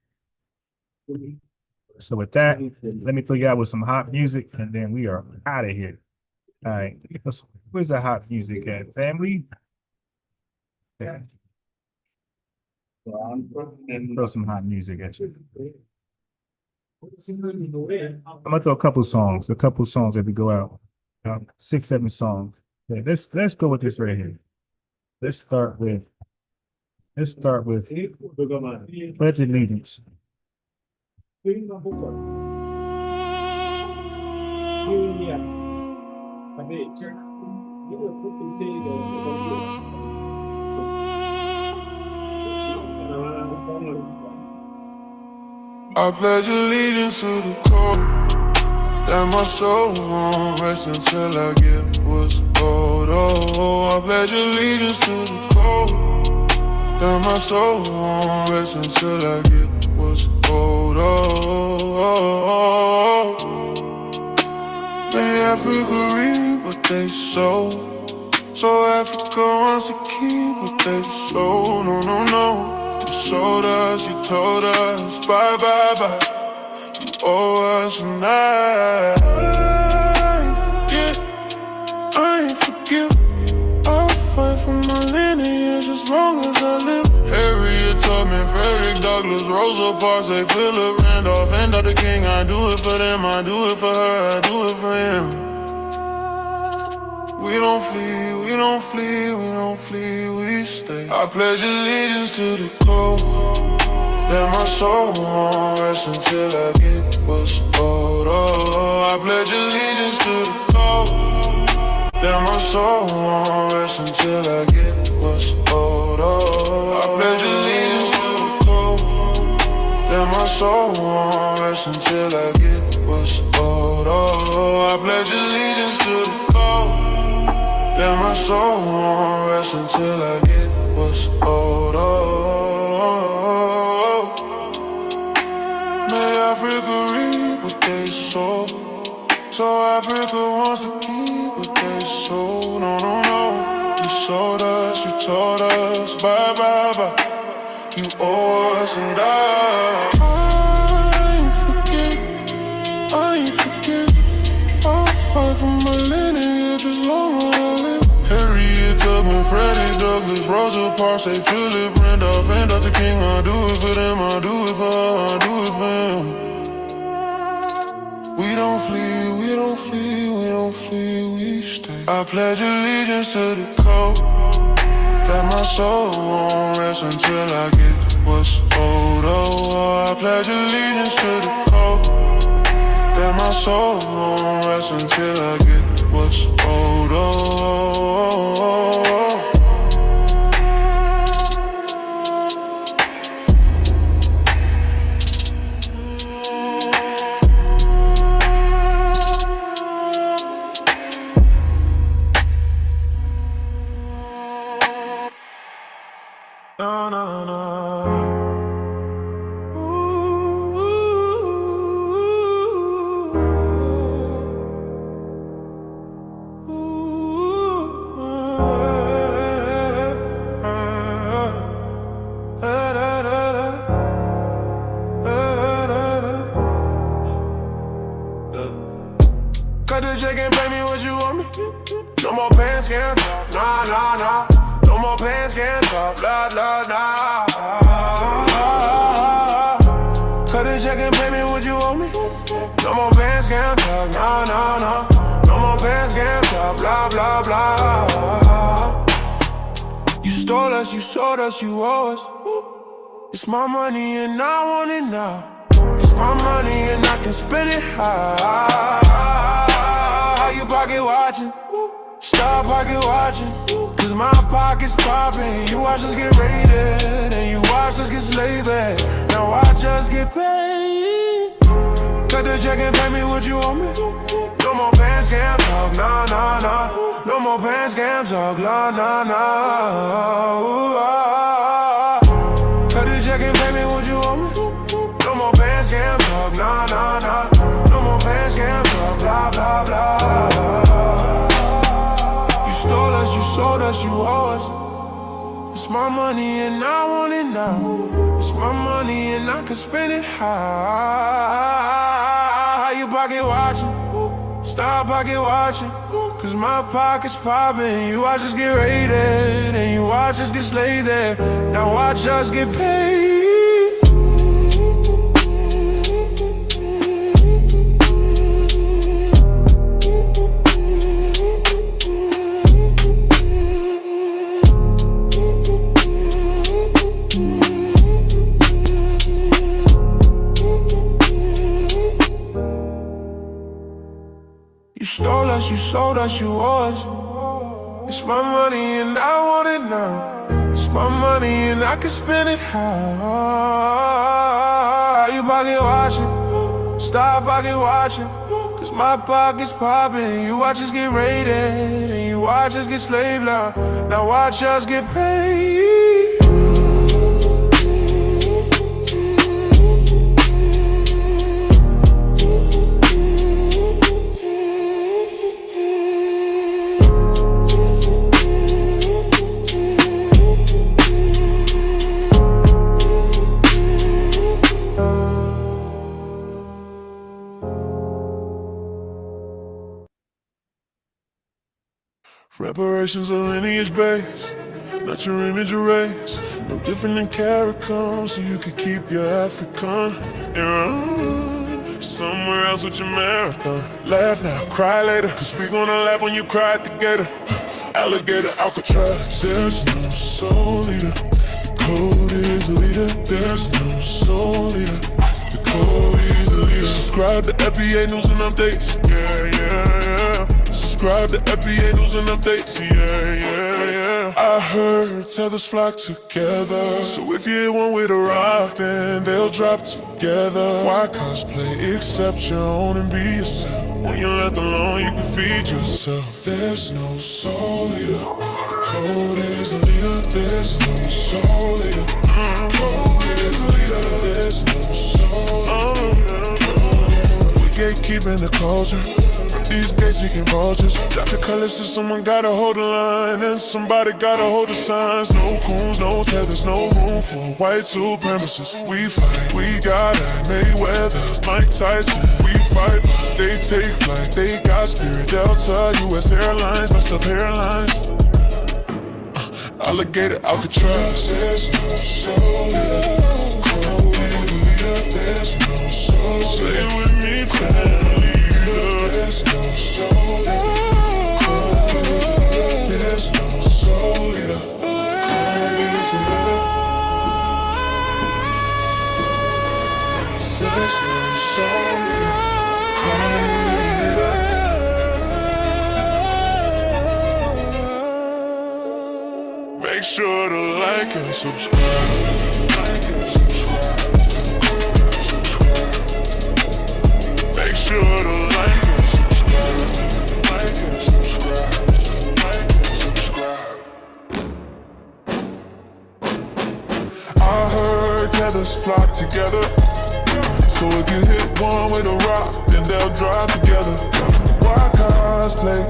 So with that, let me throw you out with some hot music, and then we are out of here. All right, where's the hot music at, family? Yeah. Throw some hot music at you. I'm gonna throw a couple songs as we go out. 6, 7 songs. Yeah, let's go with this right here. Let's start with Pledge Allegiance. I pledge allegiance to the code that my soul won't rest until I get what's owed. Oh, I pledge allegiance to the code that my soul won't rest until I get what's owed. May Africa reap what they sow, so Africa wants to keep what they sow. No, no, no. You sold us, you told us, bye, bye, bye. You owe us and I ain't forgive. I'll fight for my lineage as long as I live. Harriet Tubman, Frederick Douglass, Rosa Parks, Philip Randolph, and Dr. King. I do it for them, I do it for her, I do it for him. We don't flee, we don't flee, we don't flee, we stay. I pledge allegiance to the code that my soul won't rest until I get what's owed. Oh, I pledge allegiance to the code that my soul won't rest until I get what's owed. Oh, I pledge allegiance to the code that my soul won't rest until I get what's owed. Oh, I pledge allegiance to the code that my soul won't rest until I get what's owed. May Africa reap what they sow, so Africa wants to keep what they sow. No, no, no. You sold us, you told us, bye, bye, bye. You owe us and I ain't forget. I'll fight for my lineage as long as I live. Harriet Tubman, Freddie Douglass, Rosa Parks, Philip Randolph, and Dr. King. I do it for them, I do it for her, I do it for him. We don't flee, we don't flee, we don't flee, we stay. I pledge allegiance to the code that my soul won't rest until I get what's owed. Oh, I pledge allegiance to the code that my soul won't rest until I get what's owed. No, no, no. Cut the check and pay me what you want me. No more pants can talk, nah, nah, nah. No more pants can talk, blah, blah, blah. Cut the check and pay me what you want me. No more pants can talk, nah, nah, nah. No more pants can talk, blah, blah, blah. You stole us, you sold us, you owe us. It's my money and I want it now. It's my money and I can spend it high. You pocket watching, Stop pocket watching, cause my pocket's popping. You watch us get raided, and you watch us get slaved. Now watch us get paid. Cut the check and pay me what you owe me. No more pan scam talk, nah, nah, nah. No more pan scam talk, nah, nah, nah. Cut the check and pay me what you owe me. No more pan scam talk, nah, nah, nah. No more pan scam talk, blah, blah, blah. You stole us, you sold us, you owe us. It's my money and I want it now. It's my money and I can spend it high. You pocket watching, stop pocket watching, cause my pocket's popping. You watch us get raided, and you watch us get slayed there. Now watch us get paid. You stole us, you sold us, you owe us. It's my money and I want it now. It's my money and I can spend it how. You pocket watching, stop pocket watching, cause my pocket's popping. You watch us get raided, and you watch us get slaved now. Now watch us get paid. Reparations are lineage based, not your image erased. No different than carrot comes, so you could keep your African and run somewhere else with your marathon. Laugh now, cry later, cause we gonna laugh when you cry together. Alligator, Alcatraz. There's no soul leader, the code is the leader. There's no soul leader, the code is the leader. Subscribe to FBA News and Updates, yeah, yeah, yeah. Subscribe to FBA News and Updates, yeah, yeah, yeah. I heard tethers flock together, so if you hit one with a rock, then they'll drop together. Why cosplay? Accept your own and be yourself. When you're left alone, you can feed yourself. There's no soul leader, the code is the leader. There's no soul leader, the code is the leader. There's no soul leader. We gatekeeping the culture. These gates seeking vultures. Drop the colors so someone gotta hold the line, and somebody gotta hold the signs. No coons, no tethers, no room for white supremacists. We fight, we got it. Mayweather, Mike Tyson. We fight, they take flight. They got Spirit, Delta, US Airlines, messed up airlines. Alligator, Alcatraz. There's no soul leader, code is the leader. There's no soul leader. Say it with me, family. There's no soul leader, there's no soul leader. There's no soul leader. Make sure to like and subscribe. Make sure to like. Tethers flock together, so if you hit one with a rock, then they'll drive together. Why cosplay?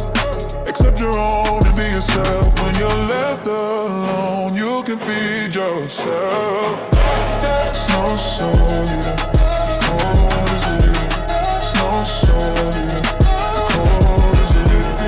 Accept your own and be yourself. When you're left alone, you can feed yourself. There's no soul leader, code is the leader. There's no soul leader, code is the leader.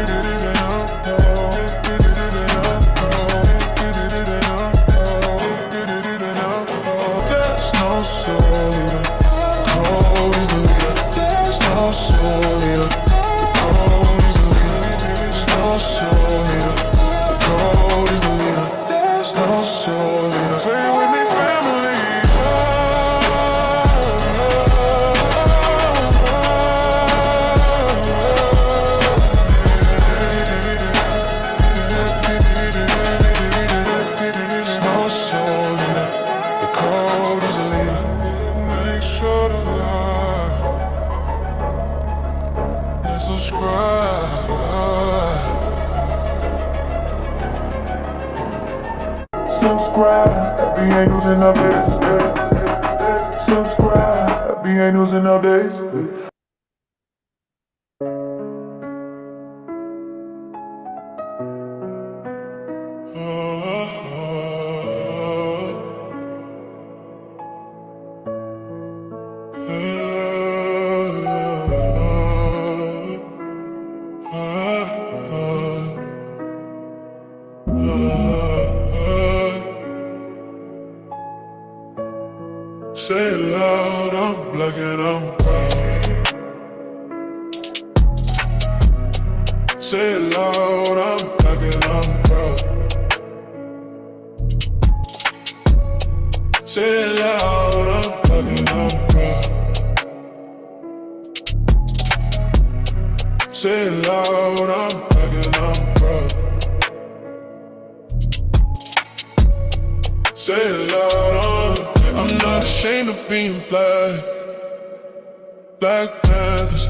Say it with me, family. Say it loud, I'm black and I'm proud. Say it loud, I'm black and I'm proud. Say it loud, I'm black and I'm proud. Say it loud, I'm black and I'm proud. Say it loud, I'm not ashamed of being black. Black Panthers,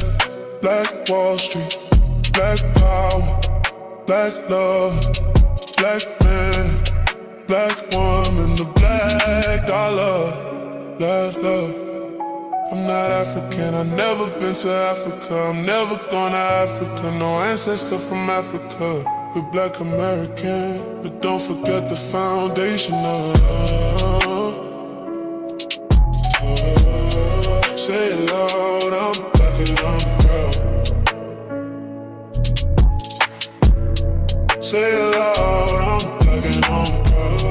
Black Wall Street, Black power, Black love, Black man, Black woman, the Black dollar, Black love. I'm not African, I've never been to Africa, I'm never going to Africa, no ancestor from Africa. We're Black American, but don't forget the foundation of say it loud, I'm black and I'm proud. Say it loud, I'm black and I'm proud.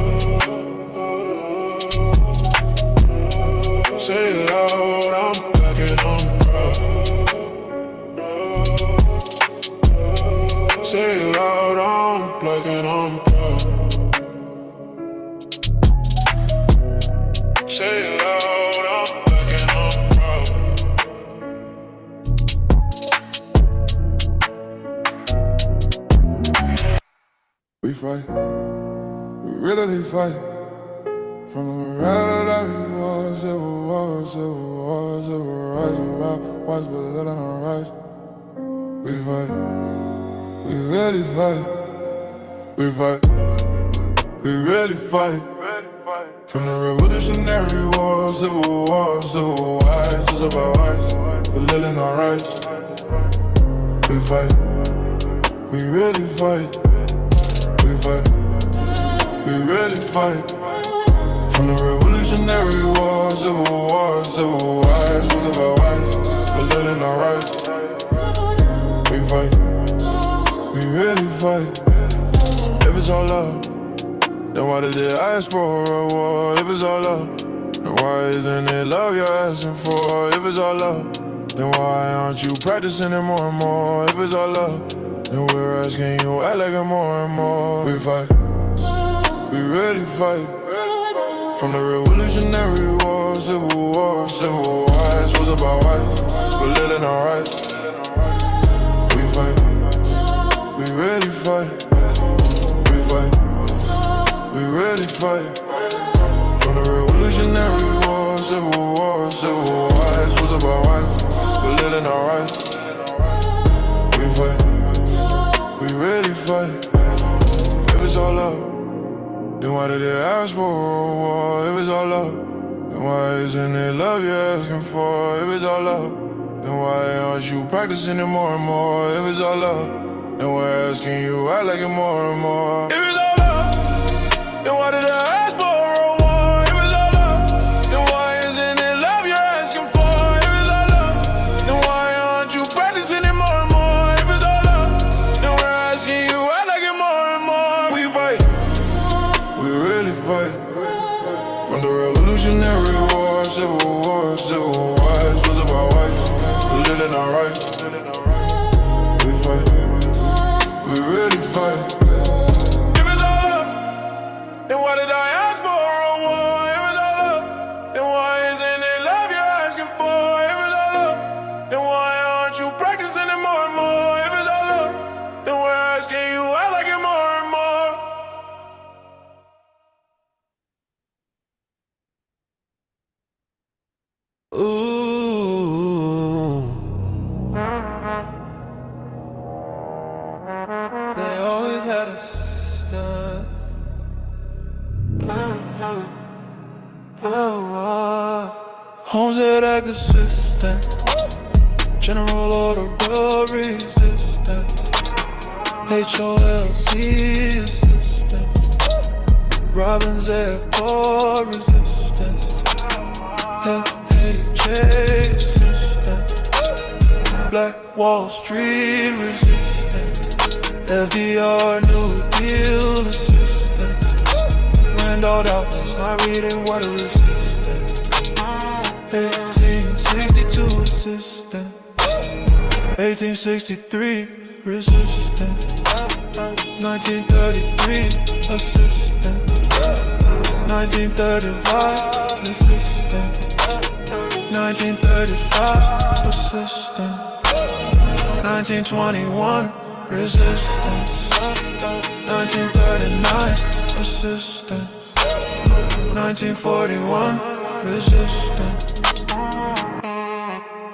Say it loud, I'm black and I'm proud. Say it loud, I'm black and I'm proud. Say it loud, I'm black and I'm proud. We fight, we really fight. From the reality wars, it was wars, it was wars, it was rising around, once but little on the rise. We fight, we really fight. We fight, we really fight. From the revolutionary wars, civil wars, civil wars, it's about rights, but little on the rise. We fight, we really fight. We fight, we really fight. From the revolutionary wars, civil wars, civil wars, was about rights, but little no rights. We fight, we really fight. If it's all love, then why did the diaspora war? If it's all love, then why isn't it love you're asking for? If it's all love, then why aren't you practicing it more and more? If it's all love, then we're asking you act like it more and more. We fight, we really fight. From the revolutionary wars, civil wars, civil wars, was about rights, but little no rights. We fight, we really fight. We fight, we really fight. From the revolutionary wars, civil wars, civil wars, was about rights, but little no rights. We fight, we really fight. If it's all love, then why did they ask for a war? If it's all love, then why isn't it love you're asking for? If it's all love, then why aren't you practicing it more and more? If it's all love, then we're asking you act like it more and more. If it's all love, then why did I ask for a war? If it's all love, then why isn't it love you're asking for? If it's all love, then why aren't you practicing it more and more? If it's all love, then we're asking you act like it more and more. We fight, we really fight. From the revolutionary wars, civil wars, civil wars, was about rights, but living our rights. We fight, we really fight. If it's all love, then why did I ask for a war? If it's all love, then why isn't it love you're asking for? If it's all love, then why aren't you practicing it more and more? If it's all love, then we're asking you act like it more and more. Ooh, they always had a stunt. Homes that act assistant. General Order of Resistance. HOLC assistant. Robin's Airport resistance. FHJ assistant. Black Wall Street resistant. FDR New Deal assistant. Randolph Alpha's not reading water resistant. 1862 assistant. 1863 resistant. 1933 assistant. 1935 assistant. 1935 assistant. 1921 resistance. 1939 assistant. 1941 resistance.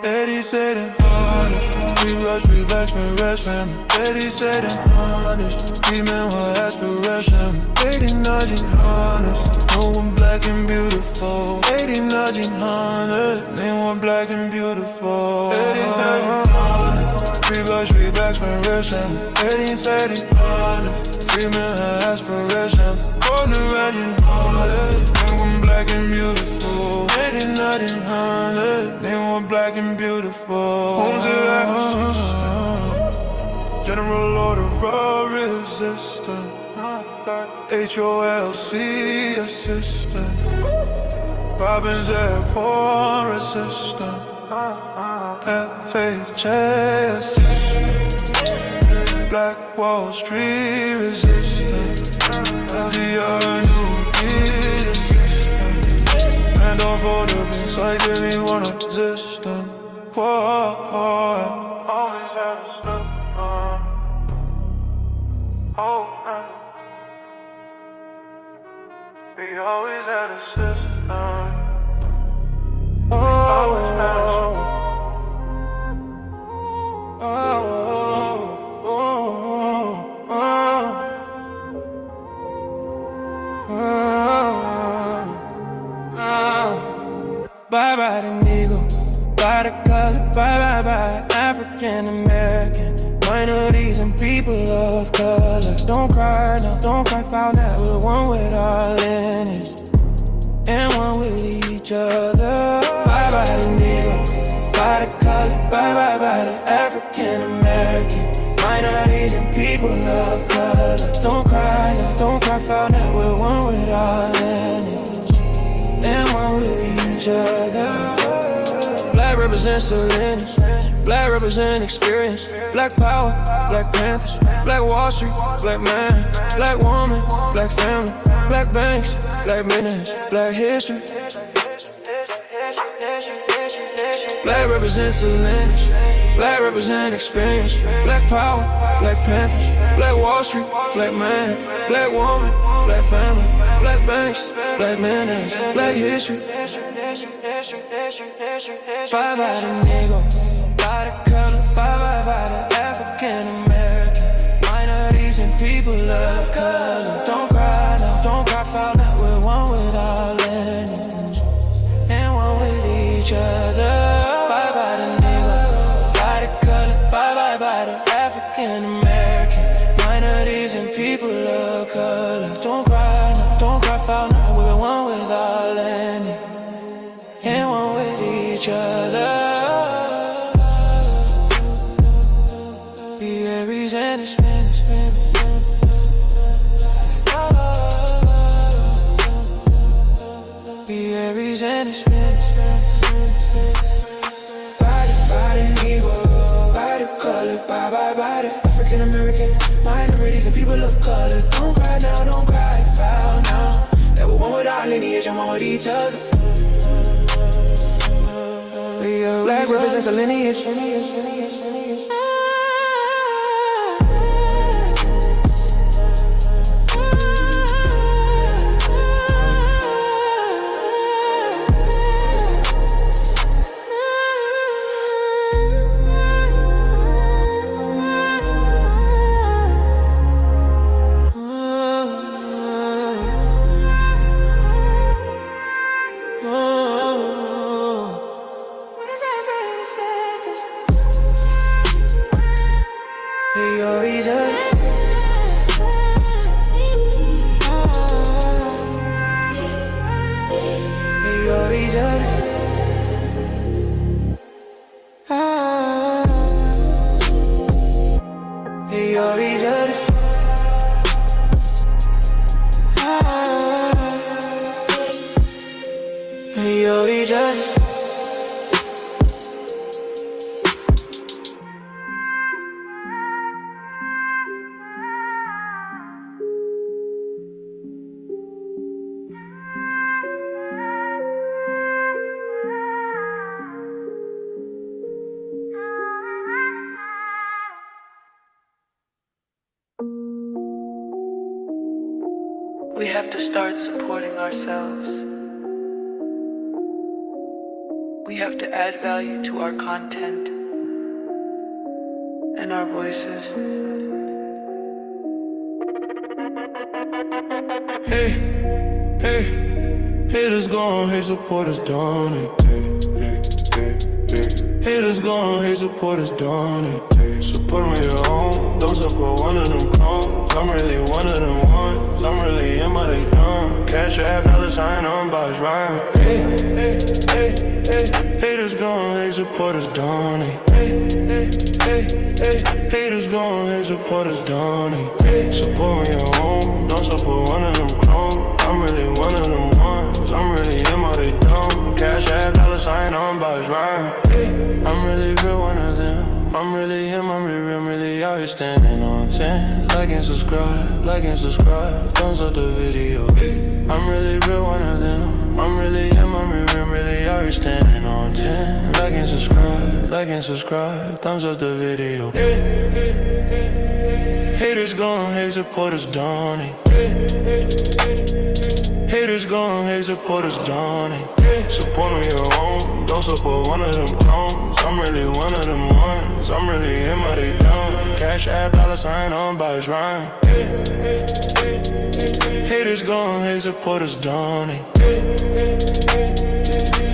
Eddie said and honest. We rush, relax, and rest, family. Eddie said and honest. We men were aspiration. 80 nudging honest. No one black and beautiful. 80 nudging honest. They were black and beautiful. Eddie said and honest. We rush, relax, and rest, family. Eddie said and honest. We men were aspiration. Born to ride in honest. They were black and beautiful. 80 nudging honest. They were black and beautiful. Homes are like a system. General Order of Resistance. HOLC assistant. Robin's Airport resistant. FHJ assistant. Black Wall Street resistant. FDR New Deal assistant. Randolph Order inside everyone existent. Whoa. Always had a slip on. Oh, we always had a system. Always had a bye bye the Negro, bye the color, bye bye African American. Minorities and people of color. Don't cry now, don't cry, found out we're one with our lineage and one with each other. Bye bye the Negro, bye the color, bye the African American. Minorities and people of color. Don't cry now, don't cry, found out we're one with our lineage and one with each other. Black represents the lineage. Black represent experience. Black power, Black Panthers. Black Wall Street, black man. Black woman, black family. Black banks, black business. Black history. Black represents the lineage. Black represent experience. Black power, Black Panthers. Black Wall Street, black man. Black woman, black family. Black banks, black business. Black history. Bye bye the Negro. By the color, by the African American. Minorities and people of color. Don't cry now, don't cry, found out we're one with our lineage and one with each other. Bye bye the Negro, by the color, bye the African American. Minorities and people of color. Don't cry now, don't cry, found out we're one with our lineage and one with each other. African American, minorities and people of color. Don't cry now, don't cry, foul now. That we're one with our lineage and one with each other. Black represents a lineage. We have to start supporting ourselves. We have to add value to our content and our voices. Hey, hey, haters gone, hate supporters done it. Haters gone, hate supporters done it. Support on your own, don't support one of them clones. I'm really one of them ones, I'm really in my they done. Cash app, $sign on box rhyme. Hey, hey, hey, hey. Haters gone, hate supporters done it. Hey, hey, hey, hey. Haters gone, hate supporters done it. Support on your own, don't support one of them clones. I'm really one of them ones, I'm really in my they done. Cash app, $sign on box rhyme. I'm really real one of them. I'm really him, I'm really out here standing on 10. Like and subscribe, thumbs up the video. I'm really real one of them. I'm really him, I'm really out here standing on 10. Like and subscribe, thumbs up the video. Haters gone, hate supporters done it. Haters gone, hate supporters done it. Support on your own, don't support one of them clones. I'm really one of them ones, I'm really in my they done. Cash app, $sign on box rhyme. Haters gone, hate supporters done it.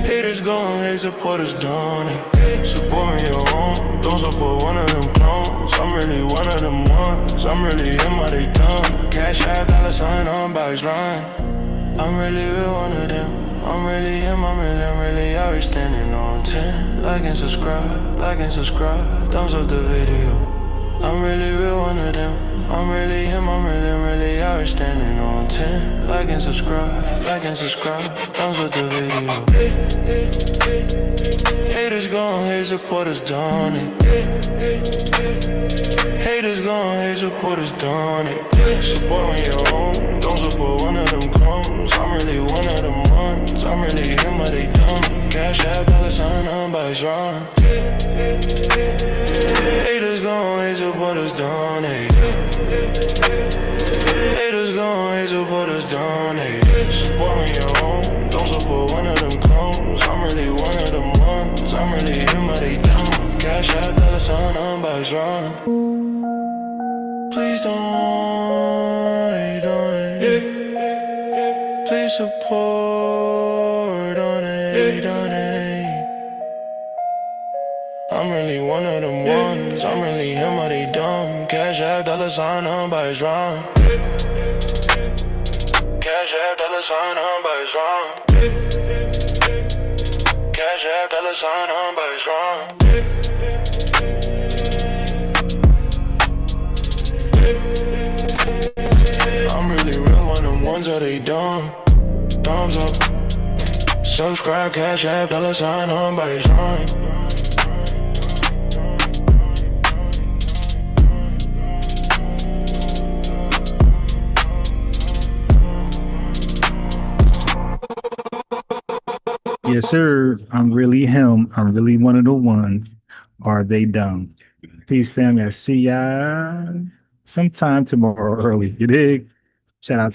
Haters gone, hate supporters done it. Support on your own, don't support one of them clones. I'm really one of them ones, I'm really in my they done. Cash app, $sign on box rhyme. I'm really real one of them. I'm really him, I'm really out here standing on 10. Like and subscribe, thumbs up the video. I'm really real one of them. I'm really him, I'm really out here standing on 10. Like and subscribe, thumbs up the video. Haters gone, hate supporters done it. Haters gone, hate supporters done it. Support on your own, don't support one of them clones. I'm really one of them ones, I'm really him, but they dumb. Cash app, $sign on box rhyme. Haters gone, hate supporters done it. Haters gone, hate supporters done it. Support on your own, don't support one of them clones. I'm really one of them ones, I'm really him, but they dumb. Cash app, $sign on box rhyme. Please don't please support on it. I'm really one of them ones, I'm really him, or they dumb. Cash app, $sign on box rhyme. Cash app, $sign on box rhyme. Cash app, $sign on box rhyme. I'm really real one of them ones that they dumb. Thumbs up, subscribe, cash app, $sign on box rhyme. Yes, sir. I'm really him. I'm really one of the ones. Are they dumb? Peace, family. I see y'all sometime tomorrow early. You dig? Shout out.